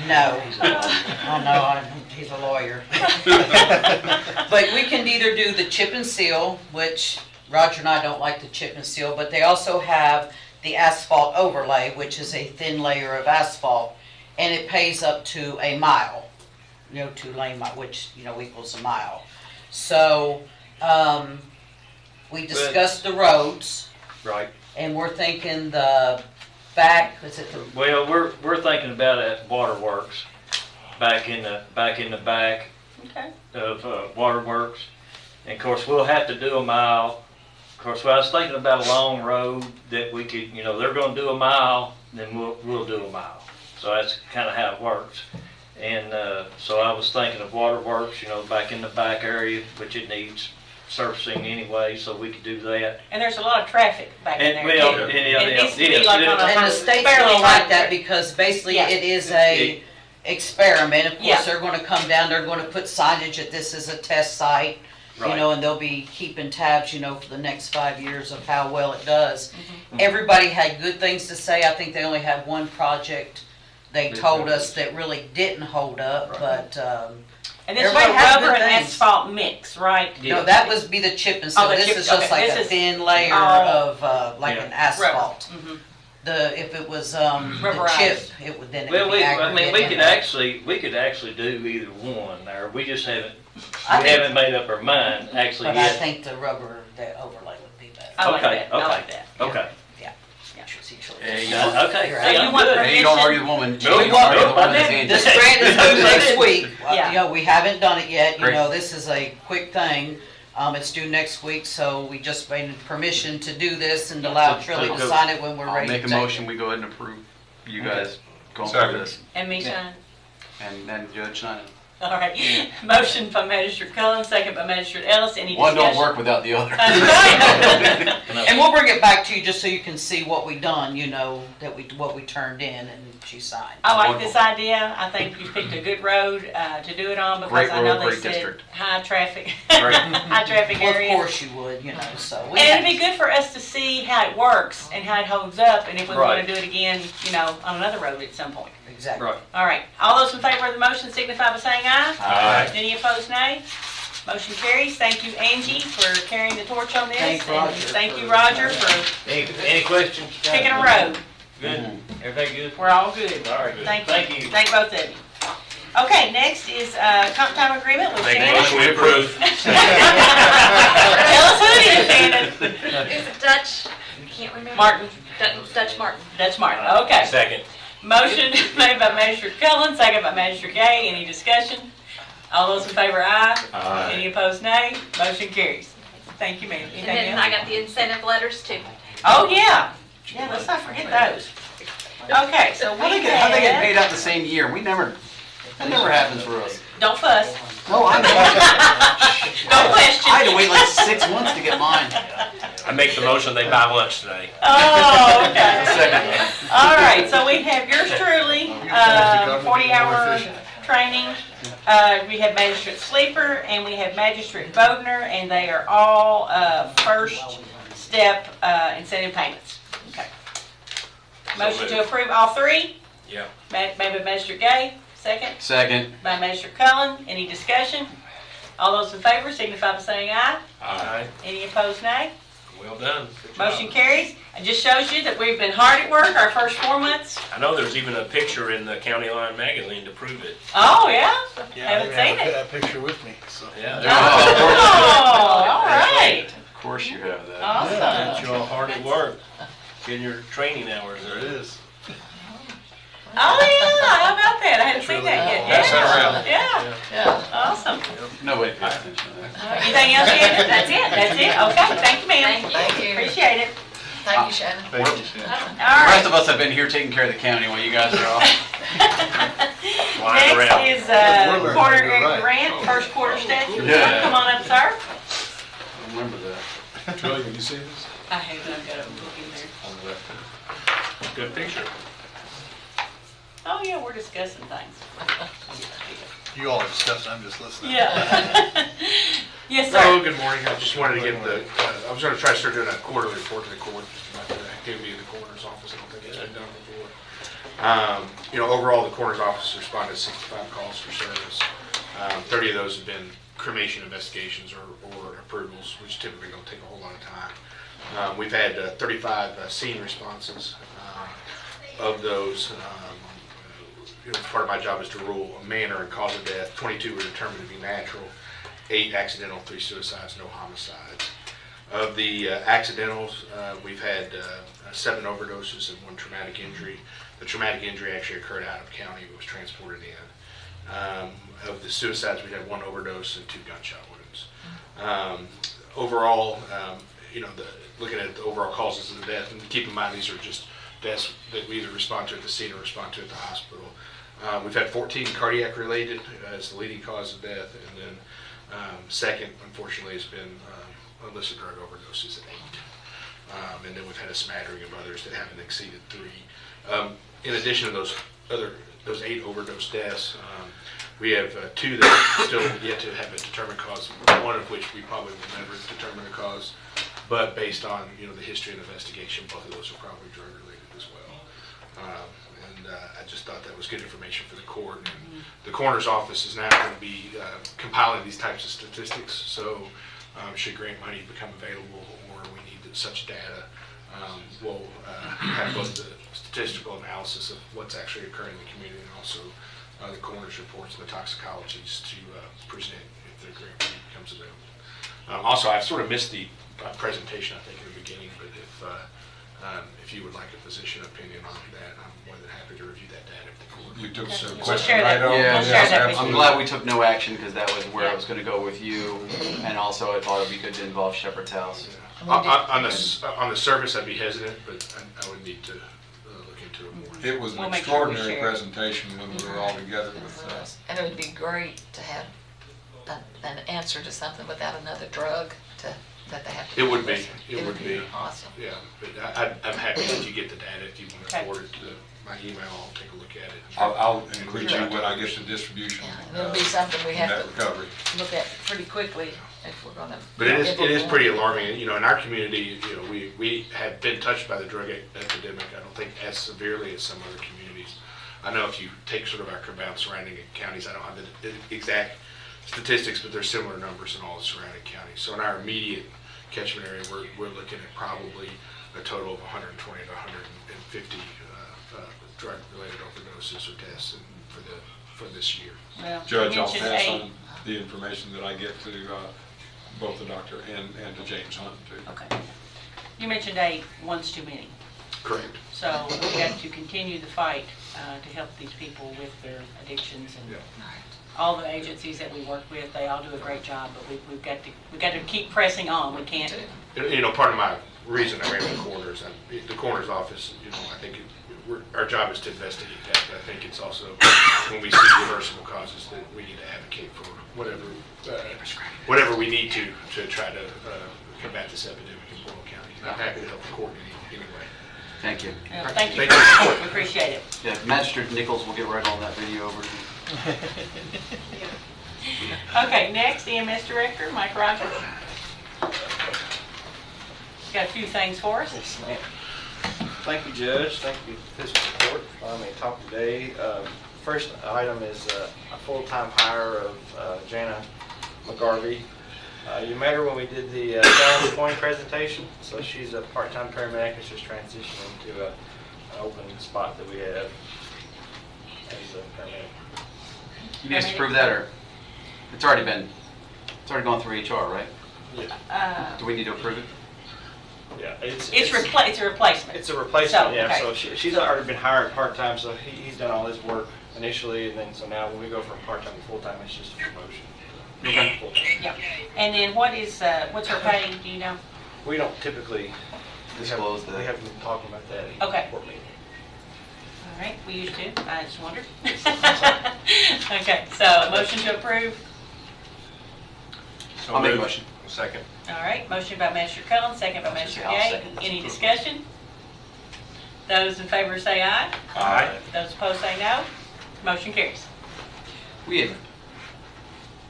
Speaker 19: No. Oh, no, he's a lawyer. But we can either do the chip and seal, which Roger and I don't like the chip and seal, but they also have the asphalt overlay, which is a thin layer of asphalt, and it pays up to a mile, you know, 2 lane mile, which, you know, equals a mile. So, we discussed the roads.
Speaker 18: Right.
Speaker 19: And we're thinking the back, is it the?
Speaker 18: Well, we're thinking about at Waterworks, back in the back
Speaker 4: Okay.
Speaker 18: of Waterworks, and of course we'll have to do a mile. Of course, I was thinking about a long road that we could, you know, they're going to do a mile, then we'll do a mile. So that's kind of how it works. And so I was thinking of Waterworks, you know, back in the back area, which it needs surfacing anyway, so we could do that.
Speaker 4: And there's a lot of traffic back in
Speaker 18: And,
Speaker 4: there
Speaker 18: well,
Speaker 4: too.
Speaker 18: and
Speaker 4: It needs to be like on a
Speaker 19: And the state's
Speaker 4: fairly
Speaker 19: gonna like
Speaker 4: wide-
Speaker 19: that because basically
Speaker 4: Yeah.
Speaker 19: it is a experiment. Of
Speaker 4: Yeah.
Speaker 19: course, they're gonna come down, they're gonna put signage that this is a test site, you
Speaker 18: Right.
Speaker 19: know, and they'll be keeping tabs, you know, for the next 5 years of how well it does.
Speaker 4: Mm-hmm.
Speaker 19: Everybody had good things to say. I think they only had one project they told us that really didn't hold up, but,
Speaker 4: And this is
Speaker 19: everybody
Speaker 4: a
Speaker 19: had
Speaker 4: rubber
Speaker 19: good
Speaker 4: and
Speaker 19: things.
Speaker 4: asphalt mix, right?
Speaker 19: No, that would be the chip and seal.
Speaker 4: Oh, the
Speaker 19: This
Speaker 4: chip-
Speaker 19: is just
Speaker 4: okay,
Speaker 19: like
Speaker 4: this
Speaker 19: a
Speaker 4: is-
Speaker 19: thin layer
Speaker 4: Oh.
Speaker 19: of, like
Speaker 18: Yeah.
Speaker 19: an asphalt.
Speaker 4: Mm-hmm.
Speaker 19: If it was, the
Speaker 4: Rubberized.
Speaker 19: chip, it would, then it
Speaker 18: Well,
Speaker 19: would be aggregate.
Speaker 18: we could actually do either one there. We just haven't
Speaker 19: I think-
Speaker 18: haven't made up our mind actually
Speaker 19: But I
Speaker 18: yet.
Speaker 19: think the rubber, that overlay would be better.
Speaker 4: I like
Speaker 18: Okay,
Speaker 4: that. I
Speaker 18: okay.
Speaker 4: like that.
Speaker 18: Okay.
Speaker 8: Hey, you
Speaker 18: Yeah,
Speaker 8: don't-
Speaker 18: okay.
Speaker 19: You're
Speaker 18: Hey,
Speaker 19: right.
Speaker 18: I'm
Speaker 4: want
Speaker 18: good.
Speaker 8: Hey, you don't argue the woman.
Speaker 18: No,
Speaker 8: You don't argue the
Speaker 18: no,
Speaker 8: woman
Speaker 18: I
Speaker 8: that's
Speaker 18: didn't.
Speaker 19: This
Speaker 8: Angie.
Speaker 19: grant is due next week.
Speaker 4: Yeah.
Speaker 19: You know, we haven't done it yet, you
Speaker 8: Great.
Speaker 19: know, this is a quick thing. It's due next week, so we just made permission to do this and allow Trilly to sign it when we're
Speaker 8: I'll
Speaker 19: ready to
Speaker 8: make a
Speaker 19: take it.
Speaker 8: motion, we go ahead and approve you guys going
Speaker 5: Second.
Speaker 8: through this.
Speaker 4: And me,
Speaker 8: Yeah.
Speaker 4: Shannon?
Speaker 8: And then Judge Shannon.
Speaker 4: All right. Motion by Magistrate Cullen, second by Magistrate Ellis. Any
Speaker 8: One
Speaker 4: discussion?
Speaker 8: don't work without the other.
Speaker 19: And we'll bring it back to you just so you can see what we done, you know, what we turned in and she signed.
Speaker 4: I like this idea. I think you picked a good road to do it on because
Speaker 8: Great
Speaker 4: I know
Speaker 8: road,
Speaker 4: they
Speaker 8: great
Speaker 4: said
Speaker 8: district.
Speaker 4: high traffic,
Speaker 8: Great.
Speaker 4: high traffic
Speaker 19: Well, of
Speaker 4: areas.
Speaker 19: course you would, you know, so. we
Speaker 4: And
Speaker 19: had-
Speaker 4: it'd be good for us to see how it works and how it holds up and if we want
Speaker 18: Right.
Speaker 4: to do it again, you know, on another road at some point.
Speaker 19: Exactly.
Speaker 18: Right.
Speaker 4: All right. All those in favor of the motion signify by saying aye.
Speaker 18: Aye.
Speaker 4: Any opposed, nay? Motion carries. Thank you, Angie, for carrying the torch on this.
Speaker 19: Thanks,
Speaker 4: and
Speaker 19: Roger,
Speaker 4: thank you,
Speaker 19: for-
Speaker 4: Roger, for
Speaker 18: Any questions?
Speaker 4: picking a road.
Speaker 18: Good, everything good?
Speaker 4: We're all good.
Speaker 18: All right,
Speaker 4: Thank you.
Speaker 18: thank you.
Speaker 4: Thank both of you. Okay, next is comp time agreement with
Speaker 2: Make a
Speaker 4: Shannon.
Speaker 2: motion we approve.
Speaker 4: Tell us who it is, Shannon.
Speaker 3: Is it Dutch? Can't remember.
Speaker 4: Martin.
Speaker 3: Dutch Martin.
Speaker 4: That's Martin. Okay.
Speaker 2: Second.
Speaker 4: Motion made by Magistrate Cullen, second by Magistrate Gay. Any discussion? All those in favor, aye.
Speaker 2: Aye.
Speaker 4: Any opposed, nay. Motion carries. Thank you, ma'am.
Speaker 3: And
Speaker 4: Anything
Speaker 3: then I
Speaker 4: else?
Speaker 3: got the incentive letters too.
Speaker 4: Oh, yeah. Yeah, let's not forget those. Okay, so we
Speaker 8: How they get
Speaker 4: had,
Speaker 8: paid out the same year? That never happens for us.
Speaker 4: don't fuss.
Speaker 8: No, I know.
Speaker 4: No question.
Speaker 8: I had to wait like 6 months to get mine.
Speaker 2: I make the motion they buy lunch today.
Speaker 4: Oh, okay.
Speaker 8: Second.
Speaker 4: All right, so we have yours truly, 40-hour training. We have Magistrate Sleeper and we have Magistrate Bodner, and they are all first step incentive payments. Okay. Motion to approve all three?
Speaker 2: Yeah.
Speaker 4: Made by Magistrate Gay, second.
Speaker 8: Second.
Speaker 4: By Magistrate Cullen. Any discussion? All those in favor signify by saying aye.
Speaker 2: Aye.
Speaker 4: Any opposed, nay.
Speaker 2: Well done. Good job.
Speaker 4: Motion carries. It just shows you that we've been hard at work our first 4 months.
Speaker 2: I know there's even a picture in the County Line magazine to prove it.
Speaker 4: Oh, yeah? Haven't seen it.
Speaker 14: that picture with me, so.
Speaker 2: Yeah.
Speaker 4: Oh, all right.
Speaker 8: Of course you have that.
Speaker 4: Awesome.
Speaker 2: That you're all hard at work. In your training hours.
Speaker 14: There it is.
Speaker 4: Oh, yeah, how about that? I hadn't seen that yet.
Speaker 2: Pass that around.
Speaker 4: Yeah,
Speaker 13: Yeah.
Speaker 4: awesome.
Speaker 8: Nobody pays attention to that.
Speaker 4: Anything else, Shannon?
Speaker 3: That's it.
Speaker 4: That's it? Okay, thank you, ma'am.
Speaker 13: Thank you.
Speaker 4: Appreciate it.
Speaker 13: Thank you, Shannon.
Speaker 14: Thank you, Shannon.
Speaker 4: All
Speaker 8: The rest
Speaker 4: right.
Speaker 8: of us have been here taking care of the county while you guys are off.
Speaker 2: Flying around.
Speaker 4: Next is
Speaker 14: We're
Speaker 4: quarter
Speaker 14: learning, you're right.
Speaker 4: grant, first quarter statute.
Speaker 8: Yeah.
Speaker 4: Come on up, sir.
Speaker 8: I remember that.
Speaker 5: Julie, have you seen this?
Speaker 4: I haven't, I've got a book in there.
Speaker 2: Good picture.
Speaker 4: Oh, yeah, we're discussing things.
Speaker 14: You all are discussing, I'm just listening.
Speaker 4: Yeah. Yes,
Speaker 20: Hello,
Speaker 4: sir.
Speaker 20: good morning. I just wanted to get I was gonna try to start doing a quarterly report to the court, just about the activity of the coroner's office. I don't think it's been done before. Overall, the coroner's office responded to 65 calls for service. 30 of those have been cremation investigations or approvals, which typically don't take a whole lot of time. We've had 35 scene responses. Of those, part of my job is to rule a manner and cause of death. 22 were determined to be natural, 8 accidental, 3 suicides, no homicides. Of the accidentals, we've had 7 overdoses and 1 traumatic injury. The traumatic injury actually occurred out of county, but was transported in. Of the suicides, we had 1 overdose and 2 gunshot wounds. Overall, looking at the overall causes of the death, and keep in mind these are just deaths that we either respond to at the scene or respond to at the hospital. We've had 14 cardiac related as the leading cause of death, and then second, unfortunately, has been illicit drug overdoses at 8. And then we've had a smattering of others that haven't exceeded 3. In addition to those 8 overdose deaths, we have 2 that still yet to have a determined cause, one of which we probably will never determine a cause, but based on the history and investigation, both of those are probably drug related as well. I just thought that was good information for the court. And the coroner's office is now going to be compiling these types of statistics, so should grant money become available or we need such data, we'll have both the statistical analysis of what's actually occurring in the community and also the coroner's reports and the toxicologies to present if the grant money becomes available. Also, I've sort of missed the presentation, I think, in the beginning, but if you would like a physician opinion on that, I'm more than happy to review that data at the court.
Speaker 5: You took some
Speaker 4: We'll
Speaker 5: questions
Speaker 4: share that.
Speaker 5: right on.
Speaker 8: Yeah,
Speaker 4: We'll share that with
Speaker 8: I'm
Speaker 4: you.
Speaker 8: glad we took no action because that was where
Speaker 4: Yeah.
Speaker 8: I was going to go with you, and also I thought it'd be good to involve Shepherd's House.
Speaker 20: On the service, I'd be hesitant, but I would need to look into it more.
Speaker 5: It was an
Speaker 4: We'll make sure we
Speaker 5: extraordinary
Speaker 4: share.
Speaker 5: presentation when we were all together with,
Speaker 13: And it would be great to have an answer to something without another drug that they have to.
Speaker 20: It would be,
Speaker 13: listen.
Speaker 20: it would be.
Speaker 13: Awesome.
Speaker 20: Yeah, but I'm happy if you get the data, if you want to
Speaker 4: Okay.
Speaker 20: forward it to my email, I'll take a look at it.
Speaker 5: I'll include you when I get the distribution.
Speaker 13: Yeah, and it'll be something we have
Speaker 5: Net
Speaker 13: to
Speaker 5: recovery.
Speaker 13: look at pretty quickly if we're gonna.
Speaker 20: But it is
Speaker 13: implement.
Speaker 20: pretty alarming. In our community, we have been touched by the drug epidemic. I don't think as severely as some other communities. I know if you take sort of our surrounding counties, I don't have the exact statistics, but there's similar numbers in all the surrounding counties. So in our immediate catchment area, we're looking at probably a total of 120 to 150 drug-related overdoses or deaths for this year.
Speaker 4: Well,
Speaker 5: Judge,
Speaker 4: you
Speaker 5: I'll
Speaker 4: mentioned
Speaker 5: pass
Speaker 4: 8.
Speaker 5: on the information that I get to both the doctor and to James Hunt too.
Speaker 4: Okay. You mentioned 8, one's too many.
Speaker 20: Correct.
Speaker 4: So we've got to continue the fight to help these people with their addictions, and all the agencies that we work with, they all do a great job, but we've got to keep pressing on. We can't.
Speaker 20: You know, part of my reason I ran the coroner's, the coroner's office, you know, I think our job is to investigate that, but I think it's also, when we see reversible causes, that we need to advocate for whatever we need to try to combat this epidemic in Boyle County. I'm happy to help the court in any way.
Speaker 8: Thank you.
Speaker 4: Yeah, thank you for your support. We appreciate it.
Speaker 8: Yeah, Magistrate Nichols will get right on that video over to you.
Speaker 4: Okay, next, EMS Director, Mike Rogers. Got a few things for us.
Speaker 21: Yes, ma'am. Thank you, Judge. Thank you, Fiscal Court, for allowing me to talk today. First item is a full-time hire of Jana McGarvey. You met her when we did the Challenge Point presentation, so she's a part-time paramedic that's just transitioning to an open spot that we have as a paramedic.
Speaker 8: You need us to approve that, or it's already gone through HR, right?
Speaker 21: Yeah.
Speaker 8: Do we need to approve it?
Speaker 21: Yeah,
Speaker 4: It's a replacement.
Speaker 21: It's a replacement,
Speaker 4: So,
Speaker 21: yeah.
Speaker 4: okay.
Speaker 21: So she's already been hired part-time, so he's done all his work initially, and then so now when we go from part-time to full-time, it's just a promotion.
Speaker 8: Okay.
Speaker 21: Full-time.
Speaker 4: Yeah. And then what's her pay? Do you know?
Speaker 21: We don't typically
Speaker 8: disclose that.
Speaker 21: We haven't been talking about that in
Speaker 4: Okay.
Speaker 21: court meeting.
Speaker 4: All right, we used to. I just wondered. Okay, so motion to approve.
Speaker 8: I'll make a motion.
Speaker 20: Second.
Speaker 4: All right, motion by Magistrate Cullen, second by Magistrate
Speaker 8: I'll
Speaker 4: Gay.
Speaker 8: second.
Speaker 4: Any discussion? Those in favor say aye.
Speaker 20: Aye.
Speaker 4: Those opposed say no. Motion carries.
Speaker 8: We have,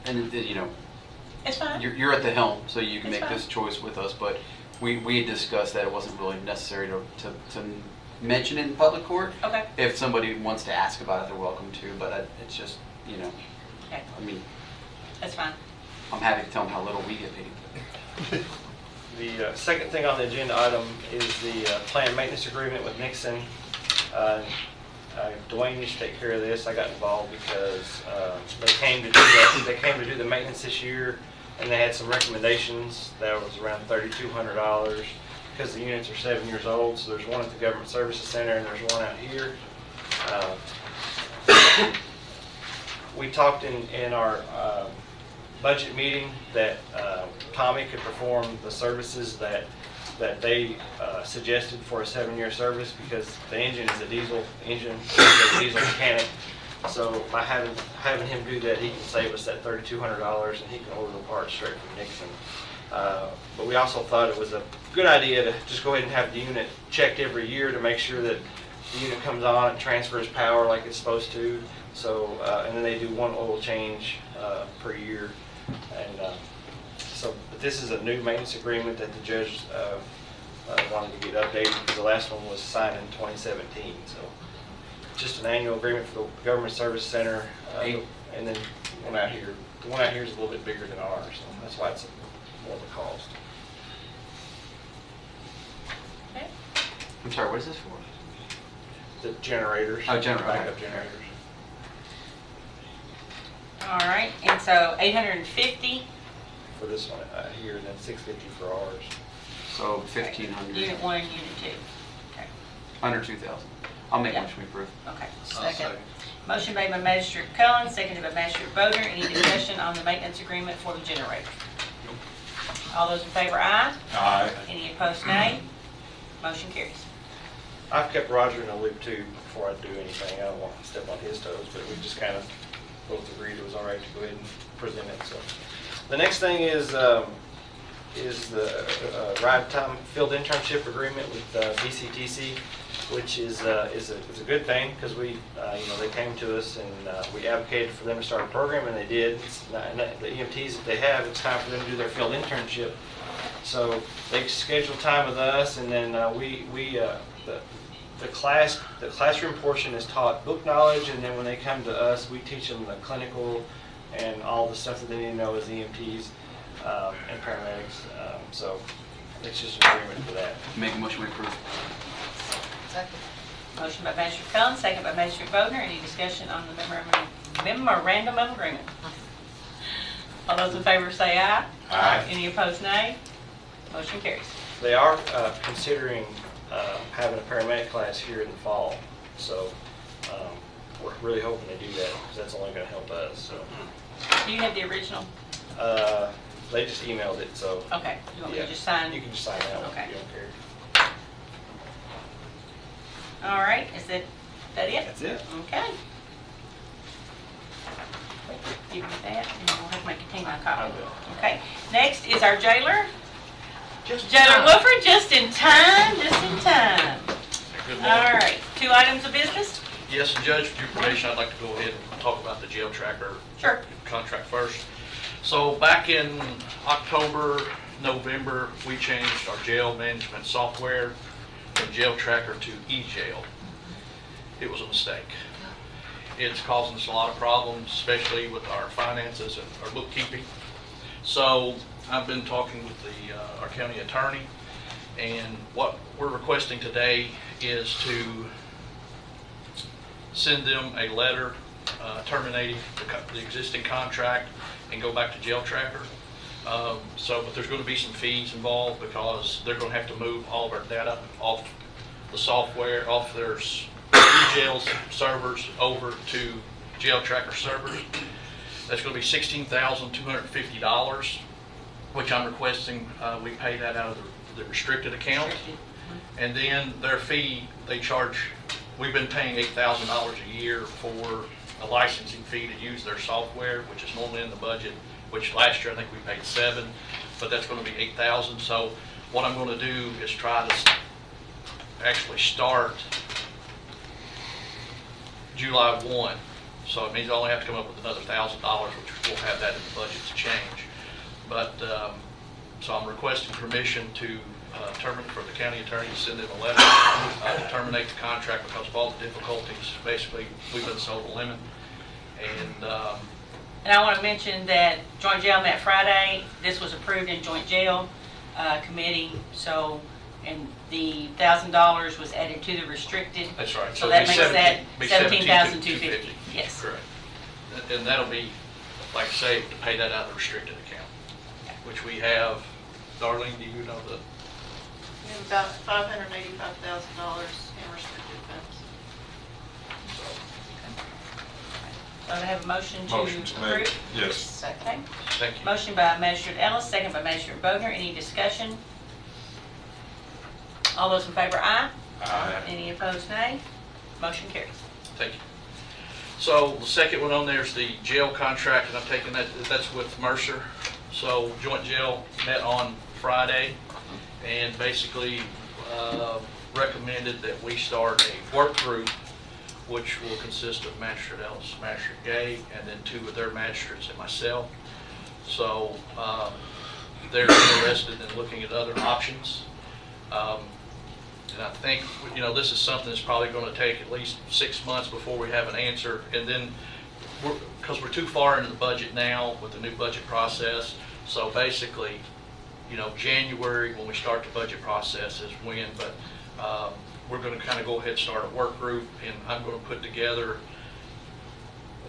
Speaker 8: and you know,
Speaker 4: It's fine.
Speaker 8: you're at the helm, so you can
Speaker 4: It's
Speaker 8: make
Speaker 4: fine.
Speaker 8: this choice with us, but we discussed that it wasn't really necessary to mention it in public court.
Speaker 4: Okay.
Speaker 8: If somebody wants to ask about it, they're welcome to, but it's just, you know,
Speaker 4: Okay,
Speaker 8: I mean,
Speaker 4: that's fine.
Speaker 8: I'm happy to tell them how little we get paid.
Speaker 21: The second thing on the agenda item is the planned maintenance agreement with Nixon. Dwayne used to take care of this. I got involved because they came to do the maintenance this year, and they had some recommendations that was around $3,200 because the units are 7 years old. So there's one at the Government Services Center and there's one out here. We talked in our budget meeting that Tommy could perform the services that they suggested for a 7-year service because the engine is a diesel engine, he's a diesel mechanic. So by having him do that, he can save us that $3,200 and he can order the parts straight from Nixon. But we also thought it was a good idea to just go ahead and have the unit checked every year to make sure that the unit comes on and transfers power like it's supposed to. So, and then they do one oil change per year. And but this is a new maintenance agreement that the judge wanted to get updated because the last one was signed in 2017. So just an annual agreement for the Government Service Center. And then the one out here is a little bit bigger than ours. So that's why it's more of a cost.
Speaker 4: Okay.
Speaker 8: I'm sorry, what is this for?
Speaker 21: The generators.
Speaker 8: Oh,
Speaker 21: Backup generators.
Speaker 4: All right, and so 850.
Speaker 21: For this one here, and then $650 for ours.
Speaker 8: So 1,500.
Speaker 4: Unit 1 and Unit 2. Okay.
Speaker 8: Under 2,000. I'll make a
Speaker 4: Yeah.
Speaker 8: motion to approve.
Speaker 4: Okay.
Speaker 21: Second.
Speaker 4: Motion made by Magistrate Cullen, seconded by Magistrate Boder. Any discussion on the maintenance agreement for the generator? All those in favor, aye.
Speaker 5: Aye.
Speaker 4: Any opposed, nay. Motion carries.
Speaker 21: I've kept Roger in the loop too before I do anything. I don't want to step on his toes, but we just kind of both agreed it was all right to go ahead and present it. So the next thing is the ride time field internship agreement with BCTC, which is a good thing because we they came to us and we advocated for them to start a program and they did. The EMTs that they have, it's time for them to do their field internship. So they schedule time with us, and then the classroom portion is taught book knowledge, and then when they come to us, we teach them the clinical and all the stuff that they need to know as EMTs and paramedics. So it's just an agreement for that.
Speaker 8: Make a motion to approve.
Speaker 13: Second.
Speaker 4: Motion by Magistrate Cullen, second by Magistrate Bodner. Any discussion on the memorandum of agreement? All those in favor say aye.
Speaker 21: Aye.
Speaker 4: Any opposed, nay. Motion carries.
Speaker 21: They are considering having a paramedic class here in the fall, so we're really hoping they do that because that's only going to help us. So
Speaker 4: Do you have the original?
Speaker 21: they just emailed it, so
Speaker 4: Okay. You want me to just sign?
Speaker 21: You can just sign that one
Speaker 4: Okay.
Speaker 21: if you don't care.
Speaker 4: All right, is that it?
Speaker 21: That's it.
Speaker 4: Okay. Give me that, and we'll have to make a 10 copy. Okay, next is our jailer. Jailer Woodford, just in time, just in time.
Speaker 7: Good
Speaker 4: All
Speaker 7: morning.
Speaker 4: right, 2 items of business?
Speaker 7: Yes, and Judge, with your permission, I'd like to go ahead and talk about the jail tracker
Speaker 4: Sure.
Speaker 7: contract first. So back in October, November, we changed our jail management software from Jail Tracker to eJail. It was a mistake. It's causing us a lot of problems, especially with our finances and our bookkeeping. So I've been talking with our county attorney, and what we're requesting today is to send them a letter terminating the existing contract and go back to Jail Tracker. But there's going to be some fees involved because they're going to have to move all of our data off the software, off their eJail servers over to Jail Tracker servers. That's going to be $16,250, which I'm requesting we pay that out of the restricted account. And then their fee, they charge, we've been paying $8,000 a year for a licensing fee to use their software, which is normally in the budget, which last year I think we paid $7,000, but that's going to be $8,000. So what I'm going to do is try to actually start July 1. So it means I only have to come up with another $1,000, which we'll have that in the budget to change. But, so I'm requesting permission to terminate, for the county attorney to send them a letter to terminate the contract because of all the difficulties. Basically, we've been sold a lemon. And
Speaker 4: I want to mention that joint jail met Friday. This was approved in joint jail committee. So, and the $1,000 was added to the restricted.
Speaker 7: that's right.
Speaker 4: So that makes that
Speaker 7: $17,250.
Speaker 4: Yes.
Speaker 7: Correct. And that'll be, like I say, to pay that out of the restricted account, which we have. Darlene, do you know the?
Speaker 9: We have about $585,000 in restricted funds.
Speaker 4: So I have a motion to
Speaker 5: Motion's made.
Speaker 4: approve.
Speaker 5: Yes.
Speaker 4: Second.
Speaker 7: Thank you.
Speaker 4: Motion by Magistrate Ellis, second by Magistrate Bodner. Any discussion? All those in favor, aye.
Speaker 7: Aye.
Speaker 4: Any opposed, nay. Motion carries.
Speaker 7: Thank you. So the second one on there is the jail contract, and I'm taking that's with Mercer. So joint jail met on Friday and basically recommended that we start a work group which will consist of Magistrate Ellis, Magistrate Gay, and then 2 of their magistrates and myself. So they're interested in looking at other options. And I think, this is something that's probably going to take at least 6 months before we have an answer. And then, because we're too far into the budget now with the new budget process, so basically, January when we start the budget process is when, but we're going to kind of go ahead and start a work group, and I'm going to put together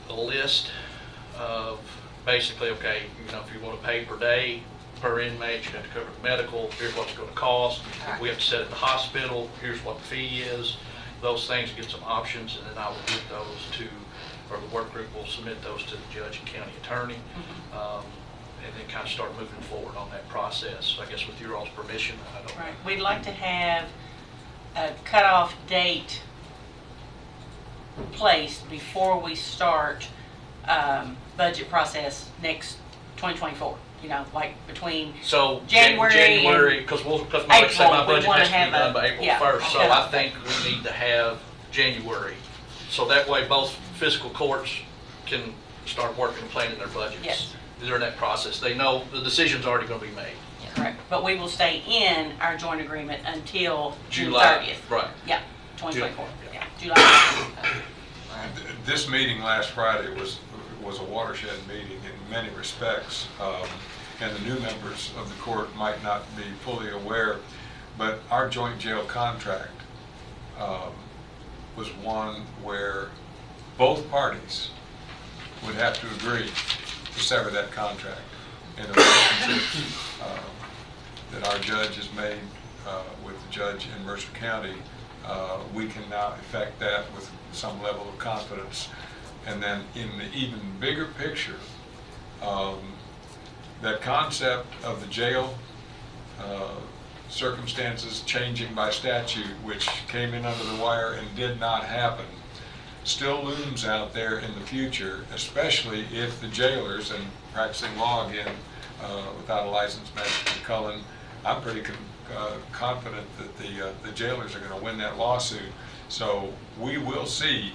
Speaker 7: a list of basically, okay, if you want to pay per day, per inmate, you have to cover the medical, here's what it's going to cost. If we have to set it at the hospital, here's what the fee is. Those things, get some options, and then I will give those to, or the work group will submit those to the judge and county attorney, and then kind of start moving forward on that process. So I guess with your all's permission, I don't.
Speaker 4: Right. We'd like to have a cutoff date placed before we start budget process next 2024. Like between
Speaker 7: January, because like I say, my budget has to be done by April 1st, so I think we need to have January. So that way both fiscal courts can start working and planning their budgets during that process. They know the decision's already going to be made.
Speaker 4: Correct. But we will stay in our joint agreement until June
Speaker 7: July,
Speaker 4: 30th.
Speaker 7: right.
Speaker 4: Yeah, 2024. Yeah, July.
Speaker 5: This meeting last Friday was was a watershed meeting in many respects, and the new members of the court might not be fully aware, but our joint jail contract was one where both parties would have to agree to sever that contract. And the relationships that our judge has made with the judge in Mercer County, we can now effect that with some level of confidence. And then in the even bigger picture, that concept of the jail circumstances changing by statute, which came in under the wire and did not happen, still looms out there in the future, especially if the jailers, and practicing law again without a license, Magistrate Cullen, I'm pretty confident that the jailers are going to win that lawsuit. So we will see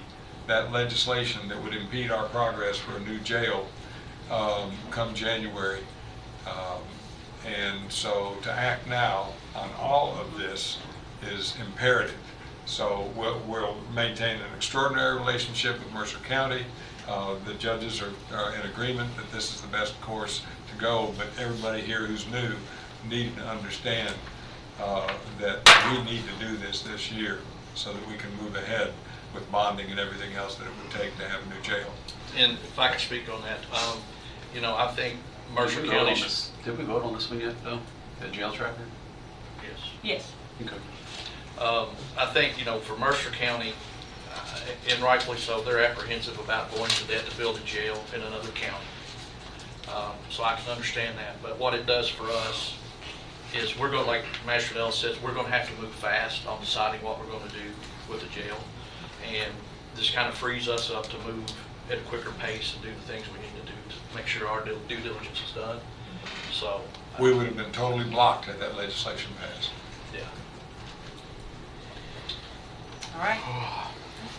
Speaker 5: that legislation that would impede our progress for a new jail come January. And so to act now on all of this is imperative. So we'll maintain an extraordinary relationship with Mercer County. The judges are in agreement that this is the best course to go, but everybody here who's new needs to understand that we need to do this year so that we can move ahead with bonding and everything else that it would take to have a new jail.
Speaker 7: And if I can speak on that, you know, I think Mercer County.
Speaker 8: Did we vote on this one yet, though? The jail tracker?
Speaker 7: Yes.
Speaker 4: Yes.
Speaker 8: Okay.
Speaker 7: I think, you know, for Mercer County, and rightfully so, they're apprehensive about going to debt to build a jail in another county. So I can understand that. But what it does for us is we're going, like Magistrate Ellis says, we're going to have to move fast on deciding what we're going to do with the jail. And this kind of frees us up to move at a quicker pace and do the things we need to do to make sure our due diligence is done. So
Speaker 5: we would have been totally blocked had that legislation passed.
Speaker 7: Yeah.
Speaker 4: All right.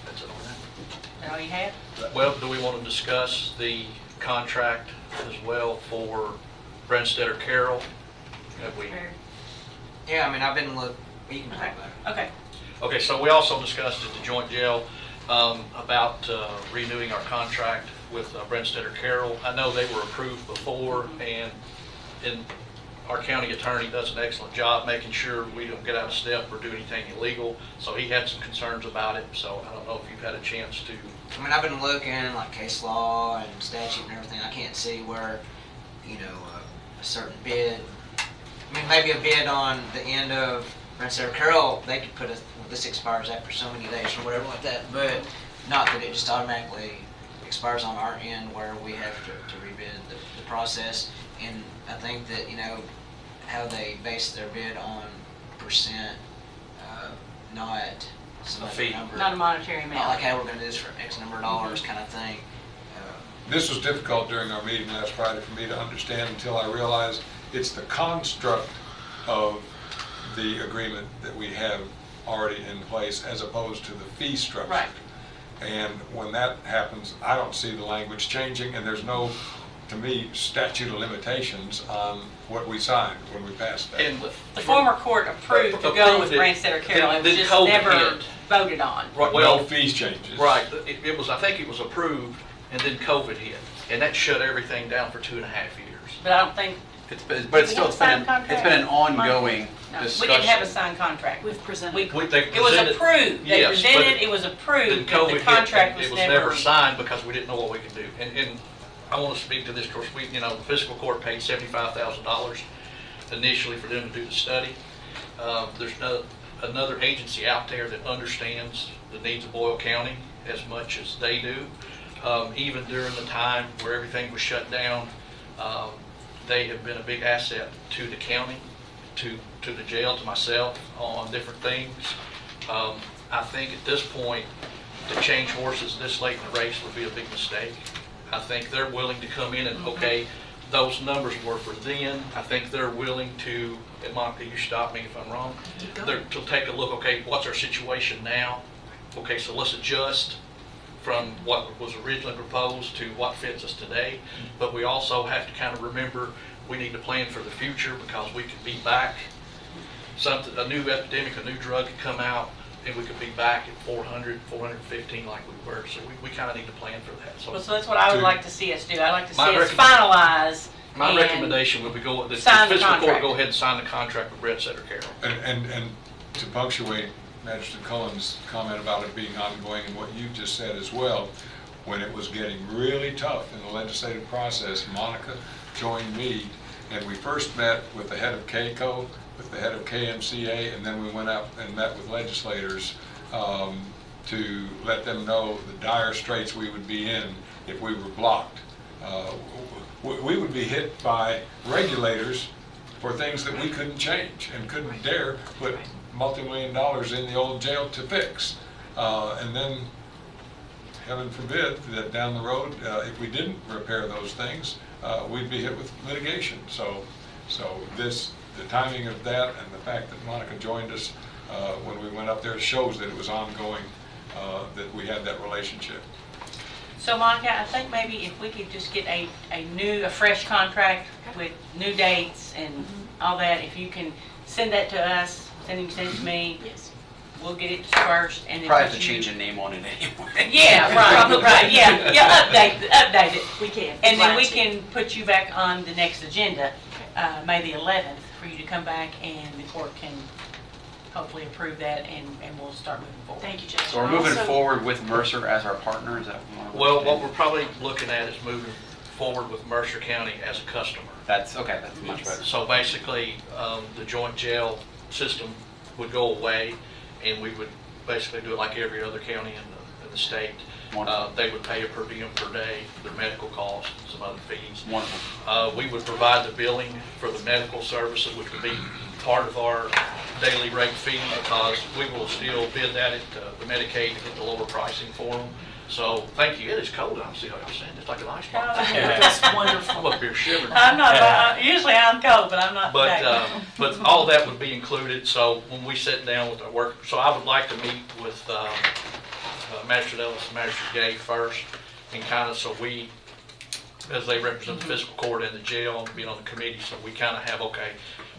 Speaker 7: That's it on that.
Speaker 4: Is that all you have?
Speaker 7: Well, do we want to discuss the contract as well for Brandstetter Carroll? Have we?
Speaker 1: Yeah, I mean, I've been you can talk about it.
Speaker 4: Okay.
Speaker 7: Okay, so we also discussed at the joint jail about renewing our contract with Brandstetter Carroll. I know they were approved before, and our county attorney does an excellent job making sure we don't get out of step or do anything illegal. So he had some concerns about it. So I don't know if you've had a chance to.
Speaker 1: I mean, I've been looking like case law and statute and everything. I can't see where, you know, a certain bid. I mean, maybe a bid on the end of Brandstetter Carroll, they could put this expires after so many days or whatever like that, but not that it just automatically expires on our end where we have to rebid the process. And I think that, you know, how they base their bid on percent, not some
Speaker 7: A
Speaker 1: other
Speaker 7: fee.
Speaker 1: number.
Speaker 4: Not a monetary amount.
Speaker 1: Not like, hey, we're going to do this for X number of dollars kind of thing.
Speaker 5: This was difficult during our meeting last Friday for me to understand until I realized it's the construct of the agreement that we have already in place as opposed to the fee structure.
Speaker 4: Right.
Speaker 5: And when that happens, I don't see the language changing, and there's no, to me, statute of limitations on what we signed when we passed that.
Speaker 7: And
Speaker 4: The former court approved to go with Brandstetter Carroll. It was
Speaker 7: then
Speaker 4: just
Speaker 7: COVID
Speaker 4: never
Speaker 7: hit.
Speaker 4: voted on.
Speaker 7: Right,
Speaker 5: No fees changes.
Speaker 7: Right. It was, I think it was approved, and then COVID hit, and that shut everything down for 2.5 years.
Speaker 4: But I don't think.
Speaker 8: But it's still, it's been an ongoing
Speaker 4: No,
Speaker 8: discussion.
Speaker 4: we didn't have a signed contract.
Speaker 19: We've presented.
Speaker 7: They
Speaker 4: It was
Speaker 7: presented-
Speaker 4: approved. They
Speaker 7: yes, but
Speaker 4: presented, it was approved,
Speaker 7: Then
Speaker 4: but
Speaker 7: COVID
Speaker 4: the
Speaker 7: hit,
Speaker 4: contract
Speaker 7: and
Speaker 4: was
Speaker 7: it was
Speaker 4: never.
Speaker 7: never signed because we didn't know what we could do. And I want to speak to this, of course, you know, the fiscal court paid $75,000 initially for them to do the study. There's another agency out there that understands the needs of Boyle County as much as they do. Even during the time where everything was shut down, they have been a big asset to the county, to the jail, to myself on different things. I think at this point, to change horses this late in the race would be a big mistake. I think they're willing to come in and, okay, those numbers were for then. I think they're willing to, and Monica, you stop me if I'm wrong, to take a look, okay, what's our situation now? Okay, so let's adjust from what was originally proposed to what fits us today. But we also have to kind of remember we need to plan for the future because we could be back. A new epidemic, a new drug could come out, and we could be back at 400, 415 like we were. So we kind of need to plan for that.
Speaker 4: Well, so that's what I would like to see us do. I'd like to see
Speaker 7: My
Speaker 4: us finalize.
Speaker 7: My
Speaker 4: and
Speaker 7: recommendation would be the
Speaker 4: sign the
Speaker 7: fiscal court
Speaker 4: contract.
Speaker 7: go ahead and sign the contract with Brett Setter Carroll.
Speaker 5: And to punctuate Magistrate Cullen's comment about it being ongoing and what you just said as well, when it was getting really tough in the legislative process, Monica joined me, and we first met with the head of KCO, with the head of KMCA, and then we went out and met with legislators to let them know the dire straits we would be in if we were blocked. We would be hit by regulators for things that we couldn't change and couldn't dare put multi-million dollars in the old jail to fix. And then, heaven forbid, that down the road, if we didn't repair those things, we'd be hit with litigation. So the timing of that and the fact that Monica joined us when we went up there shows that it was ongoing, that we had that relationship.
Speaker 4: So Monica, I think maybe if we could just get a fresh contract with new dates and all that, if you can send that to us, send it to me.
Speaker 8: Yes.
Speaker 4: We'll get it dispersed and then.
Speaker 8: Probably have to change a name on it anyway.
Speaker 4: Yeah, right, yeah, update it.
Speaker 19: We can.
Speaker 4: And then
Speaker 19: Glad
Speaker 4: we
Speaker 19: to.
Speaker 4: can put you back on the next agenda, May the 11th, for you to come back and the court can hopefully approve that and we'll start moving forward.
Speaker 19: Thank you, Judge.
Speaker 8: So we're moving
Speaker 19: Also-
Speaker 8: forward with Mercer as our partner, is that what
Speaker 7: Well, what we're probably looking at is moving forward with Mercer County as a customer.
Speaker 8: That's okay, that's much better.
Speaker 7: So basically, the joint jail system would go away, and we would basically do it like every other county in the state. They would pay a per diem per day, their medical costs, some other fees.
Speaker 8: Wonderful.
Speaker 7: We would provide the billing for the medical services, which would be part of our daily rate fee, because we will still bid that at the Medicaid to get the lower pricing for them. So, thank you. It is cold. I don't see how you're saying. It's like an ice box.
Speaker 19: That's wonderful.
Speaker 7: I'm up here shivering.
Speaker 4: I'm not, usually I'm cold, but I'm not today.
Speaker 7: But all of that would be included. So when we sit down with our work, so I would like to meet with Magistrate Ellis and Magistrate Gay first, and kind of so we, as they represent the fiscal court and the jail, and being on the committee, so we kind of have, okay,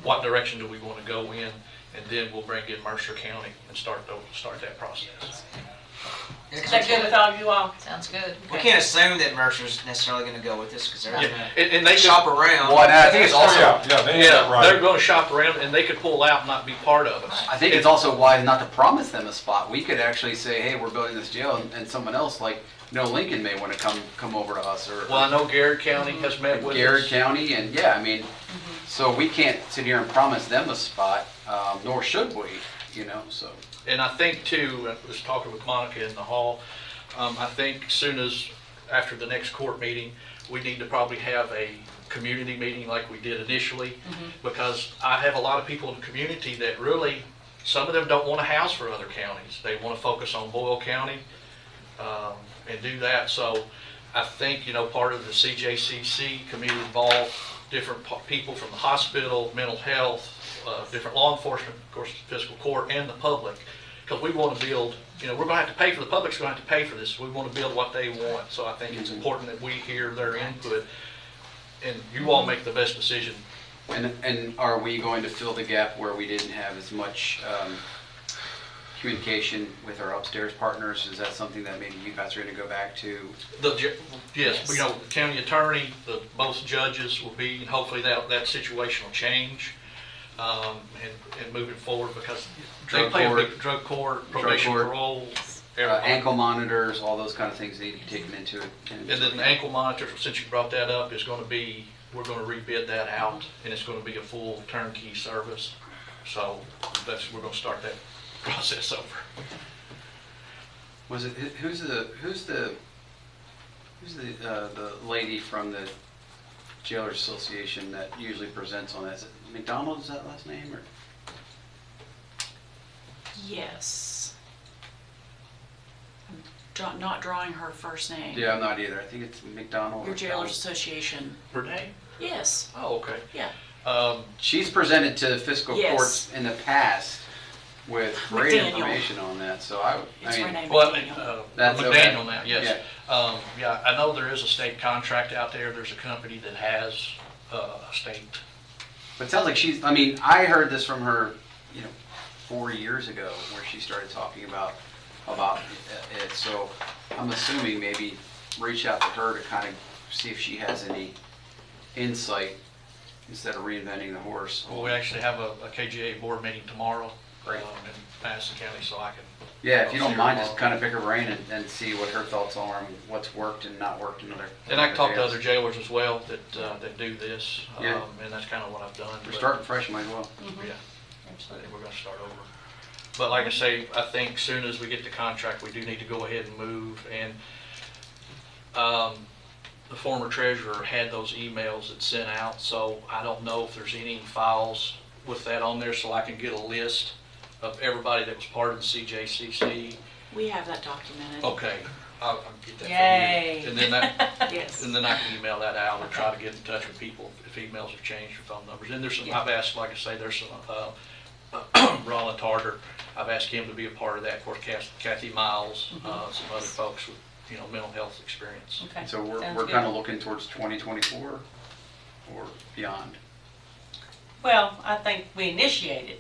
Speaker 7: what direction do we want to go in, and then we'll bring in Mercer County and start that process.
Speaker 4: Is that good with all of you all?
Speaker 13: Sounds good.
Speaker 1: We can't assume that Mercer's necessarily going to go with this because they're going
Speaker 7: And
Speaker 1: to
Speaker 7: they
Speaker 1: shop around.
Speaker 8: Well, and I think it's also,
Speaker 7: they're going to shop around, and they could pull out and not be part of us.
Speaker 8: I think it's also wise not to promise them a spot. We could actually say, hey, we're building this jail, and someone else like, Lincoln may want to come over to us, or.
Speaker 7: Well, I know Garrett County has met with us.
Speaker 8: Garrett County, and yeah, I mean, so we can't sit here and promise them a spot, nor should we, so.
Speaker 7: And I think too, I was talking with Monica in the hall, I think soon as, after the next court meeting, we need to probably have a community meeting like we did initially, because I have a lot of people in the community that really, some of them don't want to house for other counties. They want to focus on Boyle County and do that. So I think, part of the CJCC committee involved different people from the hospital, mental health, different law enforcement, of course, fiscal court, and the public, because we want to build, we're going to have to pay for, the public's going to have to pay for this. We want to build what they want. So I think it's important that we hear their input, and you all make the best decision.
Speaker 8: And are we going to fill the gap where we didn't have as much communication with our upstairs partners? Is that something that maybe you guys are going to go back to?
Speaker 7: Yes, the county attorney, both judges will be, and hopefully that situation will change. And moving forward, because they play a big drug court, probation, parole,
Speaker 8: ankle monitors, all those kind of things need to be taken into it.
Speaker 7: And then the ankle monitor, since you brought that up, is going to be, we're going to rebid that out, and it's going to be a full turnkey service. So we're going to start that process over.
Speaker 8: Was it who's the lady from the Jailers Association that usually presents on that? Is it McDonald, is that last name? Or?
Speaker 19: Yes. I'm not drawing her first name.
Speaker 8: Yeah, I'm not either. I think it's McDonald.
Speaker 19: Your Jailers Association.
Speaker 7: Her name?
Speaker 19: Yes.
Speaker 7: Oh, okay.
Speaker 19: Yeah.
Speaker 8: She's presented to the fiscal courts in the past with great
Speaker 19: McDaniel.
Speaker 8: Information on that. So
Speaker 19: It's her name,
Speaker 7: McDaniel.
Speaker 8: That's
Speaker 7: McDaniel
Speaker 8: okay.
Speaker 7: now, yes.
Speaker 8: Yeah.
Speaker 7: I know there is a state contract out there. There's a company that has a state.
Speaker 8: But it sounds like I heard this from her, 4 years ago where she started talking about it. So I'm assuming maybe reach out to her to kind of see if she has any insight instead of reinventing the horse.
Speaker 7: Well, we actually have a KGA board meeting tomorrow.
Speaker 8: Great.
Speaker 7: In Madison County, so I can.
Speaker 8: Yeah, if you don't
Speaker 7: see her
Speaker 8: mind, just
Speaker 7: tomorrow.
Speaker 8: kind of pick her brain and see what her thoughts are and what's worked and not worked in other.
Speaker 7: And I can talk to
Speaker 8: areas.
Speaker 7: other jailers as well that do this,
Speaker 8: Yeah.
Speaker 7: and that's kind of what I've done.
Speaker 8: We're
Speaker 7: But-
Speaker 8: starting fresh, might as well.
Speaker 7: Yeah, I think we're gonna start over. But like I say, I think soon as we get the contract, we do need to go ahead and move. And the former treasurer had those emails that sent out, so I don't know if there's any files with that on there, so I can get a list of everybody that was part of the CJCC.
Speaker 10: We have that documented.
Speaker 7: Okay, I'll get that
Speaker 10: Yay.
Speaker 7: from you. And then that,
Speaker 10: Yes.
Speaker 7: and then I can email that out or try to get in touch with people if emails have changed or phone numbers. And there's some, I've asked, like I say, there's some, Roland Tarter, I've asked him to be a part of that. Of course, Kathy Miles, some other folks with, mental health experience.
Speaker 8: Okay. So we're kind of looking towards 2024 or beyond.
Speaker 4: Well, I think we initiated.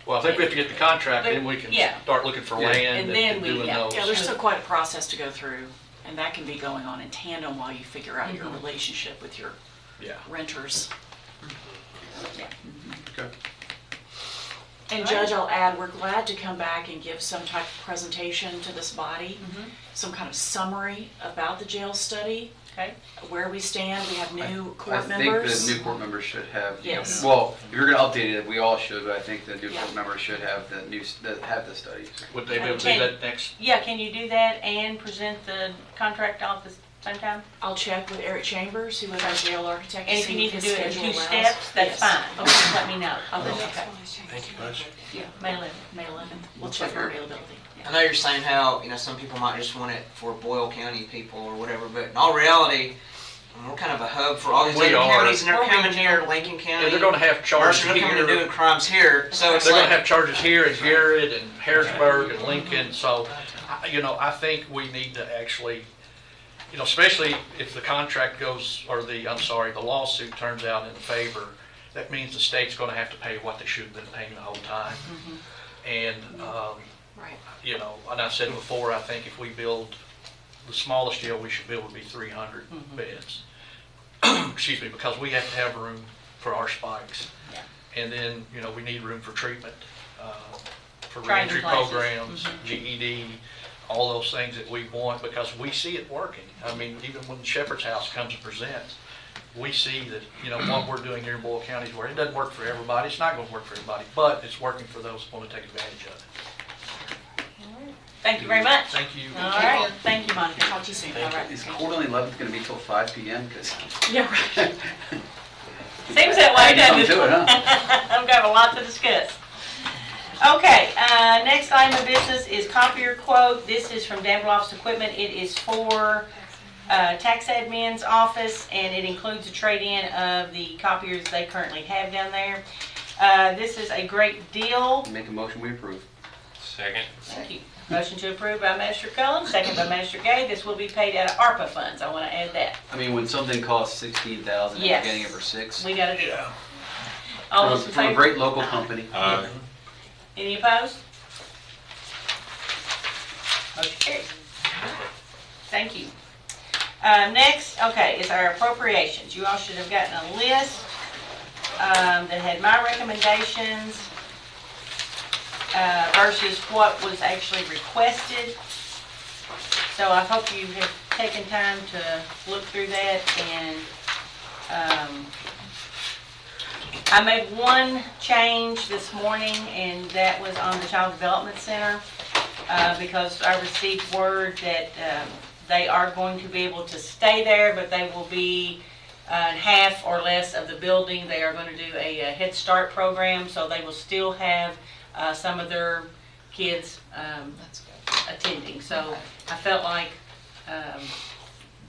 Speaker 7: Well, I think we have to get the contract, then we can
Speaker 4: Yeah.
Speaker 7: start looking for land and doing those.
Speaker 10: Yeah, there's still quite a process to go through, and that can be going on in tandem while you figure out your relationship with your renters.
Speaker 4: Yeah.
Speaker 8: Okay.
Speaker 10: And Judge, I'll add, we're glad to come back and give some type of presentation to this body, some kind of summary about the jail study.
Speaker 4: Okay.
Speaker 10: Where we stand, we have new court
Speaker 8: I
Speaker 10: members.
Speaker 8: think the new court members should have.
Speaker 10: Yes.
Speaker 8: Well, if you're going to update it, we all should, but I think the new court members should have have the study.
Speaker 7: Would they be able to do that next?
Speaker 4: Yeah, can you do that and present the contract off at the same time?
Speaker 10: I'll check with Eric Chambers, who is our jail architect.
Speaker 4: And
Speaker 10: to
Speaker 4: if you
Speaker 10: see
Speaker 4: need to
Speaker 10: his
Speaker 4: do it in
Speaker 10: schedule
Speaker 4: 2
Speaker 10: allows.
Speaker 4: steps, that's
Speaker 10: Yes.
Speaker 4: fine.
Speaker 10: Okay.
Speaker 4: Just let me know.
Speaker 10: Okay.
Speaker 7: Thank you much.
Speaker 10: Yeah, May 11th. May 11th. We'll check our availability.
Speaker 1: I know you're saying how, some people might just want it for Boyle County people or whatever, but in all reality, we're kind of a hub for all these
Speaker 7: We
Speaker 1: other
Speaker 7: are.
Speaker 1: counties, and they're
Speaker 7: We're
Speaker 1: coming here, Lincoln County.
Speaker 7: Yeah, they're gonna have charges
Speaker 1: Mercer, they're coming
Speaker 7: here.
Speaker 1: and doing crimes here, so it's
Speaker 7: They're
Speaker 1: like.
Speaker 7: gonna have charges here in Garrett and Harrisburg and Lincoln, so, I think we need to actually, especially if the contract goes, or the lawsuit turns out in favor, that means the state's gonna have to pay what they should have been paying the whole time. And, and I've said before, I think if we build, the smallest jail we should build would be 300 beds. Excuse me, because we have to have room for our spikes. And then, we need room for treatment, for
Speaker 4: Training
Speaker 7: reentry
Speaker 4: classes.
Speaker 7: programs, GED, all those things that we want, because we see it working. I mean, even when Shepherd's House comes and presents, we see that, what we're doing here in Boyle County is where it doesn't work for everybody. It's not gonna work for everybody, but it's working for those who want to take advantage of it.
Speaker 4: Thank you very much.
Speaker 7: Thank you.
Speaker 4: All right, thank you, Monica.
Speaker 10: Talk to you soon. All right.
Speaker 8: Is court on the 11th going to be till 5 p.m.? Because
Speaker 4: Yeah, right. Seems that way, doesn't it?
Speaker 8: Do it, huh?
Speaker 4: I've got a lot to discuss. Okay, next item of business is copier quote. This is from Danville Office Equipment. It is for tax admin's office, and it includes a trade-in of the copiers they currently have down there. This is a great deal.
Speaker 8: Make a motion, we approve.
Speaker 2: Second.
Speaker 4: Thank you. Motion to approve by Master Cullen, second by Master Gay. This will be paid out of ARPA funds. I want to add that.
Speaker 8: I mean, when something costs $16,000 and we're
Speaker 4: Yes.
Speaker 8: getting it for $6,000.
Speaker 4: We got to do it. All those in
Speaker 8: From a
Speaker 4: favor?
Speaker 8: great local company.
Speaker 4: Any opposed? Motion carries. Thank you. Next, okay, is our appropriations. You all should have gotten a list that had my recommendations versus what was actually requested. So I hope you have taken time to look through that, and I made one change this morning, and that was on the Child Development Center, because I received word that they are going to be able to stay there, but they will be half or less of the building. They are going to do a Head Start program, so they will still have some of their kids attending. So I felt like,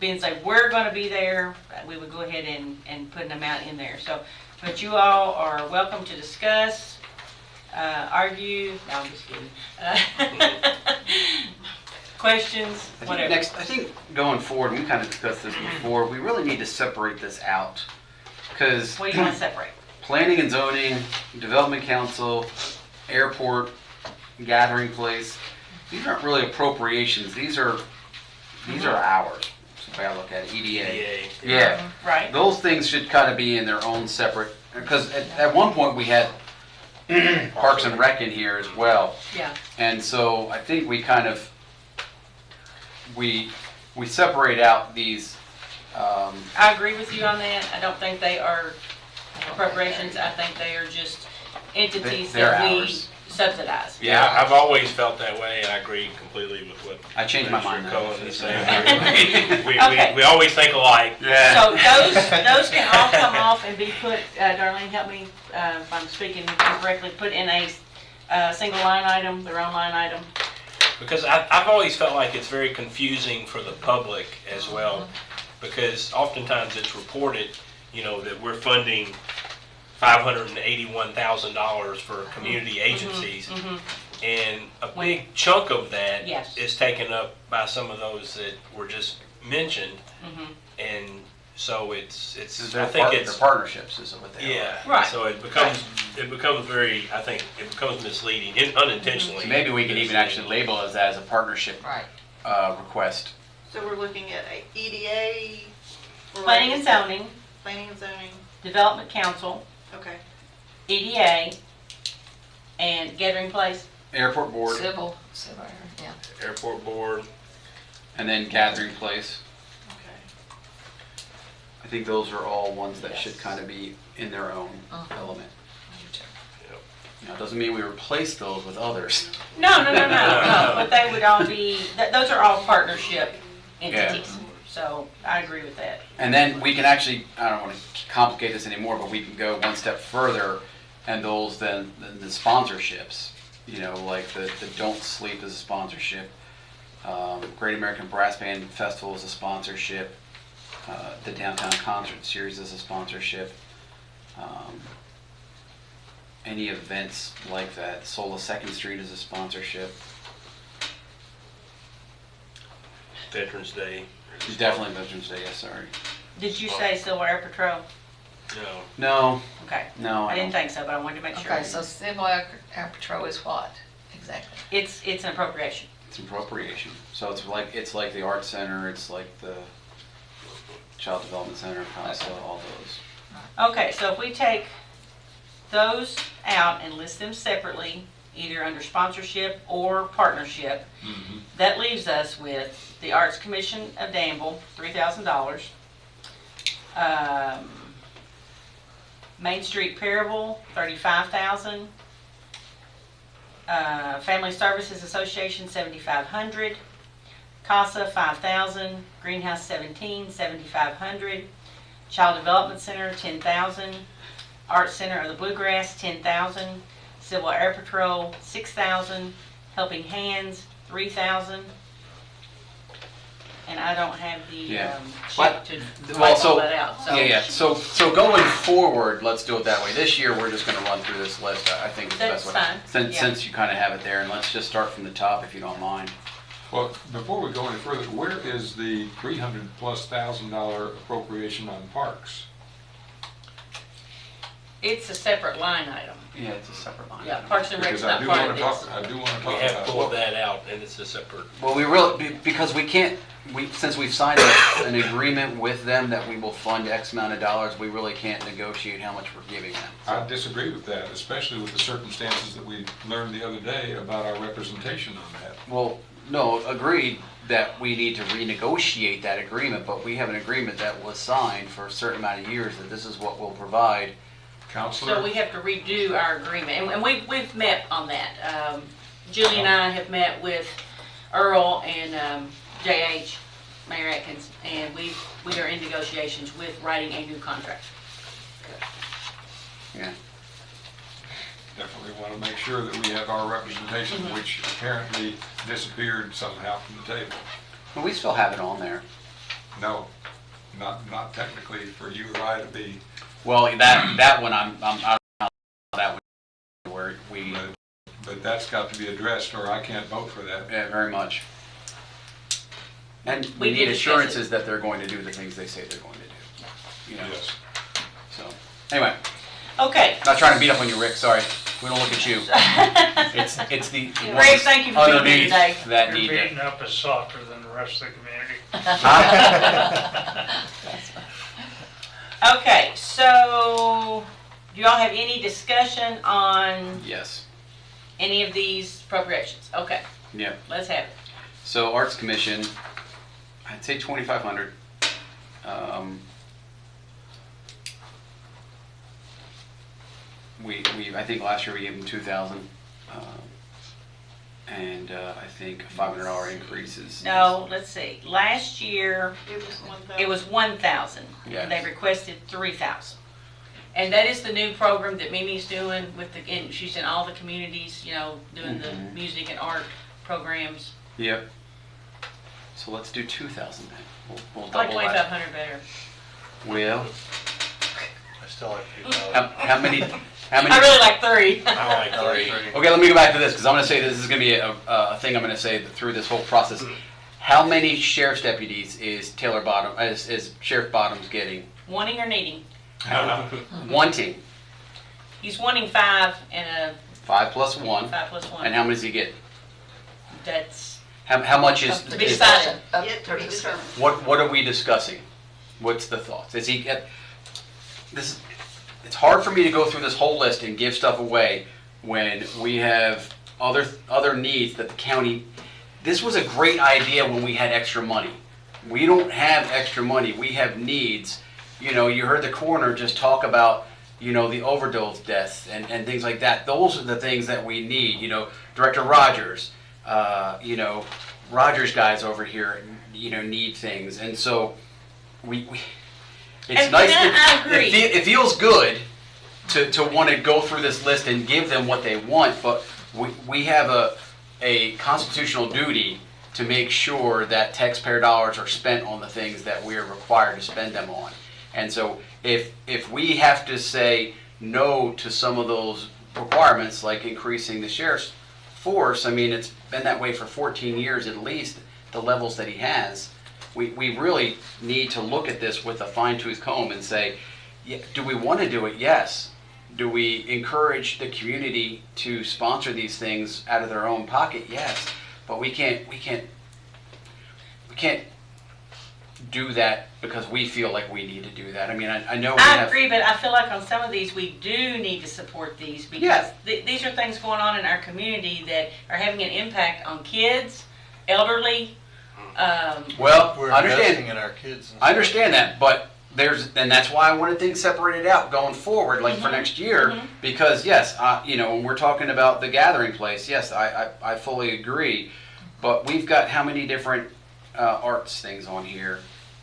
Speaker 4: being they were going to be there, we would go ahead and put an amount in there. So, but you all are welcome to discuss, argue. No, I'm just kidding. Questions, whatever.
Speaker 8: I think going forward, we kind of discussed this before, we really need to separate this out. Because
Speaker 4: What do you want to separate?
Speaker 8: planning and zoning, development council, airport, gathering place, these aren't really appropriations, these are ours. So if I look at it, EDA. Yeah.
Speaker 4: Right.
Speaker 8: Those things should kind of be in their own separate, because at one point we had Parks and Rec in here as well.
Speaker 4: Yeah.
Speaker 8: And so I think we kind of, we separate out these.
Speaker 4: I agree with you on that. I don't think they are appropriations. I think they are just entities
Speaker 8: They're
Speaker 4: that we
Speaker 8: ours.
Speaker 4: subsidize.
Speaker 2: Yeah, I've always felt that way, and I agree completely with what.
Speaker 8: I changed my mind now.
Speaker 2: Cohen is saying. We always think alike.
Speaker 4: So those can all come off and be put, Darlene, help me if I'm speaking incorrectly, put in a single line item, their own line item.
Speaker 2: Because I've always felt like it's very confusing for the public as well, because oftentimes it's reported, that we're funding $581,000 for community agencies, and a big chunk of that is taken up by some of those that were just mentioned, and so it's I think it's
Speaker 8: partnerships is what they are.
Speaker 2: Yeah,
Speaker 4: right.
Speaker 2: So it becomes very, I think it becomes misleading unintentionally.
Speaker 8: So maybe we can even actually label it as a partnership request.
Speaker 9: So we're looking at a EDA.
Speaker 4: Planning and zoning.
Speaker 9: Planning and zoning.
Speaker 4: Development council.
Speaker 9: Okay.
Speaker 4: EDA. And gathering place.
Speaker 8: Airport board.
Speaker 13: Civil, yeah.
Speaker 2: Airport board.
Speaker 8: And then gathering place.
Speaker 9: Okay.
Speaker 8: I think those are all ones that should kind of be in their own element. Now, it doesn't mean we replace those with others.
Speaker 4: No. But they would all be, those are all partnership entities. So I agree with that.
Speaker 8: And then we can actually, I don't want to complicate this anymore, but we can go one step further, and those then the sponsorships, like the Don't Sleep is a sponsorship, Great American Brass Band Festival is a sponsorship, the Downtown Concert Series is a sponsorship, any events like that. Sola 2nd Street is a sponsorship.
Speaker 2: Veterans Day.
Speaker 8: Definitely Veterans Day, yes, sorry.
Speaker 4: Did you say Civil Air Patrol?
Speaker 2: No.
Speaker 8: No.
Speaker 4: Okay.
Speaker 8: No,
Speaker 4: I didn't think so, but I wanted to make sure.
Speaker 13: Okay, so Civil Air Patrol is what, exactly?
Speaker 4: It's an appropriation.
Speaker 8: It's an appropriation. So it's like the Art Center, it's like the Child Development Center, CASA, all those.
Speaker 4: Okay, so if we take those out and list them separately, either under sponsorship or partnership, that leaves us with the Arts Commission of Danville, $3,000. Main Street Perryville, $35,000. Family Services Association, $7,500. CASA, $5,000. Greenhouse 17, $7,500. Child Development Center, $10,000. Arts Center of the Bluegrass, $10,000. Civil Air Patrol, $6,000. Helping Hands, $3,000. And I don't have the sheet to write all that out. So.
Speaker 8: So going forward, let's do it that way. This year, we're just going to run through this list. I think it's the best way.
Speaker 4: That's fine.
Speaker 8: Since you kind of have it there, and let's just start from the top, if you don't mind.
Speaker 5: Well, before we go any further, where is the $300,000+ appropriation on parks?
Speaker 4: It's a separate line item.
Speaker 8: Yeah, it's a separate line.
Speaker 4: Yeah, Parks and Rec's
Speaker 5: Because
Speaker 4: not part of this.
Speaker 5: I do want to talk
Speaker 2: We
Speaker 5: about
Speaker 2: have pulled that out, and it's a separate.
Speaker 8: Well, because we can't, since we've signed an agreement with them that we will fund X amount of dollars, we really can't negotiate how much we're giving them.
Speaker 5: I disagree with that, especially with the circumstances that we learned the other day about our representation on that.
Speaker 8: Well, no, agreed that we need to renegotiate that agreement, but we have an agreement that was signed for a certain amount of years that this is what we'll provide.
Speaker 5: Counselor?
Speaker 4: So we have to redo our agreement, and we've met on that. Julie and I have met with Earl and JH, Mayor Atkins, and we are in negotiations with writing a new contract.
Speaker 8: Yeah.
Speaker 5: Definitely want to make sure that we have our representation, which apparently disappeared somehow from the table.
Speaker 8: But we still have it on there.
Speaker 5: No, not technically for you or I to be.
Speaker 8: Well, that one I'm that one where we.
Speaker 5: But that's got to be addressed, or I can't vote for that.
Speaker 8: Yeah, very much. And we need assurances that they're going to do the things they say they're going to do.
Speaker 5: Yes.
Speaker 8: So, anyway.
Speaker 4: Okay.
Speaker 8: Not trying to beat up on you, Rick. Sorry. We don't look at you. It's the
Speaker 4: Greg, thank you for being here
Speaker 8: underneath
Speaker 4: today.
Speaker 8: that
Speaker 11: You're
Speaker 8: need.
Speaker 11: beating up is softer than the rest of the community.
Speaker 4: Okay, so do y'all have any discussion on
Speaker 8: Yes.
Speaker 4: any of these appropriations? Okay,
Speaker 8: Yeah.
Speaker 4: let's have it.
Speaker 8: So Arts Commission, I'd say 2,500. I think last year we gave them 2,000, and I think a $500 increase is.
Speaker 4: No, let's see. Last year, it was 1,000.
Speaker 8: Yes.
Speaker 4: And they requested 3,000. And that is the new program that Mimi's doing with the, and she's in all the communities, you know, doing the music and art programs.
Speaker 8: Yep. So let's do 2,000 then. We'll
Speaker 4: I like
Speaker 8: double that.
Speaker 4: 2,500 better.
Speaker 8: Well,
Speaker 14: I still like
Speaker 8: how many?
Speaker 4: I really like 3.
Speaker 2: I like 3.
Speaker 8: Okay, let me go back to this, because I'm going to say this is going to be a thing I'm going to say through this whole process. How many sheriff's deputies is is Sheriff Bottoms getting?
Speaker 4: Wanting or needing?
Speaker 8: Wanting.
Speaker 4: He's wanting 5 and a
Speaker 8: 5 plus 1.
Speaker 4: 5 plus 1.
Speaker 8: And how many does he get?
Speaker 4: That's
Speaker 8: How much is?
Speaker 4: to be decided.
Speaker 9: Yet to be determined.
Speaker 8: What are we discussing? What's the thoughts? Is he get this? It's hard for me to go through this whole list and give stuff away when we have other needs that the county. This was a great idea when we had extra money. We don't have extra money. We have needs. You know, you heard the coroner just talk about, you know, the overdose deaths and things like that. Those are the things that we need. You know, Director Rogers, you know, Rogers guys over here, you know, need things. And so it's nice.
Speaker 4: I agree.
Speaker 8: It feels good to want to go through this list and give them what they want, but we have a constitutional duty to make sure that taxpayer dollars are spent on the things that we are required to spend them on. And so if we have to say no to some of those requirements, like increasing the sheriff's force, I mean, it's been that way for 14 years at least, the levels that he has. We really need to look at this with a fine-tooth comb and say, yeah, do we want to do it? Yes. Do we encourage the community to sponsor these things out of their own pocket? Yes. But we can't do that because we feel like we need to do that. I mean, I know we have.
Speaker 4: I agree, but I feel like on some of these, we do need to support these because
Speaker 8: Yeah.
Speaker 4: these are things going on in our community that are having an impact on kids, elderly.
Speaker 8: Well,
Speaker 14: We're
Speaker 8: I understand.
Speaker 14: investing in our kids.
Speaker 8: I understand that, but and that's why I wanted things separated out going forward, like for next year, because yes, you know, when we're talking about the gathering place, yes, I fully agree, but we've got how many different arts things on here,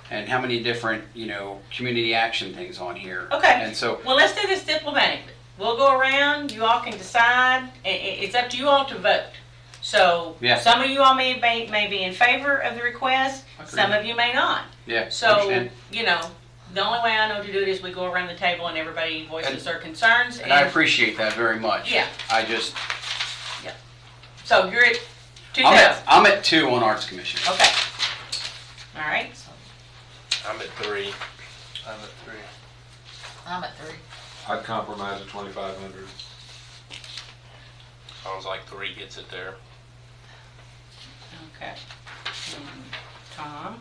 Speaker 8: and how many different, you know, community action things on here.
Speaker 4: Okay.
Speaker 8: And so,
Speaker 4: Well, let's do this diplomatically. We'll go around, you all can decide, it's up to you all to vote. So,
Speaker 8: Yeah.
Speaker 4: some of you all may be in favor of the request, some of you may not.
Speaker 8: yeah.
Speaker 4: So,
Speaker 8: understand.
Speaker 4: you know, the only way I know to do it is we go around the table and everybody voices their concerns.
Speaker 8: And I appreciate that very much.
Speaker 4: Yeah.
Speaker 8: I just.
Speaker 4: So you're at 2,000.
Speaker 8: I'm at 2 on Arts Commission.
Speaker 4: Okay. All right.
Speaker 2: I'm at 3.
Speaker 14: I'm at 3.
Speaker 13: I'm at 3.
Speaker 5: I'd compromise at 2,500.
Speaker 2: Sounds like 3 gets it there.
Speaker 4: Okay. Tom?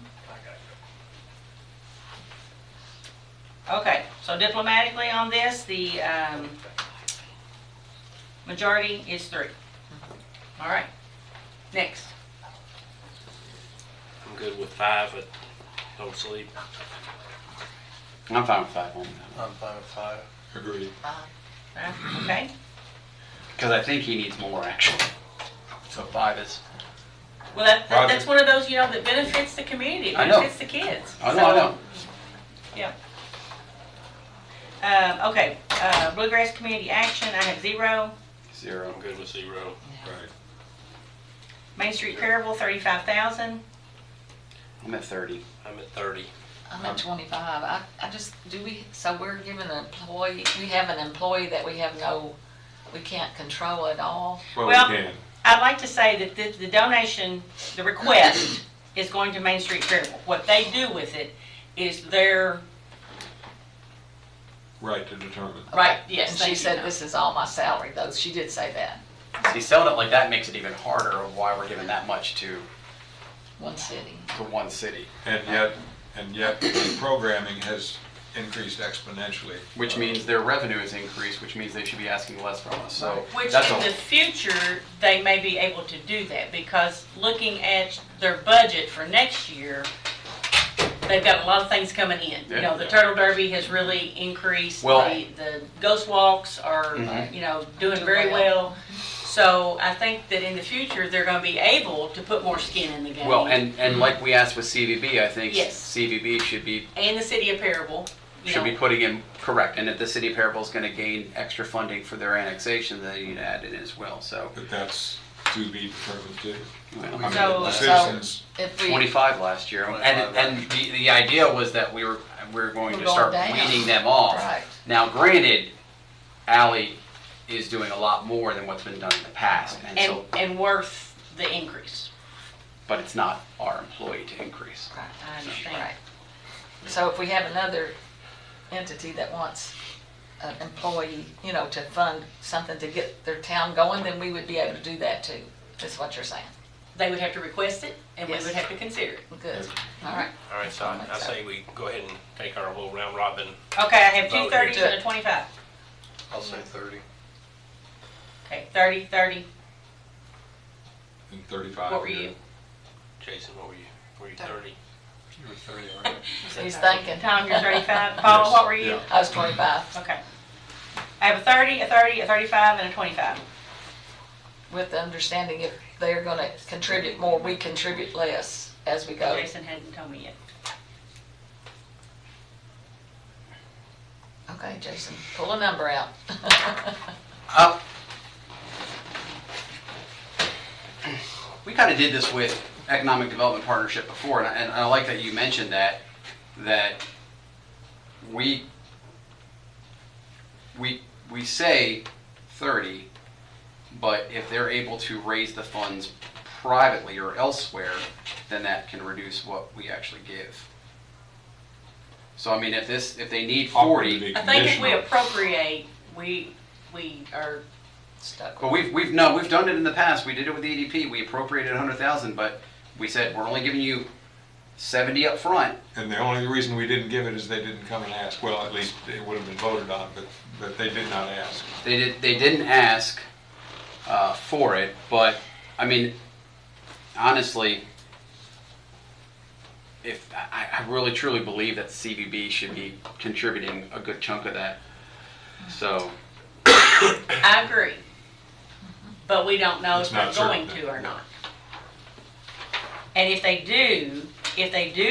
Speaker 4: Okay, so diplomatically on this, the majority is 3. All right, next.
Speaker 2: I'm good with 5, but don't sleep.
Speaker 8: I'm fine with 5 on
Speaker 14: I'm fine with 5.
Speaker 5: Agreed.
Speaker 4: Okay,
Speaker 8: because I think he needs more actually. So 5 is.
Speaker 4: well, that's one of those, you know, that benefits the community, it
Speaker 8: I know.
Speaker 4: benefits the kids.
Speaker 8: I know.
Speaker 4: Yeah. Okay, Bluegrass Community Action, I have 0.
Speaker 8: 0.
Speaker 2: I'm good with 0.
Speaker 5: Right.
Speaker 4: Main Street Perryville, 35,000.
Speaker 8: I'm at 30.
Speaker 2: I'm at 30.
Speaker 13: I'm at 25. I just, so we're giving an employee, we have an employee that we can't control at all?
Speaker 5: Well, we can.
Speaker 4: I'd like to say that the donation, the request is going to Main Street Perryville. What they do with it is
Speaker 5: right to determine.
Speaker 4: Right, yes,
Speaker 13: And
Speaker 4: thank
Speaker 13: she
Speaker 4: you.
Speaker 13: said, this is all my salary, though, she did say that,
Speaker 8: See, selling it like that makes it even harder of why we're giving that much to
Speaker 13: one city.
Speaker 8: one city.
Speaker 5: And yet the programming has increased exponentially.
Speaker 8: Which means their revenue has increased, which means they should be asking less from us, so.
Speaker 4: Which
Speaker 8: that's
Speaker 4: in the future, they may be able to do that, because looking at their budget for next year, they've got a lot of things coming in. You know, the Turtle Derby has really increased,
Speaker 8: Well-
Speaker 4: the Ghost Walks are, you know, doing very well. So I think that in the future, they're gonna be able to put more skin in the game.
Speaker 8: Well, and like we asked with CVB, I think
Speaker 4: Yes.
Speaker 8: CVB should be
Speaker 4: And the city of Perryville, you
Speaker 8: should
Speaker 4: know.
Speaker 8: be putting in, correct, and if the city of Perryville is gonna gain extra funding for their annexation, they need to add it in as well, so.
Speaker 5: But that's to be determined too.
Speaker 8: Well,
Speaker 5: I mean,
Speaker 4: So-
Speaker 5: the citizens,
Speaker 13: If we,
Speaker 8: 25 last year, and the idea was that we were going
Speaker 13: We're
Speaker 8: to
Speaker 13: going
Speaker 8: start
Speaker 13: down.
Speaker 8: weaning them off.
Speaker 13: Right.
Speaker 8: Now, granted, Ally is doing a lot more than what's been done in the past, and so,
Speaker 4: And worth the increase.
Speaker 8: but it's not our employee to increase.
Speaker 4: Right, I understand.
Speaker 13: right. So if we have another entity that wants an employee, you know, to fund something to get their town going, then we would be able to do that too, is what you're saying.
Speaker 4: They would have to request it, and we
Speaker 13: Yes.
Speaker 4: would have to consider it.
Speaker 13: Good, all right.
Speaker 2: All right, so I say we go ahead and take our little round robin.
Speaker 4: Okay, I have two
Speaker 2: Vote
Speaker 4: 30s
Speaker 2: here.
Speaker 4: and a 25.
Speaker 14: I'll say 30.
Speaker 4: Okay, 30, 30.
Speaker 5: and 35.
Speaker 4: What were you?
Speaker 2: Jason, what were you? Were you 30?
Speaker 14: You were 30, all right.
Speaker 13: He's thinking.
Speaker 4: Tom, you're 35. Paula, what were you?
Speaker 14: Yeah.
Speaker 13: I was 25,
Speaker 4: Okay. I have a 30, a 30, a 35, and a 25.
Speaker 13: with the understanding if they're gonna contribute more, we contribute less as we go.
Speaker 4: Jason hadn't told me yet.
Speaker 13: Okay, Jason, pull a number out.
Speaker 8: We kind of did this with Economic Development Partnership before, and I like that you mentioned that we say 30, but if they're able to raise the funds privately or elsewhere, then that can reduce what we actually give. So I mean, if they need 40,
Speaker 4: I think if we appropriate, we are
Speaker 13: stuck.
Speaker 8: well, we've done it in the past. We did it with the EDP. We appropriated 100,000, but we said we're only giving you 70 up front.
Speaker 5: And the only reason we didn't give it is they didn't come and ask. Well, at least it would have been voted on, but they did not ask.
Speaker 8: They didn't ask for it, but I mean, honestly, if I really truly believe that CVB should be contributing a good chunk of that. So
Speaker 4: I agree. But we don't know
Speaker 5: It's
Speaker 4: if they're
Speaker 5: not
Speaker 4: going
Speaker 5: certain.
Speaker 4: to or not. And if they do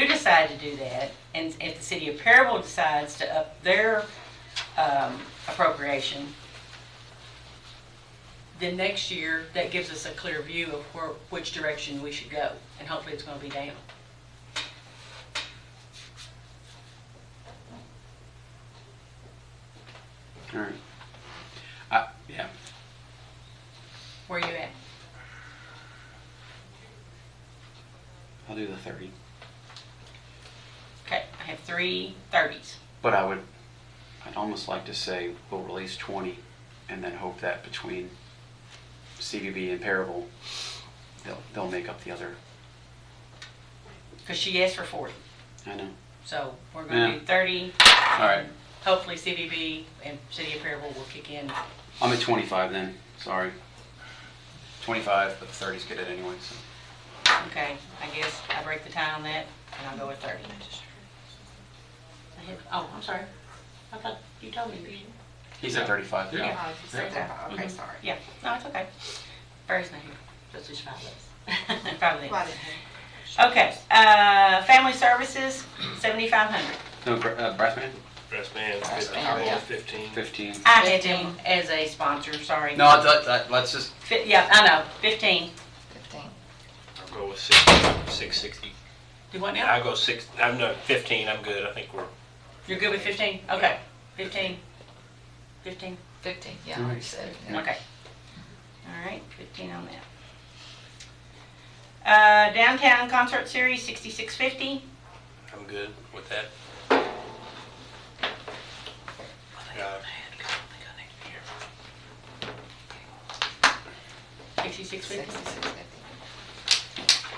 Speaker 4: decide to do that, and if the city of Perryville decides to up their appropriation, then next year, that gives us a clear view of which direction we should go, and hopefully it's gonna be down.
Speaker 8: all right. Yeah.
Speaker 4: Where you at?
Speaker 8: I'll do the 30.
Speaker 4: Okay, I have 3 30s.
Speaker 8: But I'd almost like to say we'll release 20 and then hope that between CVB and Perryville, they'll make up the other.
Speaker 4: Because she asked for 40.
Speaker 8: I know.
Speaker 4: So we're gonna
Speaker 8: Yeah.
Speaker 4: do 30.
Speaker 8: All right.
Speaker 4: Hopefully CVB and City of Perryville will kick in.
Speaker 8: I'm at 25 then. Sorry. 25, but the 30's good at anyway. So.
Speaker 4: Okay, I guess I break the tie on that, and I'll go with 30. Oh, I'm sorry. I thought you told me.
Speaker 8: He's at 35.
Speaker 4: Yeah.
Speaker 19: Okay,
Speaker 4: Mhm.
Speaker 19: sorry.
Speaker 4: Yeah, no, it's okay. Barry's not here, so it's just 5 of us. 5 of them. Okay, family services, 7,500.
Speaker 8: No, brass band?
Speaker 2: Brass band,
Speaker 13: Brass
Speaker 2: good.
Speaker 13: band,
Speaker 2: I'll go
Speaker 13: yeah.
Speaker 2: with 15.
Speaker 8: 15.
Speaker 4: I had him as a sponsor, sorry.
Speaker 8: No, let's just.
Speaker 4: Yeah, I know, 15.
Speaker 13: 15.
Speaker 2: I'll go with 660.
Speaker 4: Do what now?
Speaker 2: I'll go 6, I'm no, 15, I'm good. I think we're,
Speaker 4: You're good with 15? Okay, 15. 15?
Speaker 13: 15, yeah, I already said it. yeah.
Speaker 4: Okay. All right, 15 on that. Downtown Concert Series, 6650.
Speaker 2: I'm good with that.
Speaker 20: 85.
Speaker 4: 6650?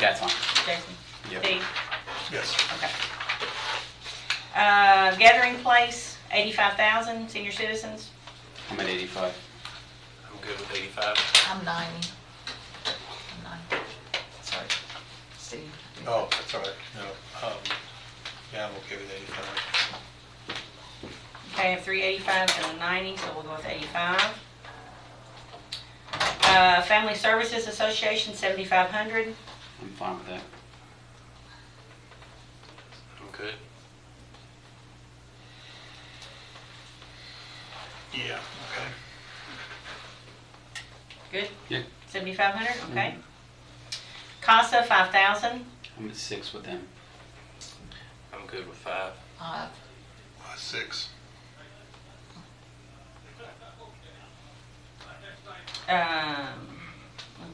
Speaker 8: That's fine.
Speaker 4: Jason?
Speaker 8: Yep.
Speaker 4: Steve?
Speaker 20: Yes.
Speaker 4: Okay. Gathering place, 85,000, senior citizens.
Speaker 8: I'm at 85.
Speaker 2: I'm good with 85.
Speaker 13: I'm 90. I'm 90. Sorry. Steve.
Speaker 20: Oh, that's all right. No, yeah, I'm okay with 85.
Speaker 4: Okay, I have 385 and a 90, so we'll go with 85. Family Services Association, 7,500.
Speaker 8: I'm fine with that.
Speaker 2: I'm good.
Speaker 20: Yeah, okay.
Speaker 4: Good?
Speaker 8: Yeah.
Speaker 4: 7,500, okay. CASA, 5,000.
Speaker 8: I'm at 6 with them.
Speaker 2: I'm good with 5.
Speaker 20: 6.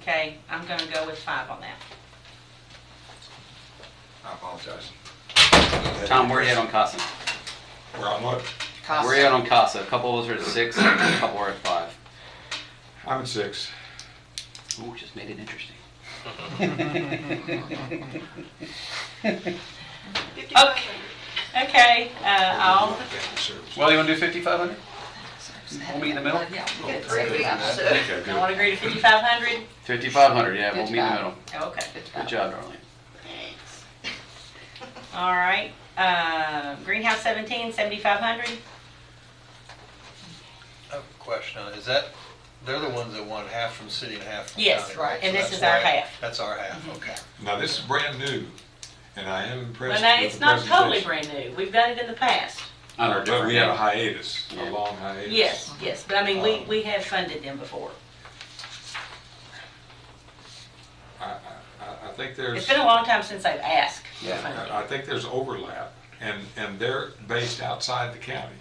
Speaker 4: Okay, I'm gonna go with 5 on that.
Speaker 5: I apologize.
Speaker 8: Tom, where are you at on CASA?
Speaker 5: We're on what?
Speaker 8: Where are you at on CASA? A couple of us are at 6, a couple are at 5.
Speaker 5: I'm at 6.
Speaker 8: Ooh, just made it interesting.
Speaker 4: Okay, I'll,
Speaker 8: Well, you want to do 5,500? We'll meet in the middle?
Speaker 13: Yeah,
Speaker 20: Oh,
Speaker 13: we could
Speaker 20: great.
Speaker 13: say that.
Speaker 20: Okay,
Speaker 4: I want to agree to 5,500?
Speaker 8: 5,500, yeah, we'll meet in the middle.
Speaker 4: Okay.
Speaker 8: Good job, darling.
Speaker 4: All right, Greenhouse 17, 7,500.
Speaker 20: I have a question on it. Is that, they're the ones that want half from city and half from
Speaker 4: Yes,
Speaker 20: county,
Speaker 4: right, and
Speaker 20: So
Speaker 4: this
Speaker 20: that's
Speaker 4: is our
Speaker 20: why-
Speaker 4: half.
Speaker 20: That's our half, okay.
Speaker 5: Now, this is brand new, and I am
Speaker 4: Well,
Speaker 5: impressed
Speaker 4: now,
Speaker 5: with
Speaker 4: it's
Speaker 5: the
Speaker 4: not totally
Speaker 5: presentation.
Speaker 4: brand new. We've done it in the past.
Speaker 5: But we had a hiatus, a long hiatus.
Speaker 4: Yes, yes, but I mean, we have funded them before.
Speaker 5: I think there's.
Speaker 4: It's been a long time since I've asked for
Speaker 5: Yeah,
Speaker 4: funding.
Speaker 5: I think there's overlap, and they're based outside the county.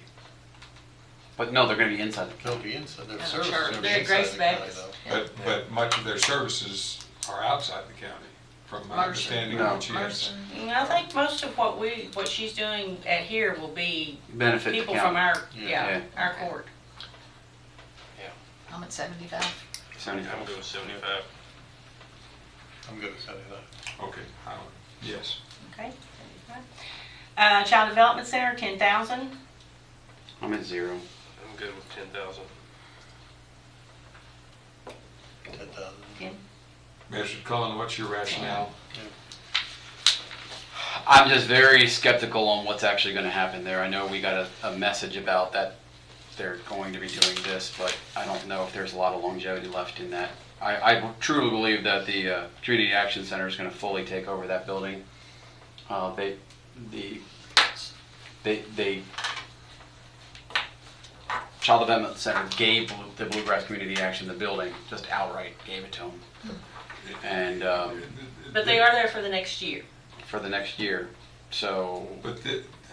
Speaker 8: But no, they're going to be inside the
Speaker 20: They'll be inside, their
Speaker 4: Yeah,
Speaker 20: services
Speaker 4: sure.
Speaker 20: are gonna be
Speaker 4: They're
Speaker 20: inside the
Speaker 4: Grace
Speaker 20: county
Speaker 4: Baptist.
Speaker 20: though.
Speaker 5: But much of their services are outside the county, from my
Speaker 13: Mercer.
Speaker 5: understanding
Speaker 8: No.
Speaker 5: of what she has.
Speaker 4: I think most of what she's doing at here will be
Speaker 8: benefit the
Speaker 4: people
Speaker 8: county.
Speaker 4: from our,
Speaker 8: Yeah.
Speaker 4: our court.
Speaker 13: I'm at 75.
Speaker 8: 75.
Speaker 2: I'm good with 75.
Speaker 20: I'm good with 75.
Speaker 5: Okay, yes.
Speaker 4: Okay. Child Development Center, 10,000.
Speaker 8: I'm at 0.
Speaker 2: I'm good with 10,000.
Speaker 20: 10,000.
Speaker 4: 10.
Speaker 5: Mr. Cullen, what's your rationale?
Speaker 8: I'm just very skeptical on what's actually going to happen there. I know we got a message about that they're going to be doing this, but I don't know if there's a lot of longevity left in that. I truly believe that the Community Action Center is going to fully take over that building. Child Development Center gave the Bluegrass Community Action the building, just outright gave it to them. And
Speaker 4: But they are there for the next year.
Speaker 8: for the next year, so.
Speaker 5: But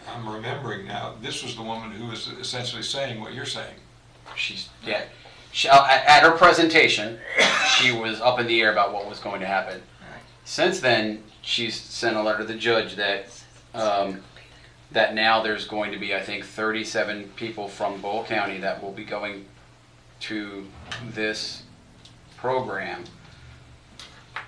Speaker 5: I'm remembering now, this was the woman who was essentially saying what you're saying.
Speaker 8: Yeah. At her presentation, she was up in the air about what was going to happen. Since then, she's sent a letter to the judge that that now there's going to be, I think, 37 people from Boyle County that will be going to this program.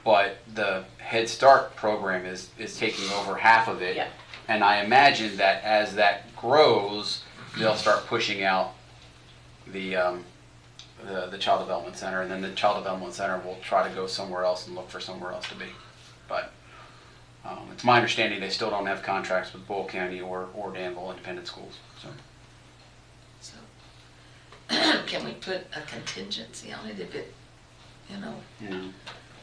Speaker 8: But the Head Start program is taking over half of it.
Speaker 4: Yeah.
Speaker 8: And I imagine that as that grows, they'll start pushing out the Child Development Center, and then the Child Development Center will try to go somewhere else and look for somewhere else to be. But it's my understanding they still don't have contracts with Boyle County or Danville Independent Schools. So
Speaker 13: Can we put a contingency on it if it, you know?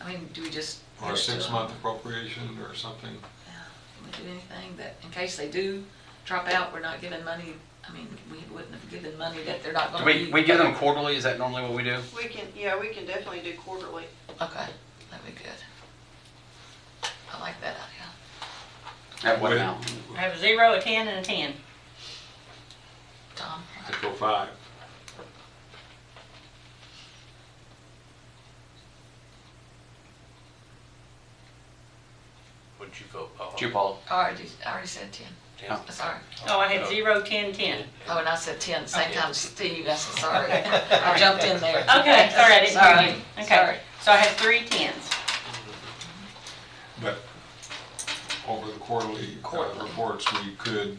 Speaker 13: I mean, do we just?
Speaker 5: Or a 6-month appropriation or something?
Speaker 13: Can we do anything that, in case they do drop out, we're not giving money? I mean, we wouldn't have given money that they're not
Speaker 8: do
Speaker 13: going to be.
Speaker 8: we give them quarterly? Is that normally what we do?
Speaker 9: We can definitely do quarterly.
Speaker 13: Okay, that'd be good. I like that idea.
Speaker 8: At what amount?
Speaker 4: I have a 0, a 10, and a 10.
Speaker 13: Tom?
Speaker 5: I'd go 5.
Speaker 2: What'd you vote, Paul?
Speaker 8: Did you, Paul?
Speaker 13: I already said 10. Sorry.
Speaker 4: Oh, I had 0, 10, 10.
Speaker 13: Oh, and I said 10, same time as Steve, I said, sorry. I jumped in there.
Speaker 4: Okay, sorry, I didn't hear
Speaker 13: Sorry.
Speaker 4: you. Okay,
Speaker 13: Sorry.
Speaker 4: so I have 3 10s.
Speaker 5: But over the quarterly reports, we could,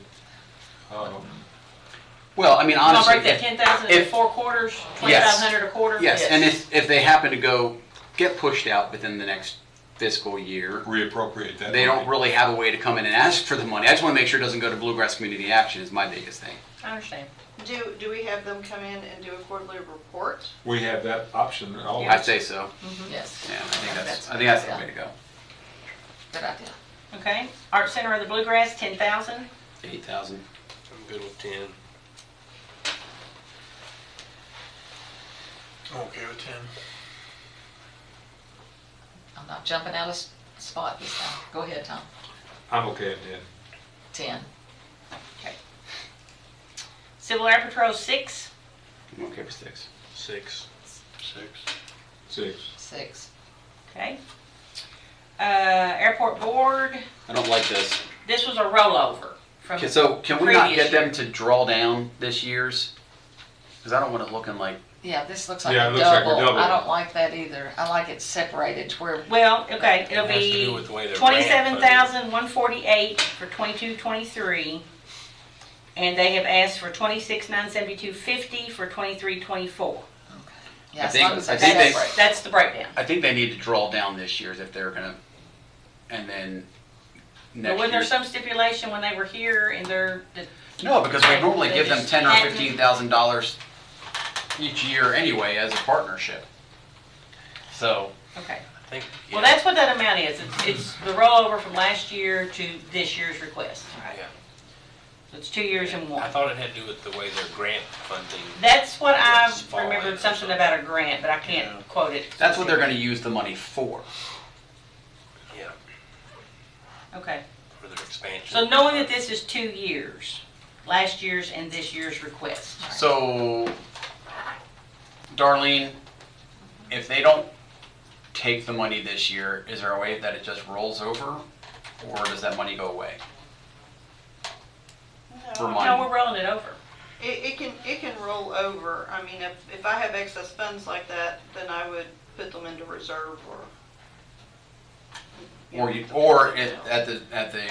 Speaker 8: Well, I mean,
Speaker 4: You gonna
Speaker 8: honestly.
Speaker 4: break that 10,000 into 4 quarters, 2,500 a quarter?
Speaker 8: Yes, and if they happen to get pushed out within the next fiscal year,
Speaker 5: reappropriate that.
Speaker 8: they
Speaker 5: money.
Speaker 8: don't really have a way to come in and ask for the money. I just want to make sure it doesn't go to Bluegrass Community Action is my biggest thing.
Speaker 4: I understand.
Speaker 9: Do we have them come in and do a quarterly report?
Speaker 5: We have that option always.
Speaker 8: I'd say so.
Speaker 13: Yes.
Speaker 8: Yeah, I think that's the way to go.
Speaker 13: Good idea.
Speaker 4: Okay, Art Center of the Bluegrass, 10,000.
Speaker 8: 8,000.
Speaker 2: I'm good with 10.
Speaker 20: I'm okay with 10.
Speaker 13: I'm not jumping out of spot this time. Go ahead, Tom.
Speaker 5: I'm okay at 10.
Speaker 13: 10.
Speaker 4: Okay. Civil Air Patrol, 6.
Speaker 8: I'm okay with 6.
Speaker 2: 6.
Speaker 5: 6.
Speaker 13: 6.
Speaker 4: Okay. Airport Board,
Speaker 8: I don't like this.
Speaker 4: this was a rollover from
Speaker 8: Okay, so can we not
Speaker 4: previous
Speaker 8: get them to draw down this year's? Because I don't want it looking like.
Speaker 13: Yeah, this looks like
Speaker 5: Yeah,
Speaker 13: a
Speaker 5: it looks like we're
Speaker 13: double.
Speaker 5: doubling.
Speaker 13: I don't like that either. I like it separated to where,
Speaker 4: Well, okay, it'll
Speaker 2: It has to do
Speaker 4: be
Speaker 2: with the way they're grant funded.
Speaker 4: $27,148 for 22-23, and they have asked for $26,972.50 for 23-24.
Speaker 13: yeah, as
Speaker 8: think-
Speaker 13: long as
Speaker 8: I
Speaker 13: it's
Speaker 8: think they-
Speaker 13: separate.
Speaker 4: That's the breakdown.
Speaker 8: I think they need to draw down this year's if they're gonna, and then
Speaker 4: But
Speaker 8: next
Speaker 4: wasn't there
Speaker 8: year.
Speaker 4: some stipulation when they were here in their?
Speaker 8: No, because we normally
Speaker 4: They
Speaker 8: give them
Speaker 4: just
Speaker 8: $10,000 or
Speaker 4: hadn't-
Speaker 8: $15,000 each year anyway as a partnership. So.
Speaker 4: Okay.
Speaker 2: I think.
Speaker 4: Well, that's what that amount is. It's the rollover from last year to this year's request.
Speaker 2: Yeah.
Speaker 4: So it's 2 years in
Speaker 2: I
Speaker 4: one.
Speaker 2: thought it had to do with the way their grant funding.
Speaker 4: That's what I
Speaker 2: was falling
Speaker 4: remembered,
Speaker 2: or
Speaker 4: something about a grant, but I can't quote it.
Speaker 8: That's what they're gonna use the money for.
Speaker 2: Yeah,
Speaker 4: Okay.
Speaker 2: for their expansion.
Speaker 4: So knowing that this is 2 years, last year's and this year's request.
Speaker 8: So, Darlene, if they don't take the money this year, is there a way that it just rolls over? Or does that money go away? For money?
Speaker 4: No, we're rolling it over.
Speaker 9: It can roll over. I mean, if I have excess funds like that, then I would put them into reserve
Speaker 8: At the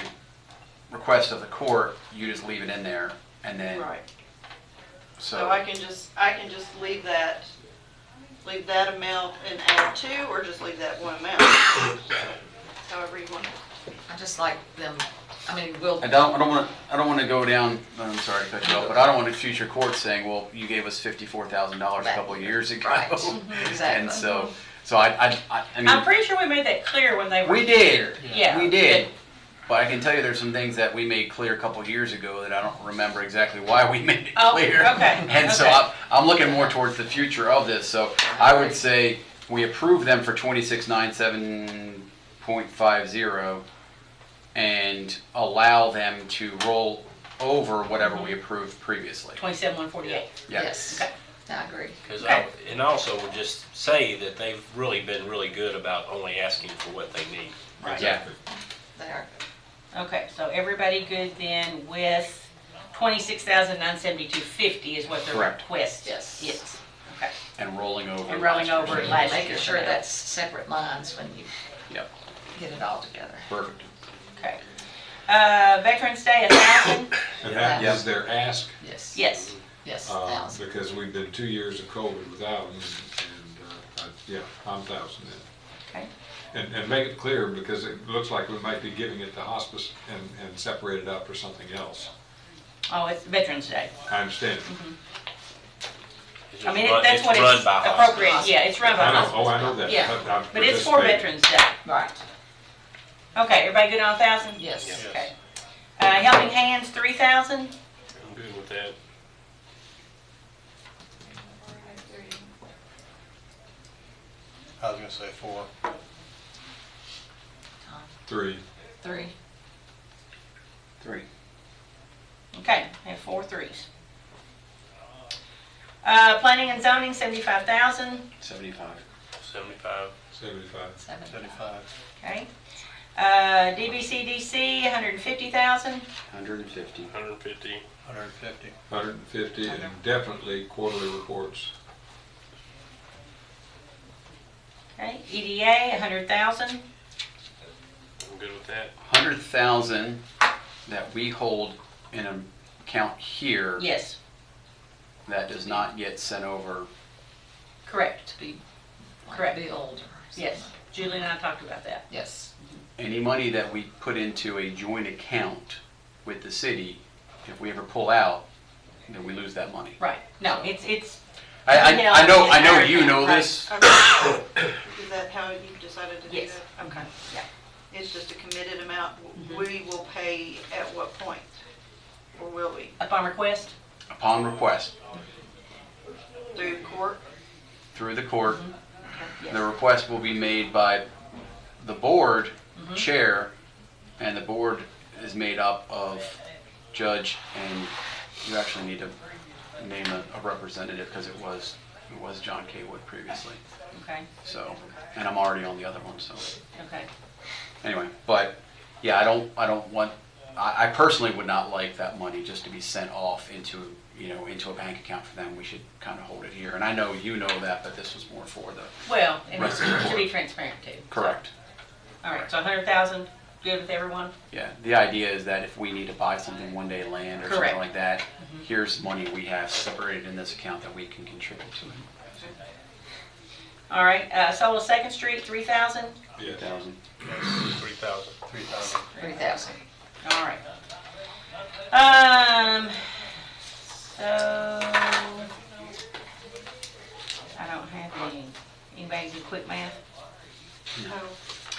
Speaker 8: request of the court, you just leave it in there and then.
Speaker 9: Right.
Speaker 8: So
Speaker 9: So I can just leave that amount and add 2, or just leave that one amount. However you want it.
Speaker 13: I just like them, I mean, we'll,
Speaker 8: I don't want to go down. I'm sorry to cut you off, but I don't want a future court saying, "Well, you gave us $54,000 a couple of years ago."
Speaker 13: Right. Exactly.
Speaker 8: And so I mean,
Speaker 4: I'm pretty sure we made that clear when they were
Speaker 8: we
Speaker 4: here.
Speaker 8: did.
Speaker 4: Yeah.
Speaker 8: We did. But I can tell you there's some things that we made clear a couple of years ago that I don't remember exactly why we made it
Speaker 4: Oh,
Speaker 8: clear.
Speaker 4: okay,
Speaker 8: And so
Speaker 4: okay.
Speaker 8: I'm looking more towards the future of this. So I would say we approve them for 2697.50 and allow them to roll over whatever we approved previously.
Speaker 4: 27,148.
Speaker 8: Yeah.
Speaker 13: yes,
Speaker 4: Okay.
Speaker 13: I agree.
Speaker 2: And also would just say that they've really been really good about only asking for what they need.
Speaker 4: Right.
Speaker 8: Yeah.
Speaker 13: They are.
Speaker 4: Okay, so everybody good then with $26,972.50 is what their
Speaker 8: Correct.
Speaker 4: request
Speaker 13: Yes.
Speaker 4: is. Okay.
Speaker 8: And rolling over.
Speaker 4: And rolling over it last year.
Speaker 13: Making sure that's separate lines when you
Speaker 8: Yep.
Speaker 13: get it all together.
Speaker 8: Perfect.
Speaker 4: Okay. Veterans Day, 1,000?
Speaker 5: And that is their ask.
Speaker 13: Yes.
Speaker 4: Yes.
Speaker 13: Yes,
Speaker 5: Uh,
Speaker 13: 1,000.
Speaker 5: because we've been 2 years of COVID without them, yeah, I'm 1,000 then.
Speaker 4: Okay.
Speaker 5: And make it clear, because it looks like we might be giving it to hospice and separate it out for something else.
Speaker 4: Oh, it's Veterans Day.
Speaker 5: I understand.
Speaker 2: It's
Speaker 4: I mean,
Speaker 2: run-
Speaker 4: that's what
Speaker 2: run
Speaker 4: it's
Speaker 2: by
Speaker 4: appropriate,
Speaker 2: hospitals.
Speaker 4: yeah, it's run by
Speaker 5: I know,
Speaker 4: hospitals.
Speaker 5: oh, I know that.
Speaker 4: Yeah,
Speaker 5: I've
Speaker 4: but it's for
Speaker 5: participated.
Speaker 4: Veterans Day.
Speaker 13: Right.
Speaker 4: Okay, everybody good on 1,000?
Speaker 13: Yes.
Speaker 2: Yes.
Speaker 4: Okay. Helping Hands, 3,000?
Speaker 2: I'm good with that.
Speaker 20: I was gonna say 4.
Speaker 5: 3.
Speaker 13: 3.
Speaker 8: 3.
Speaker 4: Okay, I have 4 3s. Planning and zoning, 75,000.
Speaker 8: 75.
Speaker 2: 75.
Speaker 5: 75.
Speaker 13: 7.
Speaker 20: 75.
Speaker 4: Okay. DBCDC, 150,000.
Speaker 8: 150.
Speaker 2: 150.
Speaker 14: 150.
Speaker 5: 150, and definitely quarterly reports.
Speaker 4: Okay, EDA, 100,000.
Speaker 2: I'm good with that.
Speaker 8: 100,000 that we hold in an account here.
Speaker 4: Yes,
Speaker 8: That does not get sent over.
Speaker 4: correct.
Speaker 13: To be like
Speaker 4: Correct.
Speaker 13: billed.
Speaker 4: Yes, Julie and I talked about that.
Speaker 13: Yes.
Speaker 8: Any money that we put into a joint account with the city, if we ever pull out, then we lose that money.
Speaker 4: Right, no, it's.
Speaker 8: I know you know
Speaker 4: Right.
Speaker 8: this.
Speaker 9: Okay. Is that how you decided to do
Speaker 4: Yes.
Speaker 9: that? Okay.
Speaker 4: Yeah.
Speaker 9: It's just a committed amount. We will pay at what point? Or will we?
Speaker 4: Upon request?
Speaker 8: Upon request,
Speaker 9: Through court?
Speaker 8: through the court,
Speaker 4: Yes.
Speaker 8: the request will be made by the board
Speaker 4: Mhm.
Speaker 8: chair, and the board is made up of judge, and you actually need to name a representative, because it was John K. Wood previously.
Speaker 4: Okay,
Speaker 8: So, and I'm already on the other one, so.
Speaker 4: okay.
Speaker 8: Anyway, but yeah, I personally would not like that money just to be sent off into a bank account for them. We should kind of hold it here. And I know you know that, but this was more for the
Speaker 4: Well, and
Speaker 8: rest of the
Speaker 4: to
Speaker 8: board.
Speaker 4: be transparent too.
Speaker 8: Correct.
Speaker 4: All right, so 100,000, good with everyone?
Speaker 8: Yeah, the idea is that if we need to buy something one day, land or
Speaker 4: Correct.
Speaker 8: something like that, here's money we have separated in this account that we can contribute to.
Speaker 4: All right, Sola Second Street, 3,000?
Speaker 5: Yeah.
Speaker 8: 3,000.
Speaker 2: 3,000.
Speaker 14: 3,000.
Speaker 13: 3,000.
Speaker 4: All right. So, I don't have anybody do quick math?
Speaker 9: No.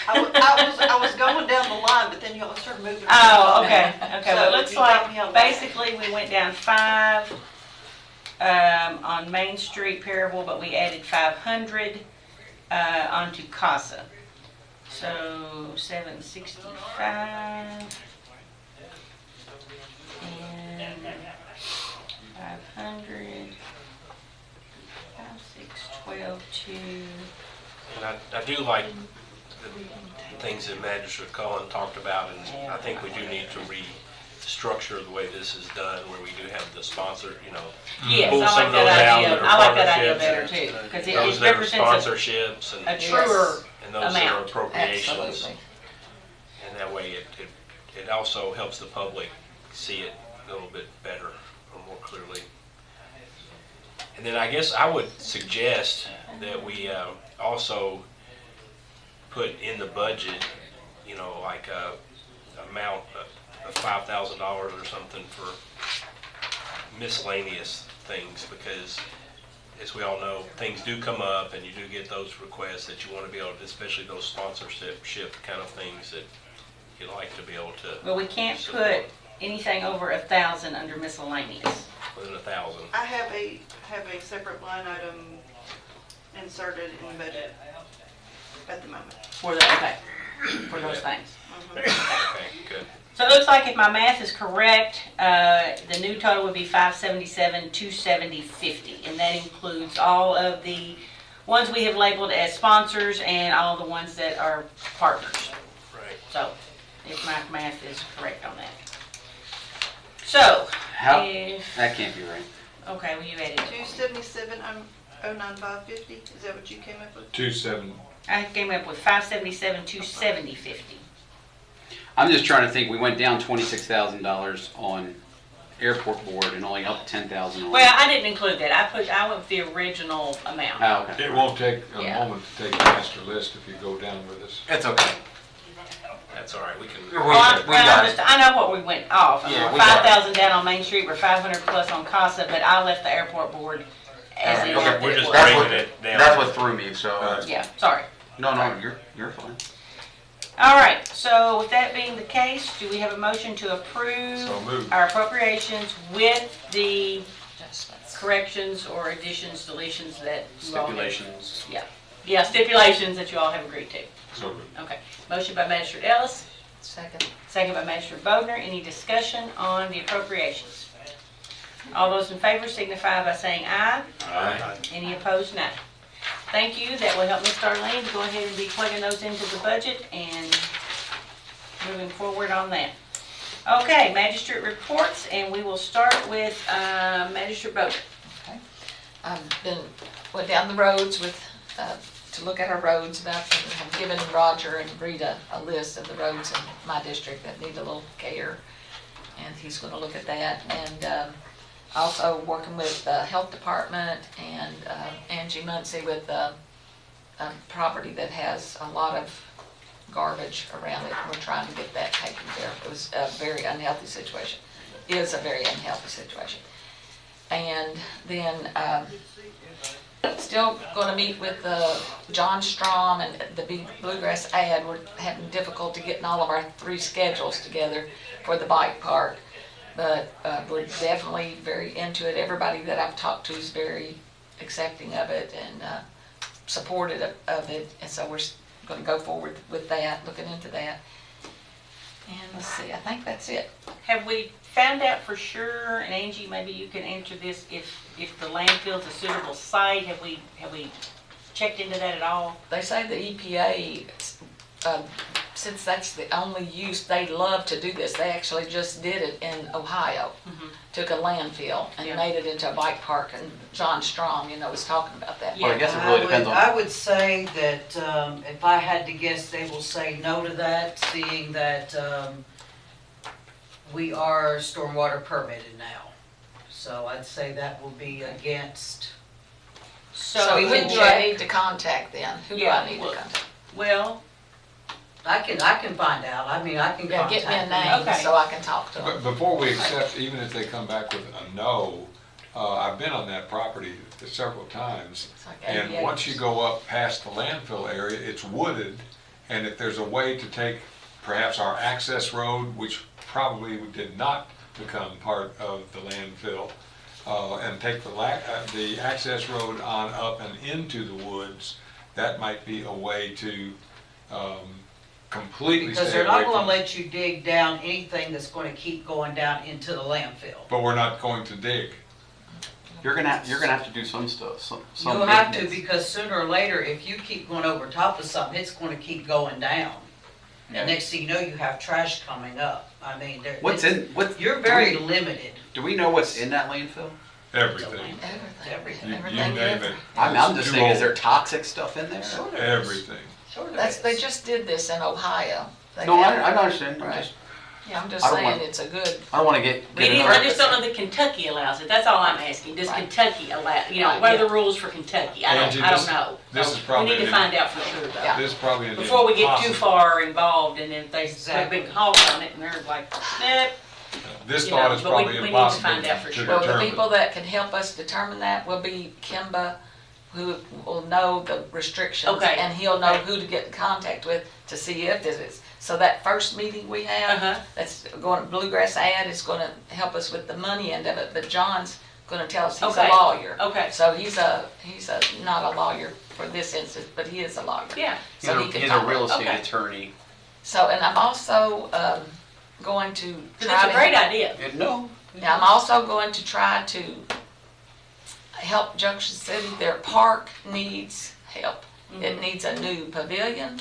Speaker 9: I was going down the line, but then y'all started moving.
Speaker 4: Oh, okay, okay, well, it
Speaker 9: So
Speaker 4: looks
Speaker 9: you got me
Speaker 4: like
Speaker 9: on that.
Speaker 4: basically we went down 5 on Main Street Perryville, but we added 500 onto CASA. So 765 and 500, 5, 6, 12, 2.
Speaker 2: And I do like the things that Magistrate Cullen talked about, and I think we do need to restructure the way this is done, where we do have the sponsor,
Speaker 4: Yes,
Speaker 2: pull
Speaker 4: I
Speaker 2: some
Speaker 4: like
Speaker 2: of those
Speaker 4: that
Speaker 2: out
Speaker 4: idea.
Speaker 2: that are
Speaker 4: I like that idea
Speaker 2: partnerships,
Speaker 4: better too, because it
Speaker 2: those that are
Speaker 4: represents
Speaker 2: sponsorships
Speaker 4: a
Speaker 2: and
Speaker 4: truer
Speaker 2: and those that are
Speaker 4: amount.
Speaker 2: appropriations.
Speaker 13: Absolutely.
Speaker 2: And that way it also helps the public see it a little bit better or more clearly. And then I guess I would suggest that we also put in the budget, like a amount of $5,000 or something for miscellaneous things, because as we all know, things do come up and you do get those requests that you want to be able to, especially those sponsorship kind of things that you like to be able to.
Speaker 4: Well, we can't
Speaker 2: support
Speaker 4: put anything over 1,000 under miscellaneous.
Speaker 2: within 1,000.
Speaker 9: I have a separate line item inserted in the budget at the moment.
Speaker 4: For the, okay, for those things.
Speaker 2: Okay, good.
Speaker 4: So it looks like if my math is correct, the new total would be 577, 270, 50. And that includes all of the ones we have labeled as sponsors and all the ones that are partners.
Speaker 2: Right.
Speaker 4: So if my math is correct on that. So, if,
Speaker 8: That can't be right.
Speaker 4: okay, well you added,
Speaker 9: 277, 09550, is that what you came up with?
Speaker 5: 27.
Speaker 4: I came up with 577, 270, 50.
Speaker 8: I'm just trying to think, we went down $26,000 on airport board and only up 10,000 on.
Speaker 4: Well, I didn't include that. I went with the original amount.
Speaker 8: Oh, okay.
Speaker 5: It won't take a
Speaker 4: Yeah.
Speaker 5: moment to take the master list if you go down with us.
Speaker 8: It's okay.
Speaker 2: That's all right. We can.
Speaker 4: Well, I know what we went off.
Speaker 8: Yeah,
Speaker 4: We're
Speaker 8: we got it.
Speaker 4: 5,000 down on Main Street, we're 500 plus on CASA, but I left the airport board as it
Speaker 2: Okay, we're just
Speaker 4: was.
Speaker 2: breaking it down.
Speaker 8: That's what threw me, so.
Speaker 4: Yeah, sorry.
Speaker 8: No, you're fine.
Speaker 4: All right, so with that being the case, do we have a motion to approve
Speaker 5: So moved.
Speaker 4: our appropriations with the corrections or additions, deletions that you all have?
Speaker 8: Stipulations.
Speaker 4: Yeah, stipulations that you all have agreed to.
Speaker 5: So moved.
Speaker 4: Okay, motion by Magistrate Ellis,
Speaker 13: Second.
Speaker 4: second by Magistrate Bodner. Any discussion on the appropriations? All those in favor signify by saying aye.
Speaker 5: Aye.
Speaker 4: Any opposed, nay. Thank you. That will help Ms. Darlene to go ahead and be plugging those into the budget, and moving forward on that. Okay, magistrate reports, and we will start with Magistrate Boyle.
Speaker 13: Went down the roads with, to look at our roads, I've given Roger and Rita a list of the roads in my district that need a little care, and he's gonna look at that, and also working with the health department and Angie Muncie with a property that has a lot of garbage around it. We're trying to get that taken care of. It was a very unhealthy situation. It is a very unhealthy situation. And then still going to meet with John Strom and the Bluegrass ad. We're having difficulty getting all of our 3 schedules together for the bike park. But we're definitely very into it. Everybody that I've talked to is very accepting of it and supportive of it. And so we're going to go forward with that, looking into that. And let's see, I think that's it.
Speaker 4: Have we found out for sure, and Angie, maybe you can answer this, if the landfill's a suitable site? Have we checked into that at all?
Speaker 13: They say the EPA, since that's the only use, they love to do this. They actually just did it in Ohio. Took a landfill and made it into a bike park, and John Strom, was talking about that.
Speaker 8: Well, I guess it really depends on.
Speaker 19: I would say that if I had to guess, they will say no to that, seeing that we are stormwater permitted now. So I'd say that will be against.
Speaker 13: So who do I need to contact then? Who do I need to contact?
Speaker 4: Well,
Speaker 19: I can find out. I mean, I can contact
Speaker 13: get me a
Speaker 19: them.
Speaker 13: name so I can talk to them.
Speaker 5: But before we accept, even if they come back with a no, I've been on that property several times. And once you go up past the landfill area, it's wooded. And if there's a way to take perhaps our access road, which probably did not become part of the landfill, and take the access road on up and into the woods, that might be a way to completely
Speaker 19: Because
Speaker 5: stay
Speaker 19: they're
Speaker 5: away
Speaker 19: not gonna
Speaker 5: from.
Speaker 19: let you dig down anything that's gonna keep going down into the landfill.
Speaker 5: But we're not going to dig.
Speaker 8: You're gonna have to do some stuff. Some
Speaker 19: You'll have to,
Speaker 8: maintenance.
Speaker 19: because sooner or later, if you keep going over top of something, it's gonna keep going down. And next thing you know, you have trash coming up. I mean, you're very limited.
Speaker 8: Do we know what's in that landfill?
Speaker 5: Everything.
Speaker 19: Everything.
Speaker 5: You name it.
Speaker 8: I'm just saying, is there toxic stuff in there?
Speaker 5: Everything.
Speaker 13: They just did this in Ohio.
Speaker 8: No, I understand.
Speaker 13: Right. Yeah, I'm just
Speaker 8: I don't
Speaker 13: saying
Speaker 8: want-
Speaker 13: it's a good.
Speaker 8: I don't want to get.
Speaker 4: I just don't know that Kentucky allows it. That's all I'm asking. Does Kentucky allow, what are the rules for Kentucky? I don't know.
Speaker 5: This is probably.
Speaker 4: We need to find out for sure though.
Speaker 5: This is probably an
Speaker 4: Before we get too
Speaker 5: impossible-
Speaker 4: far involved, and then they put a big halt on it and they're like, nope.
Speaker 5: This
Speaker 4: You
Speaker 5: thought
Speaker 4: know,
Speaker 5: is
Speaker 4: but we
Speaker 5: probably
Speaker 4: need to
Speaker 5: impossible
Speaker 4: find out for
Speaker 5: to
Speaker 4: sure.
Speaker 13: Well, the
Speaker 5: determine.
Speaker 13: people that can help us determine that will be Kimba, who will know the restrictions.
Speaker 4: Okay.
Speaker 13: And he'll know who to get in contact with to see if this is. So that first meeting we have, that's going, Bluegrass ad is gonna help us with the money end of it, but John's gonna tell us he's a lawyer.
Speaker 4: Okay.
Speaker 13: So he's not a lawyer for this instance, but he is a lawyer.
Speaker 4: Yeah.
Speaker 13: So he can
Speaker 8: He's a
Speaker 13: talk.
Speaker 8: real estate
Speaker 4: Okay.
Speaker 8: attorney.
Speaker 13: So, and I'm also, going to try to.
Speaker 4: That's a great idea.
Speaker 13: Now, I'm also going to try to help Junction City. Their park needs help. It needs a new pavilion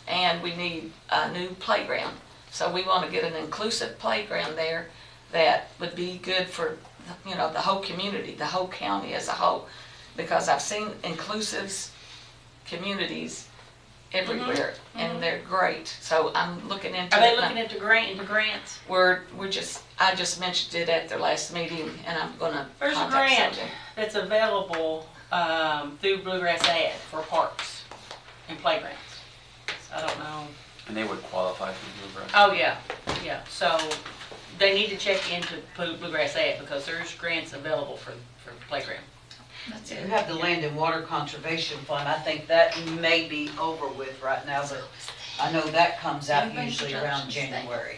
Speaker 13: and we need a new playground. So we want to get an inclusive playground there that would be good for, the whole community, the whole county as a whole. Because I've seen inclusive communities everywhere and they're great. So I'm looking into.
Speaker 4: Are they looking into grants?
Speaker 13: I just mentioned it at their last meeting and I'm gonna
Speaker 4: There's a
Speaker 13: contact
Speaker 4: grant
Speaker 13: somebody.
Speaker 4: that's available through Bluegrass ad for parks and playgrounds. I don't know.
Speaker 8: And they would qualify for Bluegrass.
Speaker 4: Oh, yeah. So they need to check into Bluegrass ad because there's grants available for playground.
Speaker 13: That's
Speaker 19: You
Speaker 13: it.
Speaker 19: have the Land and Water Conservation Fund. I think that may be over with right now, but I know that comes out
Speaker 13: Anything for
Speaker 19: usually around
Speaker 13: Junction City.
Speaker 19: January.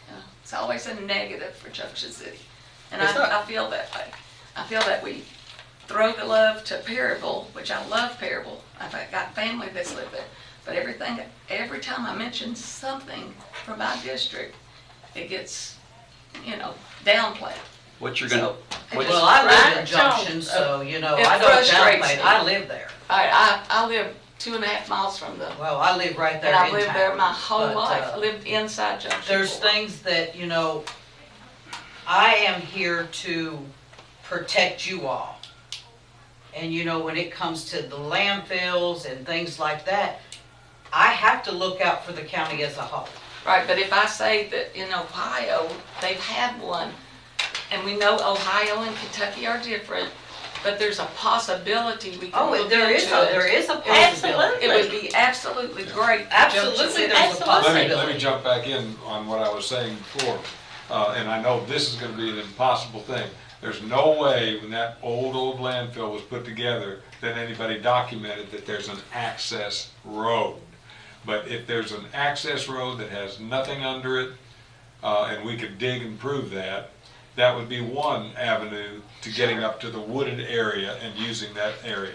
Speaker 13: Yeah, it's always a negative for Junction City. And
Speaker 8: It's not.
Speaker 13: I feel that way. I feel that we throw the love to Perryville, which I love Perryville. I've got family that's live there. But every time I mention something from my district, it gets, downplayed.
Speaker 8: What you're gonna, what-
Speaker 19: Well, I live in Junction, so, I don't
Speaker 13: frustrates
Speaker 19: downplay it.
Speaker 13: me.
Speaker 19: I live there.
Speaker 13: I live 2.5 miles from the,
Speaker 19: Well, I live right there
Speaker 13: and I've
Speaker 19: in
Speaker 13: lived there
Speaker 19: town,
Speaker 13: my whole
Speaker 19: but,
Speaker 13: life, lived inside Junction
Speaker 19: There's
Speaker 13: 4.
Speaker 19: things that, you know, I am here to protect you all. And you know, when it comes to the landfills and things like that, I have to look out for the county as a whole.
Speaker 13: Right, but if I say that in Ohio, they've had one, and we know Ohio and Kentucky are different, but there's a possibility we can look into it.
Speaker 19: There is a possibility.
Speaker 13: It would be absolutely great.
Speaker 19: Absolutely, there's a possibility.
Speaker 5: Let me jump back in on what I was saying before, and I know this is gonna be an impossible thing. There's no way when that old landfill was put together that anybody documented that there's an access road. But if there's an access road that has nothing under it, and we could dig and prove that, that would be one avenue to getting up to the wooded area and using that area.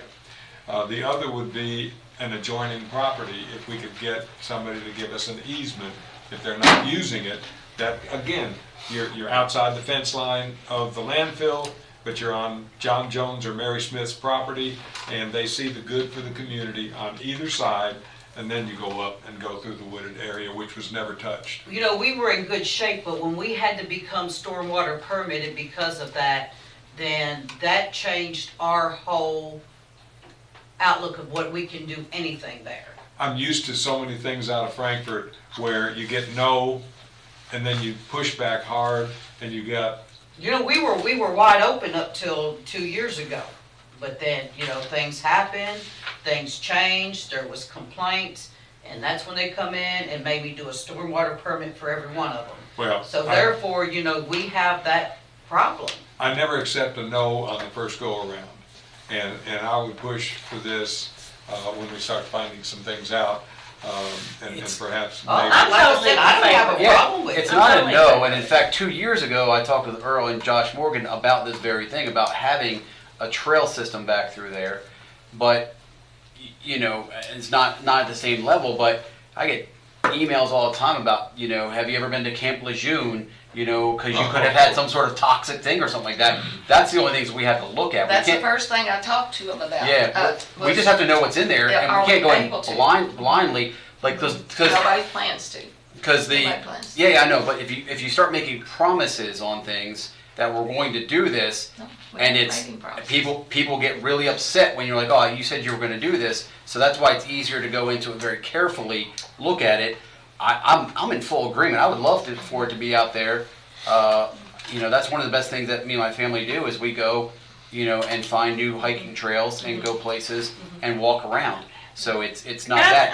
Speaker 5: The other would be an adjoining property, if we could get somebody to give us an easement, if they're not using it, that, again, you're outside the fence line of the landfill, but you're on John Jones or Mary Smith's property, and they see the good for the community on either side, and then you go up and go through the wooded area, which was never touched.
Speaker 19: You know, we were in good shape, but when we had to become stormwater permitted because of that, then that changed our whole outlook of what we can do anything there.
Speaker 5: I'm used to so many things out of Frankfurt where you get no, and then you push back hard, and you got...
Speaker 19: You know, we were wide open up till 2 years ago. But then, you know, things happened, things changed, there was complaints, and that's when they come in and made me do a stormwater permit for every one of them.
Speaker 5: Well,
Speaker 19: So therefore, you know, we have that problem.
Speaker 5: I never accept a no on the first go around. And I would push for this when we start finding some things out, and perhaps maybe.
Speaker 19: Like I said, I don't have a problem with it.
Speaker 8: It's not a no, and in fact, 2 years ago, I talked with Earl and Josh Morgan about this very thing, about having a trail system back through there, but you know, it's not at the same level, but I get emails all the time about, you know, have you ever been to Camp Lejeune, you know, because you could have had some sort of toxic thing or something like that. That's the only things we have to look at.
Speaker 13: That's the first thing I talked to them about.
Speaker 8: Yeah, we just have to know what's in there, and we can't go in blindly, like, because
Speaker 13: nobody plans to.
Speaker 8: Because I know, but if you start making promises on things that we're going to do this, and it's people get really upset when you're like, oh, you said you were going to do this. So that's why it's easier to go into it very carefully, look at it. I'm in full agreement. I would love for it to be out there. You know, that's one of the best things that me and my family do is we go, you know, and find new hiking trails and go places and walk around. So it's not that.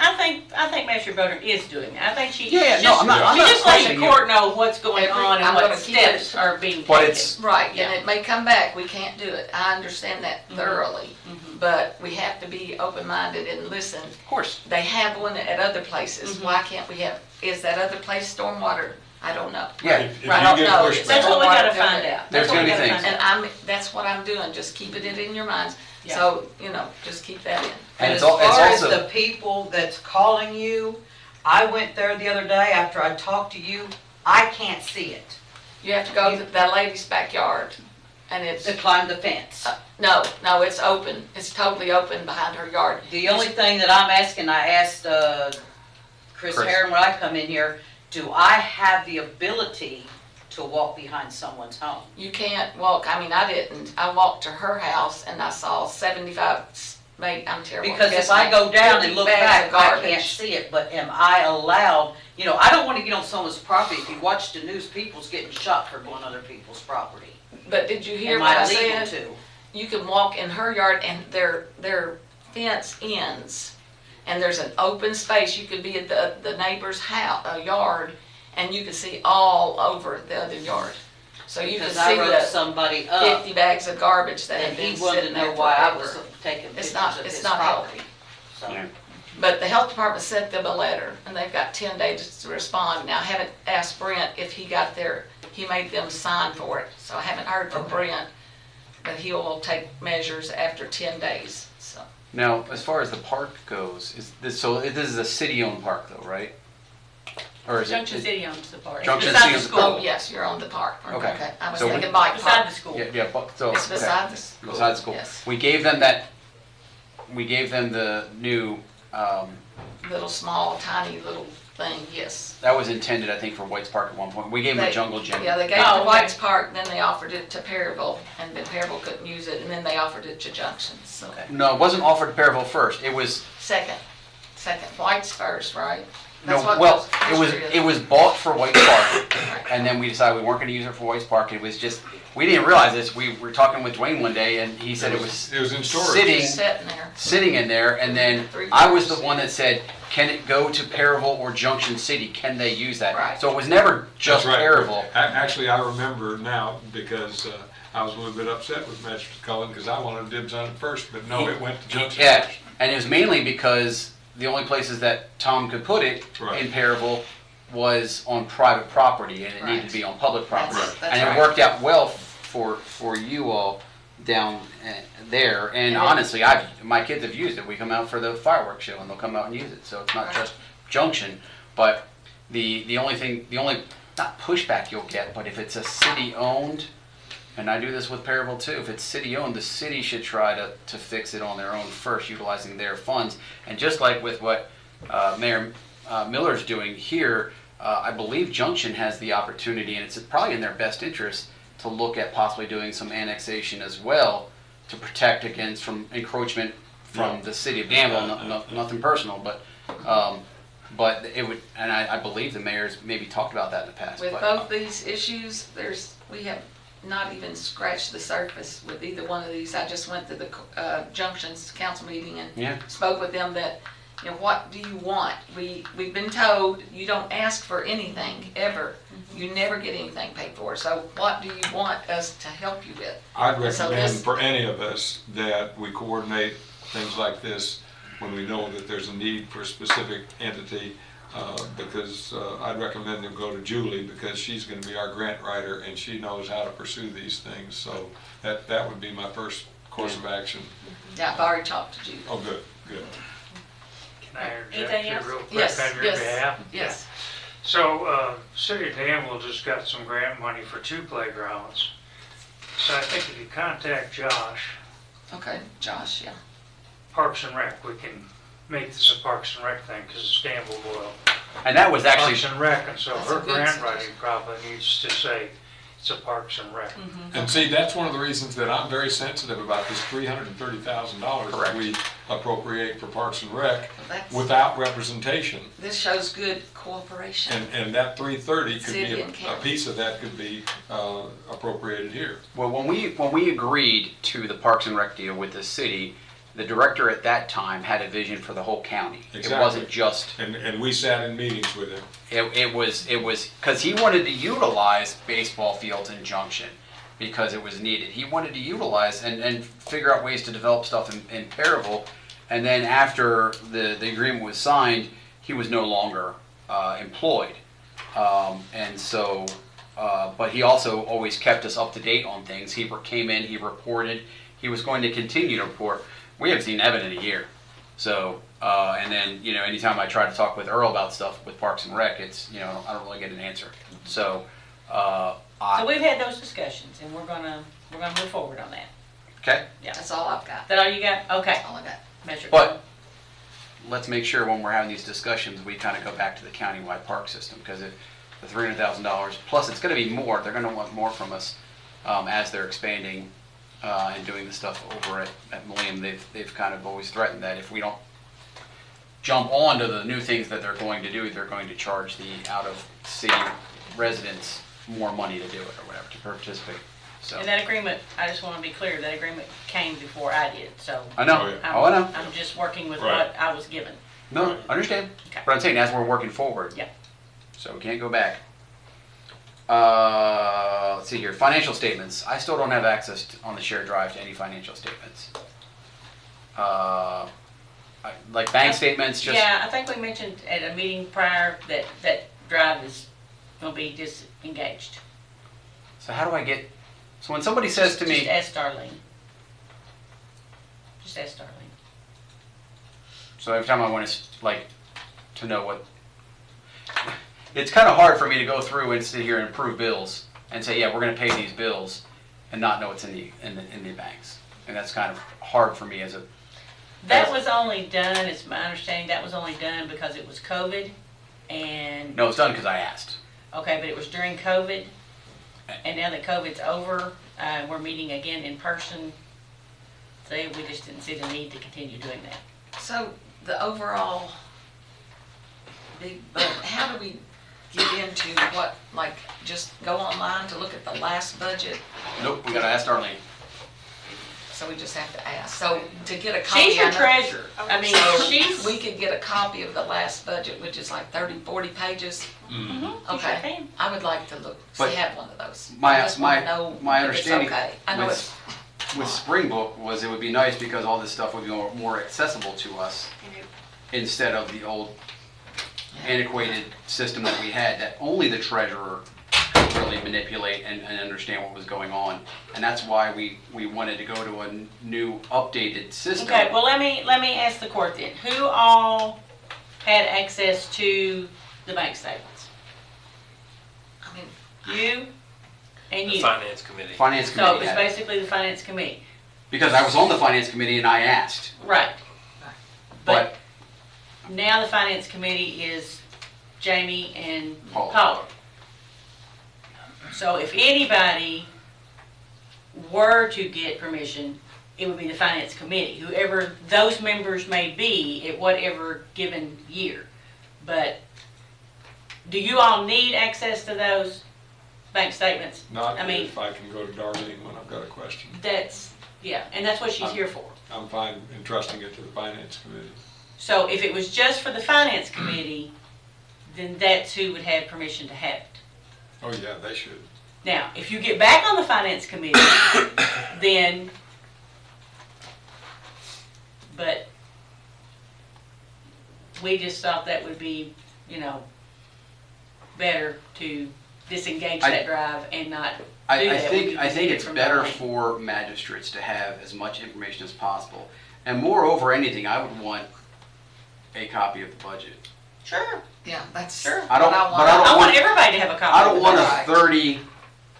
Speaker 4: I think Magistrate Boder is doing it. I think she
Speaker 8: I'm not
Speaker 4: just letting the
Speaker 8: questioning
Speaker 4: court know what's going on and
Speaker 13: I'm
Speaker 4: what
Speaker 13: gonna keep
Speaker 4: steps
Speaker 13: it-
Speaker 4: are being
Speaker 8: But
Speaker 4: taken.
Speaker 8: it's-
Speaker 13: Right, and it may come back, we can't do it, I understand that thoroughly, but we have to be open-minded and listen.
Speaker 8: Of course.
Speaker 13: They have one at other places, why can't we have, is that other place stormwater? I don't know.
Speaker 8: Yeah.
Speaker 5: If
Speaker 13: I
Speaker 5: you
Speaker 13: don't
Speaker 5: get
Speaker 13: know.
Speaker 5: pushback-
Speaker 4: That's what we gotta
Speaker 13: Stormwater
Speaker 4: find
Speaker 13: permit.
Speaker 4: out.
Speaker 8: There's
Speaker 4: That's what
Speaker 8: gonna
Speaker 4: we
Speaker 8: be
Speaker 4: gotta
Speaker 8: things.
Speaker 4: find out.
Speaker 13: And that's what I'm doing, just keeping it in your minds,
Speaker 4: Yeah.
Speaker 13: so, you know, just keep that in.
Speaker 19: And as
Speaker 8: it's
Speaker 19: far as
Speaker 8: also-
Speaker 19: the people that's calling you, I went there the other day after I talked to you, I can't see it.
Speaker 13: You have to go to that lady's backyard, and it's,
Speaker 19: To climb the fence.
Speaker 13: no, it's open, it's totally open behind her yard.
Speaker 19: The only thing that I'm asking, I asked Chris Herron when I come in here, do I have the ability to walk behind someone's home?
Speaker 13: You can't walk, I mean, I didn't, I walked to her house and I saw 75, I'm terrible.
Speaker 19: Because if I go down and look back, I can't see it, but am I allowed, you know, I don't want to get on someone's property. If you watch the news, people's getting shot for going on other people's property.
Speaker 13: But did you hear
Speaker 19: Am
Speaker 13: what
Speaker 19: I
Speaker 13: I
Speaker 19: legal
Speaker 13: said?
Speaker 19: to?
Speaker 13: You can walk in her yard and their fence ends. And there's an open space, you could be at the neighbor's house, yard, and you can see all over the other yard. So you can
Speaker 19: Because
Speaker 13: see
Speaker 19: I wrote
Speaker 13: the
Speaker 19: somebody up,
Speaker 13: 50 bags of garbage that have
Speaker 19: and
Speaker 13: been
Speaker 19: he wanted to
Speaker 13: sitting
Speaker 19: know
Speaker 13: there
Speaker 19: why I
Speaker 13: forever.
Speaker 19: was taking
Speaker 13: It's
Speaker 19: pictures
Speaker 13: not-
Speaker 19: of
Speaker 13: it's
Speaker 19: his
Speaker 13: not
Speaker 19: property. So.
Speaker 8: Yeah.
Speaker 13: But the health department sent them a letter, and they've got 10 days to respond. Now, I haven't asked Brent if he got he made them sign for it, so I haven't heard from Brent, but he will take measures after 10 days, so.
Speaker 8: Now, as far as the park goes, this is a city-owned park though, right? Or is
Speaker 4: Junction
Speaker 8: it?
Speaker 4: City owns the park.
Speaker 8: Junction
Speaker 4: Beside
Speaker 8: City
Speaker 4: the
Speaker 8: owns-
Speaker 4: school.
Speaker 13: Oh, yes, you're on the park.
Speaker 8: Okay.
Speaker 13: I was
Speaker 8: So
Speaker 13: thinking bike
Speaker 4: Beside
Speaker 13: park.
Speaker 4: the school.
Speaker 8: So
Speaker 13: It's beside the school.
Speaker 8: Beside the school.
Speaker 13: Yes.
Speaker 8: We gave them the new
Speaker 13: Little, small, tiny little thing, yes.
Speaker 8: That was intended, I think, for White's Park at one point. We gave them a jungle gym.
Speaker 13: Yeah, they gave it to White's Park, then they offered it to Perryville, and then Perryville couldn't use it, and then they offered it to Junction, so.
Speaker 8: No, it wasn't offered to Perryville first. It was
Speaker 13: Second, White's first, right?
Speaker 8: no.
Speaker 13: That's what
Speaker 8: Well,
Speaker 13: history is.
Speaker 8: it was bought for White's Park, and then we decided we weren't going to use it for White's Park. It was just we didn't realize this. We were talking with Dwayne one day, and he said it was
Speaker 5: in storage,
Speaker 8: sitting in there, and then I was the one that said, can it go to Perryville or Junction City? Can they use that?
Speaker 13: Right.
Speaker 8: So it was never just
Speaker 5: That's right.
Speaker 8: Perryville.
Speaker 5: Actually, I remember now because I was a little bit upset with Magistrate Cullen because I wanted dibs on it first, but no, it went to Junction.
Speaker 8: Yeah,
Speaker 5: first.
Speaker 8: and it was mainly because the only places that Tom could put it in Perryville was on private property, and it needed to be on public property.
Speaker 13: That's
Speaker 8: and it
Speaker 13: right.
Speaker 8: worked out well for you all down there. And
Speaker 13: Yeah.
Speaker 8: honestly, my kids have used it. We come out for the fireworks show, and they'll come out and use it. So it's not just Junction, but the only not pushback you'll get, but if it's a city owned. And I do this with Perryville too. If it's city-owned, the city should try to fix it on their own first, utilizing their funds. And just like with what Mayor Miller's doing here, I believe Junction has the opportunity, and it's probably in their best interest, to look at possibly doing some annexation as well to protect against from encroachment from the city of Danville. Nothing personal, but it would, and I believe the mayor's maybe talked about that in the past.
Speaker 13: With
Speaker 8: but,
Speaker 13: both these issues, we have not even scratched the surface with either one of these. I just went to the Junction's council meeting and spoke with them that, you know, what do you want? We've been told you don't ask for anything ever. You never get anything paid for. So what do you want us to help you with?
Speaker 5: I'd
Speaker 13: So
Speaker 5: recommend
Speaker 13: this-
Speaker 5: for any of us that we coordinate things like this when we know that there's a need for a specific entity, because I'd recommend them go to Julie because she's going to be our grant writer and she knows how to pursue these things. So that would be my first course of action.
Speaker 13: Yeah, I've already talked to Julie.
Speaker 5: Oh, good.
Speaker 11: Can I
Speaker 13: Anything
Speaker 11: interject here
Speaker 13: else?
Speaker 11: real quick
Speaker 13: Yes,
Speaker 11: on your
Speaker 13: yes,
Speaker 11: behalf?
Speaker 13: yes.
Speaker 11: So, City of Danville just got some grant money for 2 playgrounds. So I think if you contact Josh,
Speaker 13: Okay, Josh, yeah.
Speaker 11: Parks and Rec, we can make this a Parks and Rec thing, because it's Danville Boyle.
Speaker 8: And that was actually
Speaker 11: Parks and Rec, and so
Speaker 13: That's
Speaker 11: her
Speaker 13: a good
Speaker 11: grant
Speaker 13: suggestion.
Speaker 11: writing probably needs to say it's a Parks and Rec.
Speaker 5: And see, that's one of the reasons that I'm very sensitive about this $330,000 that we appropriate for Parks and Rec
Speaker 13: That's-
Speaker 5: without representation.
Speaker 13: This shows good cooperation.
Speaker 5: And that 330 could
Speaker 13: City
Speaker 5: be,
Speaker 13: and
Speaker 5: a
Speaker 13: county.
Speaker 5: piece of that could be appropriated here.
Speaker 8: Well, when we agreed to the Parks and Rec deal with the city, the director at that time had a vision for the whole county.
Speaker 5: Exactly.
Speaker 8: It wasn't just.
Speaker 5: And we sat in meetings with him.
Speaker 8: It was because he wanted to utilize baseball fields in Junction because it was needed. He wanted to utilize and figure out ways to develop stuff in Perryville. And then after the agreement was signed, he was no longer employed. And so, but he also always kept us up to date on things. He came in, he reported. He was going to continue to report. We haven't seen Evan in a year. So, and then, you know, anytime I try to talk with Earl about stuff with Parks and Rec, it's, you know, I don't really get an answer. So,
Speaker 4: So we've had those discussions, and we're gonna move forward on that.
Speaker 8: Okay.
Speaker 4: Yeah.
Speaker 13: That's all I've got.
Speaker 4: Is that all you got? Okay.
Speaker 13: All I got.
Speaker 4: Measure.
Speaker 8: But let's make sure when we're having these discussions, we kind of go back to the countywide park system, because if the $300,000, plus it's going to be more, they're going to want more from us as they're expanding and doing the stuff over at Millennium. They've kind of always threatened that if we don't jump on to the new things that they're going to do, they're going to charge the out-of-city residents more money to do it or whatever, to participate. So.
Speaker 4: And that agreement, I just want to be clear, that agreement came before I did, so.
Speaker 8: I know. I know.
Speaker 4: I'm just working with
Speaker 8: Right.
Speaker 4: what I was given.
Speaker 8: No, I understand.
Speaker 4: Okay.
Speaker 8: But I'm saying as we're working forward.
Speaker 4: Yeah.
Speaker 8: So we can't go back. Let's see here, financial statements. I still don't have access on the shared drive to any financial statements. Like bank statements, just.
Speaker 4: Yeah, I think we mentioned at a meeting prior that drive is going to be disengaged.
Speaker 8: So how do I get, so when somebody says to me.
Speaker 4: Just ask Darlene. Just ask Darlene.
Speaker 8: So every time I want to know what, it's kind of hard for me to go through and sit here and approve bills and say, yeah, we're going to pay these bills and not know what's in the banks. And that's kind of hard for me as a
Speaker 4: That was only done, it's my understanding, that was only done because it was COVID and,
Speaker 8: No, it's done because I asked.
Speaker 4: okay, but it was during COVID. And now that COVID's over, we're meeting again in person. So we just didn't see the need to continue doing that.
Speaker 13: So the overall big, but how do we get into what, like, just go online to look at the last budget?
Speaker 8: Nope, we gotta ask Darlene.
Speaker 13: So we just have to ask. So to get a copy.
Speaker 4: She's your
Speaker 13: I know-
Speaker 4: treasurer. I mean, she's.
Speaker 13: We could get a copy of the last budget, which is like 30, 40 pages. Okay, I would like to look,
Speaker 8: But
Speaker 13: have one of those. I
Speaker 8: My,
Speaker 13: just wanna know
Speaker 8: my
Speaker 13: if it's
Speaker 8: understanding
Speaker 13: okay. I know it's,
Speaker 8: with Springbook was it would be nice because all this stuff would be more accessible to us instead of the old antiquated system that we had that only the treasurer could really manipulate and understand what was going on. And that's why we wanted to go to a new updated system.
Speaker 4: Okay, well, let me ask the court then. Who all had access to the bank statements?
Speaker 13: I mean,
Speaker 4: you and
Speaker 2: The
Speaker 4: you.
Speaker 2: finance committee.
Speaker 8: Finance
Speaker 4: So
Speaker 8: committee
Speaker 4: it's
Speaker 8: had it.
Speaker 4: basically the finance committee.
Speaker 8: Because I was on the finance committee and I asked.
Speaker 4: Right.
Speaker 8: But
Speaker 4: Now the finance committee is Jamie and
Speaker 8: Paula.
Speaker 4: Paula. So if anybody were to get permission, it would be the finance committee, whoever those members may be at whatever given year. But do you all need access to those bank statements?
Speaker 5: Not
Speaker 4: I mean,
Speaker 5: if I can go to Darlene when I've got a question.
Speaker 4: that's, yeah, and that's what she's here for.
Speaker 5: I'm fine entrusting it to the finance committee.
Speaker 4: So if it was just for the finance committee, then that's who would have permission to have it.
Speaker 5: Oh, yeah, they should.
Speaker 4: Now, if you get back on the finance committee, then, but we just thought that would be, better to disengage that drive and not do
Speaker 8: I
Speaker 4: that. when you
Speaker 8: think
Speaker 4: get it
Speaker 8: it's
Speaker 4: from
Speaker 8: better
Speaker 4: Darlene.
Speaker 8: for magistrates to have as much information as possible. And moreover anything, I would want a copy of the budget.
Speaker 4: Sure.
Speaker 13: yeah, that's
Speaker 4: Sure.
Speaker 8: I don't,
Speaker 13: what I
Speaker 8: but I don't
Speaker 4: I want
Speaker 8: want,
Speaker 4: everybody to have a copy.
Speaker 8: I don't
Speaker 4: of
Speaker 8: want
Speaker 4: the
Speaker 8: a
Speaker 4: budget.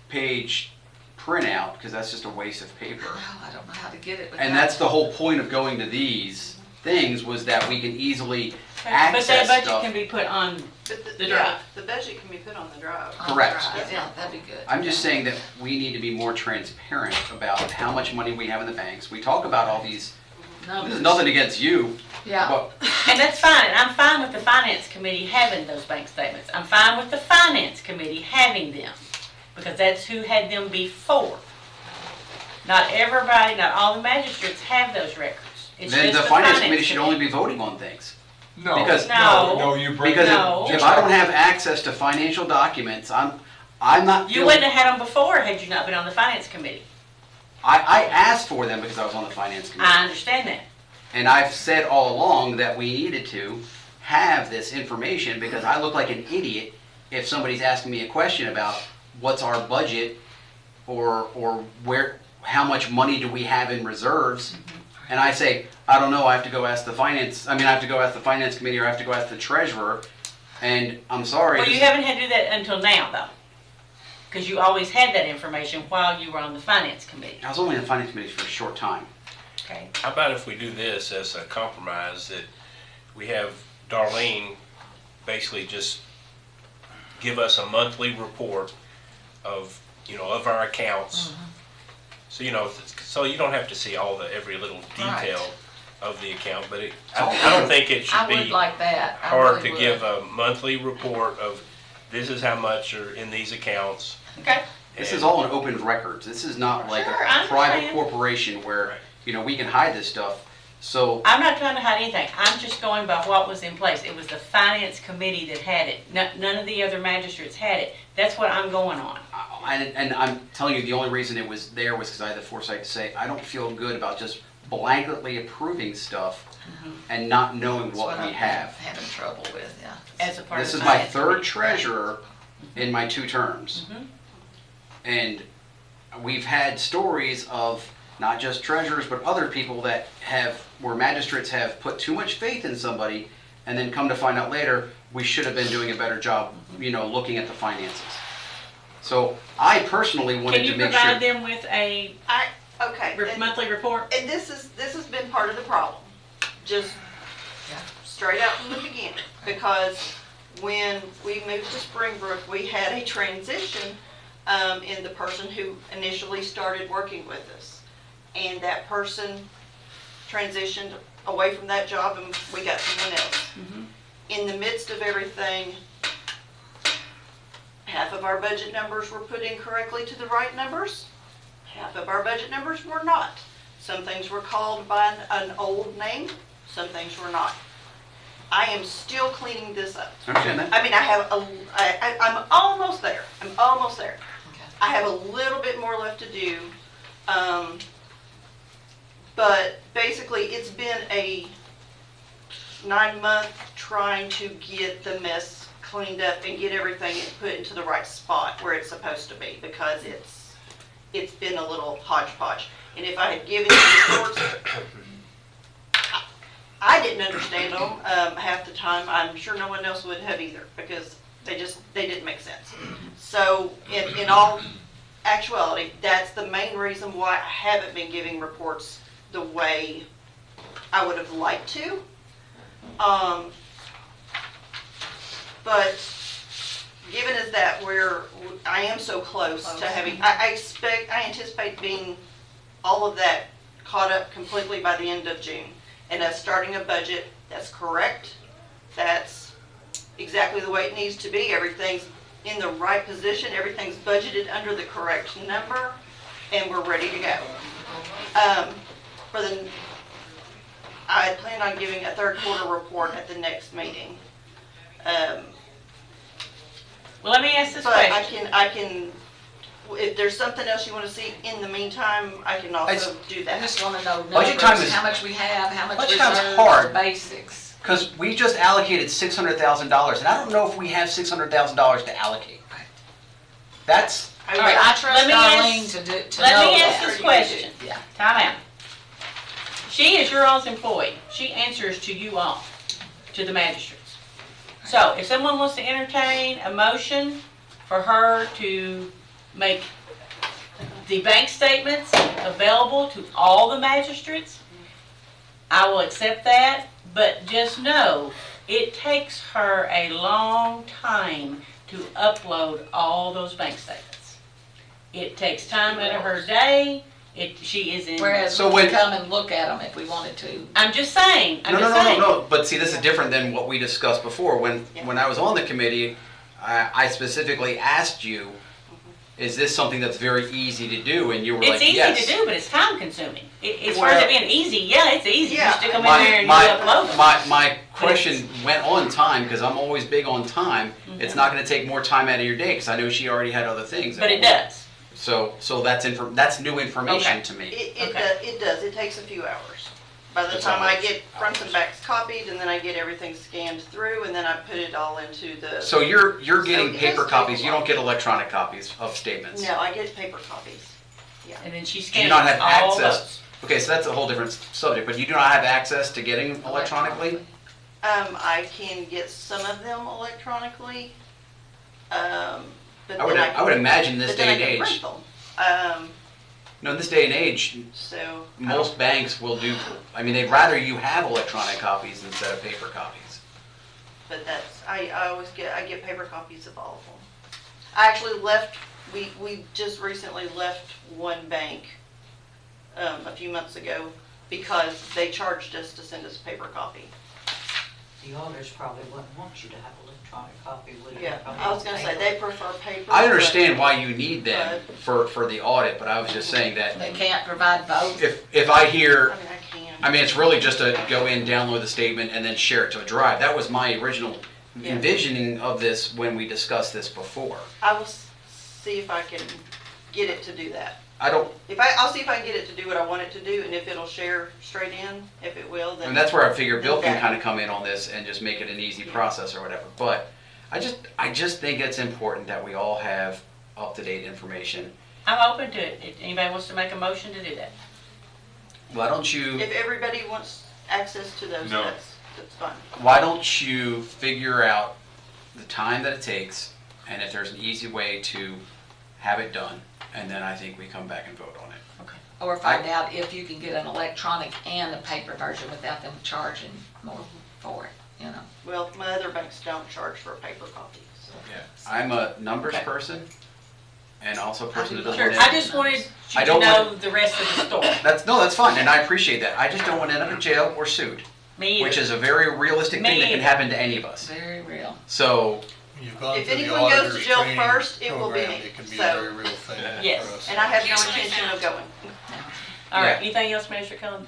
Speaker 8: 30-page printout, because that's just a waste of paper.
Speaker 13: I don't know how to get it.
Speaker 8: And that's the whole point of going to these things, was that we can easily
Speaker 4: But
Speaker 8: access
Speaker 4: that budget
Speaker 8: stuff.
Speaker 4: can be put on the
Speaker 9: Yeah,
Speaker 4: drive.
Speaker 9: the budget can be put on the drive.
Speaker 8: Correct.
Speaker 13: Yeah, that'd be good.
Speaker 8: I'm just saying that we need to be more transparent about how much money we have in the banks. We talk about all these, this is nothing against you,
Speaker 13: Yeah,
Speaker 8: but
Speaker 4: And that's fine, and I'm fine with the finance committee having those bank statements. I'm fine with the finance committee having them, because that's who had them before. Not everybody, not all the magistrates have those records. It's
Speaker 8: then
Speaker 4: just
Speaker 8: the finance committee should only be voting on things.
Speaker 5: No,
Speaker 8: Because-
Speaker 5: no, you bring.
Speaker 8: Because
Speaker 4: No.
Speaker 8: if I don't have access to financial documents, I'm not
Speaker 4: You
Speaker 8: feeling,
Speaker 4: wouldn't have had them before had you not been on the finance committee.
Speaker 8: I asked for them because I was on the finance committee.
Speaker 4: I understand that.
Speaker 8: And I've said all along that we needed to have this information because I look like an idiot if somebody's asking me a question about what's our budget or how much money do we have in reserves. And I say, I don't know, I have to go ask the finance committee or I have to go ask the treasurer. And I'm sorry.
Speaker 4: Well, you haven't had to do that until now, though. Because you always had that information while you were on the finance committee.
Speaker 8: I was only in the finance committee for a short time.
Speaker 4: Okay.
Speaker 2: How about if we do this as a compromise, that we have Darlene basically just give us a monthly report of, of our accounts. So, so you don't have to see every little detail of the account, but I don't think it should
Speaker 13: I would
Speaker 2: be
Speaker 13: like that. I
Speaker 2: hard
Speaker 13: really
Speaker 2: to
Speaker 13: would.
Speaker 2: give a monthly report of this is how much are in these accounts.
Speaker 4: Okay.
Speaker 8: This is all in open records. This is not like
Speaker 4: Sure,
Speaker 8: a
Speaker 4: I
Speaker 8: private
Speaker 4: understand.
Speaker 8: corporation where, we can hide this stuff. So
Speaker 4: I'm not trying to hide anything. I'm just going by what was in place. It was the finance committee that had it. None of the other magistrates had it. That's what I'm going on.
Speaker 8: and I'm telling you, the only reason it was there was because I had the foresight to say, I don't feel good about just blanketly approving stuff and not knowing
Speaker 13: That's
Speaker 8: what we
Speaker 13: I'm
Speaker 8: have.
Speaker 13: having trouble with, yeah.
Speaker 4: As a part
Speaker 8: This
Speaker 4: of
Speaker 8: is
Speaker 4: the
Speaker 8: my
Speaker 4: finance
Speaker 8: third
Speaker 4: committee.
Speaker 8: treasurer in my 2 terms. And we've had stories of not just treasurers, but other people where magistrates have put too much faith in somebody and then come to find out later, we should have been doing a better job, looking at the finances. So I personally wanted
Speaker 4: Can you
Speaker 8: to make
Speaker 4: provide
Speaker 8: sure.
Speaker 4: them with a
Speaker 9: Okay. and-
Speaker 4: monthly report?
Speaker 9: And this has been part of the problem. just straight out from the beginning, because when we moved to Springbrook, we had a transition in the person who initially started working with us. And that person transitioned away from that job and we got someone else. In the midst of everything, half of our budget numbers were put in correctly to the right numbers. Half of our budget numbers were not. Some things were called by an old name, some things were not. I am still cleaning this up.
Speaker 8: Understand that?
Speaker 9: I mean, I'm almost there. I'm almost there. I have a little bit more left to do. But basically, it's been a 9-month trying to get the mess cleaned up and get everything put into the right spot where it's supposed to be, because it's been a little hodgepodge. And if I had given you reports, I didn't understand them half the time. I'm sure no one else would have either, because they didn't make sense. So in all actuality, that's the main reason why I haven't been giving reports the way I would have liked to. But given as that I am so close to having, I anticipate being all of that caught up completely by the end of June. And us starting a budget that's correct, that's exactly the way it needs to be. Everything's in the right position, everything's budgeted under the correct number, and we're ready to go. I plan on giving a third quarter report at the next meeting.
Speaker 4: Well, let me ask this question.
Speaker 9: I can, if there's something else you want to see in the meantime, I can also do that.
Speaker 13: I just want to know
Speaker 8: Budget time
Speaker 13: numbers,
Speaker 8: is-
Speaker 13: how much we have, how much
Speaker 8: budget time's
Speaker 13: reserves,
Speaker 8: hard.
Speaker 13: basics.
Speaker 8: Because we just allocated $600,000, and I don't know if we have $600,000 to allocate. That's.
Speaker 13: All right, I trust Darlene to know that.
Speaker 4: Let me ask this question.
Speaker 13: Yeah.
Speaker 4: Time out. She is your all's employee. She answers to you all, to the magistrates. So if someone wants to entertain a motion for her to make the bank statements available to all the magistrates, I will accept that, but just know it takes her a long time to upload all those bank statements. It takes time out of her day. She is in.
Speaker 13: Whereas we could come and look at them if we wanted to.
Speaker 4: I'm just saying.
Speaker 8: No. But see, this is different than what we discussed before. When I was on the committee, I specifically asked you, is this something that's very easy to do? And you were like, yes.
Speaker 4: It's easy to do, but it's time consuming. As far as it being easy, yeah, it's easy.
Speaker 9: Yeah.
Speaker 4: You stick them in there and you upload them.
Speaker 8: My question went on time, because I'm always big on time. It's not going to take more time out of your day, because I know she already had other things.
Speaker 4: But it does.
Speaker 8: So that's new information to me.
Speaker 9: It does. It takes a few hours. By the
Speaker 8: That's
Speaker 9: time
Speaker 8: all
Speaker 9: I
Speaker 8: it
Speaker 9: get fronts and backs copied, and then I get everything scanned through, and then I put it all into the.
Speaker 8: So you're getting
Speaker 9: it does
Speaker 8: paper
Speaker 9: take
Speaker 8: copies.
Speaker 9: a
Speaker 8: You
Speaker 9: while.
Speaker 8: don't get electronic copies of statements.
Speaker 9: No, I get paper copies. Yeah.
Speaker 4: And then she
Speaker 8: Do
Speaker 4: scans
Speaker 8: you not have
Speaker 4: all
Speaker 8: access? Okay, so that's a whole different subject. But you do not have access to getting electronically.
Speaker 9: I can get some of them electronically. But
Speaker 8: I would imagine this
Speaker 9: but then
Speaker 8: day
Speaker 9: I
Speaker 8: and
Speaker 9: can
Speaker 8: age.
Speaker 9: print them.
Speaker 8: No, in this day and age,
Speaker 9: So
Speaker 8: most banks will do. I mean, they'd rather you have electronic copies instead of paper copies.
Speaker 9: But I always get paper copies of all of them. I actually left. We just recently left one bank a few months ago because they charged us to send us a paper copy.
Speaker 19: The auditors probably wouldn't want you to have electronic copy, would you?
Speaker 9: Yeah, I was gonna say they prefer paper.
Speaker 8: I understand why you need them for the audit, but I was just saying that
Speaker 13: They can't provide both.
Speaker 8: if I hear,
Speaker 9: I mean, I can.
Speaker 8: I mean, it's really just to go in, download the statement, and then share it to a drive. That was my original envisioning of this when we discussed this before.
Speaker 9: I will see if I can get it to do that.
Speaker 8: I'll
Speaker 9: see if I can get it to do what I want it to do, and if it'll share straight in, if it will, then.
Speaker 8: And that's where I figure Bill can
Speaker 9: that-
Speaker 8: kind of come in on this and just make it an easy process or whatever. But I just think it's important that we all have up-to-date information.
Speaker 4: I'm open to it. If anybody wants to make a motion to do that.
Speaker 8: Why don't you?
Speaker 9: If everybody wants access to those,
Speaker 8: No.
Speaker 9: that's fine.
Speaker 8: Why don't you figure out the time that it takes, and if there's an easy way to have it done, and then I think we come back and vote on it.
Speaker 4: Okay.
Speaker 13: Or find out if you can get an electronic and a paper version without them charging more for it, you know.
Speaker 9: Well, my other banks don't charge for a paper copy, so.
Speaker 8: Yeah, I'm a numbers person and also a person that doesn't
Speaker 4: Sure,
Speaker 8: want
Speaker 4: I just wanted
Speaker 8: I
Speaker 4: you to
Speaker 8: don't
Speaker 4: know
Speaker 8: want-
Speaker 4: the rest of the story.
Speaker 8: that's fine, and I appreciate that. I just don't want to end up in jail or sued,
Speaker 4: Me either.
Speaker 8: which is a very realistic thing that can happen to any of us.
Speaker 13: Very real.
Speaker 8: So,
Speaker 14: You've gone
Speaker 9: If
Speaker 14: through the
Speaker 9: anyone goes to
Speaker 14: auditor's
Speaker 9: jail
Speaker 14: training
Speaker 9: first, it will be
Speaker 14: program.
Speaker 9: me.
Speaker 14: It can be
Speaker 9: So-
Speaker 14: a very real thing
Speaker 4: Yes.
Speaker 14: for us.
Speaker 9: And I have no intention of going.
Speaker 4: All right,
Speaker 8: Yeah.
Speaker 4: anything else, Mr. Cullen?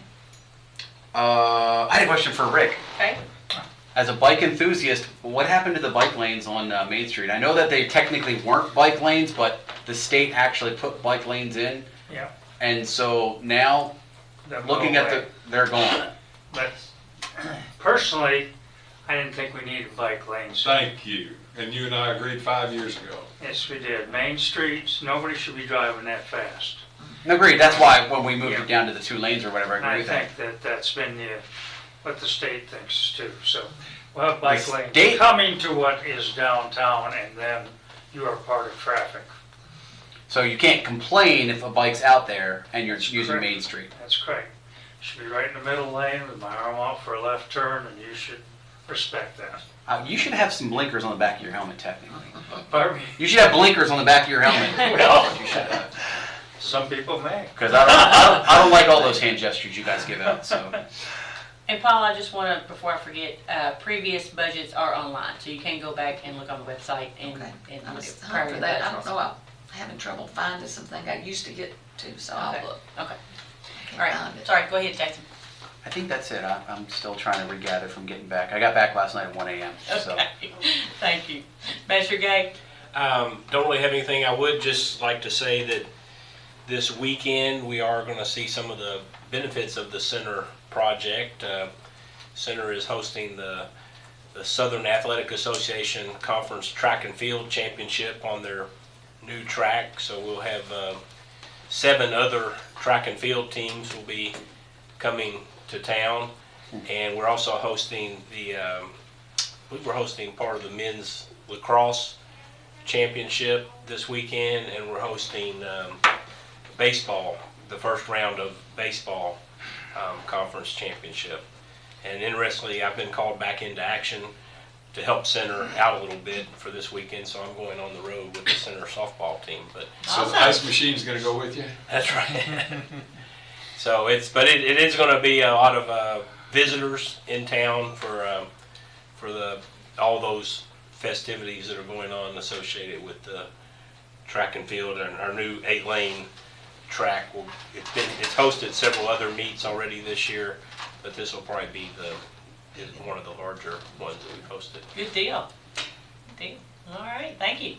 Speaker 8: I had a question for Rick.
Speaker 4: Okay.
Speaker 8: As a bike enthusiast, what happened to the bike lanes on Main Street? I know that they technically weren't bike lanes, but the state actually put bike lanes in.
Speaker 11: Yeah.
Speaker 8: And so now,
Speaker 11: They'll
Speaker 8: looking
Speaker 11: go
Speaker 8: at
Speaker 11: away.
Speaker 8: they're gone.
Speaker 11: But personally, I didn't think we needed bike lanes.
Speaker 5: Thank you. And you and I agreed 5 years ago.
Speaker 11: Yes, we did. Main streets, nobody should be driving that fast.
Speaker 8: Agreed, that's why when we moved it down to the 2 lanes or whatever, I
Speaker 11: And
Speaker 8: agree
Speaker 11: I
Speaker 8: with that.
Speaker 11: think that that's been what the state thinks too. So we'll have bike
Speaker 8: The
Speaker 11: lanes
Speaker 8: state-
Speaker 11: coming to what is downtown, and then you are part of traffic.
Speaker 8: So you can't complain if a bike's out there and you're using
Speaker 11: Correct.
Speaker 8: Main Street.
Speaker 11: That's correct. Should be right in the middle lane with my arm out for a left turn, and you should respect that.
Speaker 8: You should have some blinkers on the back of your helmet, technically.
Speaker 11: Pardon me?
Speaker 8: You should have blinkers on the back of your helmet.
Speaker 11: Well,
Speaker 8: You should have.
Speaker 11: some people may.
Speaker 8: Because I don't like all those hand gestures you guys give out, so.
Speaker 4: And Paul, I just want to, before I forget, previous budgets are online, so you can go back and look on the website and,
Speaker 13: Okay.
Speaker 4: and
Speaker 13: I'm
Speaker 4: look
Speaker 13: just
Speaker 4: at prior
Speaker 13: for
Speaker 4: year
Speaker 13: that. I
Speaker 4: budgets.
Speaker 13: don't know, I'm having trouble finding something I used to get to, so
Speaker 4: Okay.
Speaker 13: I'll look.
Speaker 4: Okay.
Speaker 13: I
Speaker 4: All
Speaker 13: can't find
Speaker 4: right,
Speaker 13: it.
Speaker 4: sorry, go ahead, Jackson.
Speaker 8: I think that's it. I'm still trying to regather from getting back. I got back last night at 1 a.m. So.
Speaker 4: Okay, thank you. Master Gay?
Speaker 2: Don't really have anything. I would just like to say that this weekend we are going to see some of the benefits of the Center project. Center is hosting the Southern Athletic Association Conference Track and Field Championship on their new track. So we'll have 7 other track and field teams will be coming to town, and we're also hosting we were hosting part of the men's lacrosse championship this weekend, and we're hosting baseball, the first round of baseball conference championship. And interestingly, I've been called back into action to help Center out a little bit for this weekend, so I'm going on the road with the Center softball team. But
Speaker 5: So the ice machine's gonna go with you?
Speaker 2: that's right. So it is going to be a lot of visitors in town for all those festivities that are going on associated with the track and field, and our new 8-lane track. It's hosted several other meets already this year, but this will probably be one of the larger ones that we've hosted.
Speaker 4: Good deal. Good deal. All right, thank you.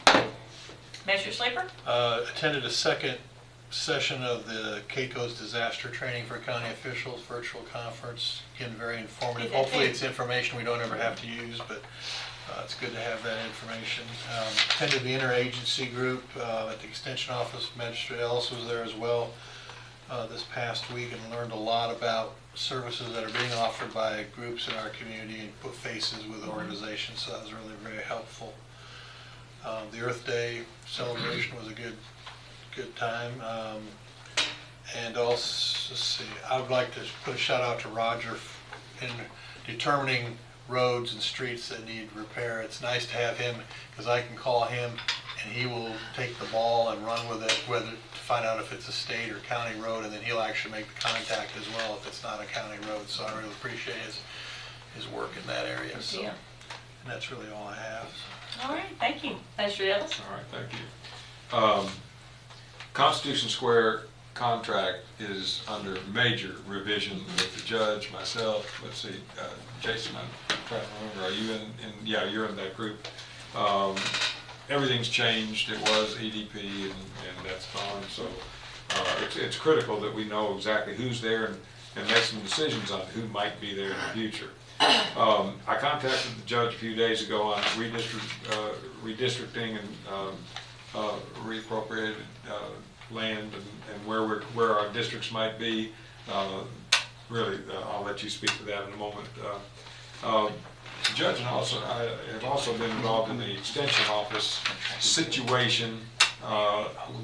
Speaker 4: Master Sleeper?
Speaker 14: Attended a second session of the Caicos Disaster Training for County Officials virtual conference. Again, very informative. Hopefully it's information we don't ever have to use, but it's good to have that information. Attended the interagency group at the Extension Office. Magistrate Ellis was there as well this past week, and learned a lot about services that are being offered by groups in our community and put faces with organizations, so that was really very helpful. The Earth Day celebration was a good time. And also, let's see, I would like to put a shout out to Roger in determining roads and streets that need repair. It's nice to have him, because I can call him and he will take the ball and run with it, whether to find out if it's a state or county road, and then he'll actually make the contact as well if it's not a county road. So I really appreciate his work in that area.
Speaker 4: Good
Speaker 14: So,
Speaker 4: deal.
Speaker 14: and that's really all I have.
Speaker 4: All right, thank you. Master Ellis?
Speaker 5: All right, thank you. Constitution Square contract is under major revision with the judge, myself, let's see, Jason, I'm trying to remember, are you yeah, you're in that group. Everything's changed. It was EDP and that's gone, so it's critical that we know exactly who's there and make some decisions on who might be there in the future. I contacted the judge a few days ago on redistricting and reappropriated land and where our districts might be. Really, I'll let you speak to that in a moment. Judge and I have also been involved in the extension office situation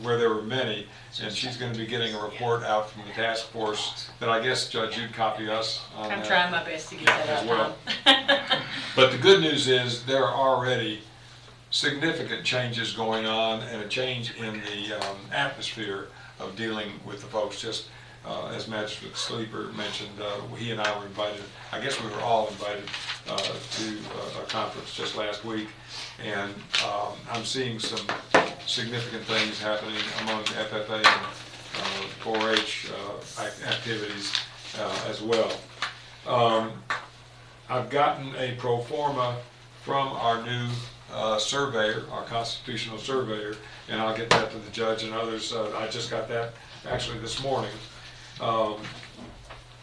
Speaker 5: where there were many, and she's going to be getting a report out from the task force that I guess, Judge, you'd copy us on
Speaker 4: I'm
Speaker 5: that.
Speaker 4: trying my best to get that
Speaker 5: as
Speaker 4: out.
Speaker 5: well. But the good news is there are already significant changes going on and a change in the atmosphere of dealing with the folks. Just as Magistrate Sleeper mentioned, he and I were invited, I guess we were all invited to a conference just last week, and I'm seeing some significant things happening among FFA and 4-H activities as well. I've gotten a pro forma from our new surveyor, our constitutional surveyor, and I'll get that to the judge and others. I just got that actually this morning.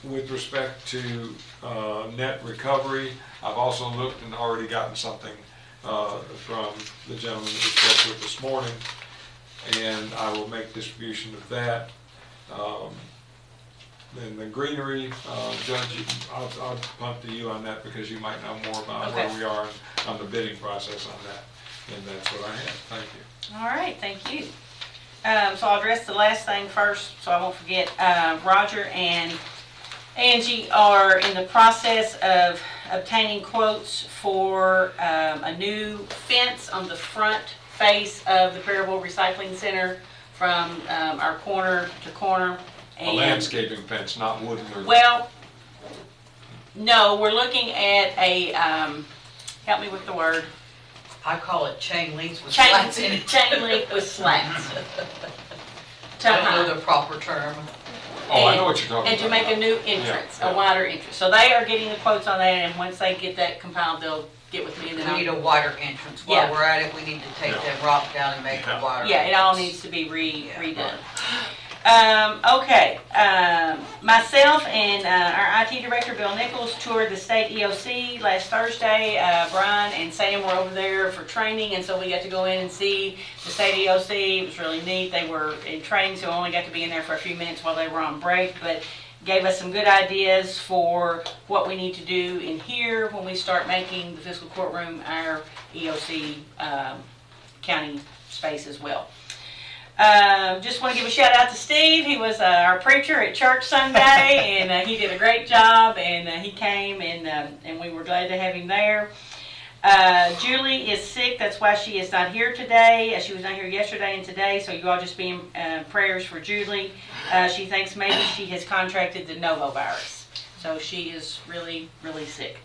Speaker 5: With respect to net recovery, I've also looked and already gotten something from the gentleman that we spoke with this morning, and I will make distribution of that. Then the greenery, Judge, I'll punt to you on that because you might know more about where we are on the bidding process on that. And that's what I have. Thank you.
Speaker 4: All right, thank you. So I'll address the last thing first so I won't forget. Roger and Angie are in the process of obtaining quotes for a new fence on the front face of the Perryville Recycling Center from our corner to corner.
Speaker 5: A landscaping fence, not wooden or...
Speaker 4: Well, no, we're looking at a, help me with the word.
Speaker 19: I call it chain links with slats in it.
Speaker 4: Chain link with slats.
Speaker 19: I don't know the proper term.
Speaker 5: Oh, I know what you're talking about.
Speaker 4: And to make a new entrance,
Speaker 5: Yeah.
Speaker 4: a wider entrance. So they are getting the quotes on that, and once they get that compiled, they'll get with me. And then
Speaker 19: We need a wider entrance. While
Speaker 4: Yeah.
Speaker 19: we're at it, we need to take that rock down and make a wider
Speaker 4: Yeah, it all needs to be redone. Okay, myself and our IT director, Bill Nichols, toured the state EOC last Thursday. Brian and Sam were over there for training, and so we got to go in and see the state EOC. It was really neat. They were in training, so we only got to be in there for a few minutes while they were on break, but gave us some good ideas for what we need to do in here when we start making the fiscal courtroom our EOC county space as well. Just want to give a shout out to Steve. He was our preacher at church Sunday, and he did a great job, and he came, and we were glad to have him there. Julie is sick. That's why she is not here today. She was not here yesterday and today, so you all just be in prayers for Julie. She thinks maybe she has contracted the novovirus, so she is really, really sick.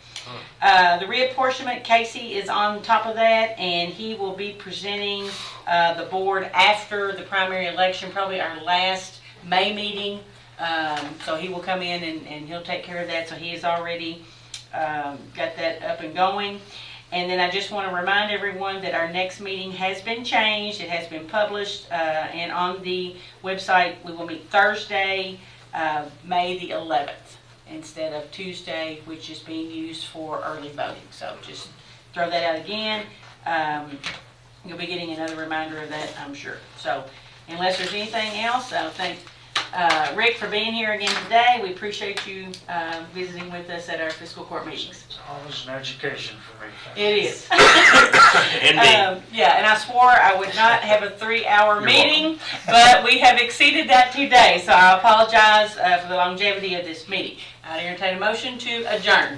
Speaker 4: The reapportionment, Casey is on top of that, and he will be presenting the board after the primary election, probably our last May meeting. So he will come in and he'll take care of that. So he has already got that up and going. And then I just want to remind everyone that our next meeting has been changed. It has been published, and on the website we will meet Thursday, May the 11th. Instead of Tuesday, which is being used for early voting. So just throw that out again. You'll be getting another reminder of that, I'm sure. So unless there's anything else, I thank Rick for being here again today. We appreciate you visiting with us at our fiscal court meetings.
Speaker 11: It's always an education for me.
Speaker 4: It is.
Speaker 2: Indeed.
Speaker 4: Yeah, and I swore I would not have a 3-hour meeting, but we have exceeded that today, so I apologize for the longevity of this meeting. I'd entertain a motion to adjourn.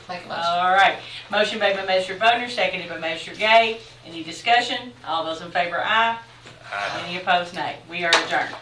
Speaker 13: Make a motion.
Speaker 4: All right. Motion made by Magistrate Bodner, seconded by Magistrate Gay. Any discussion? All those in favor, aye. Any opposed, nay. We are adjourned.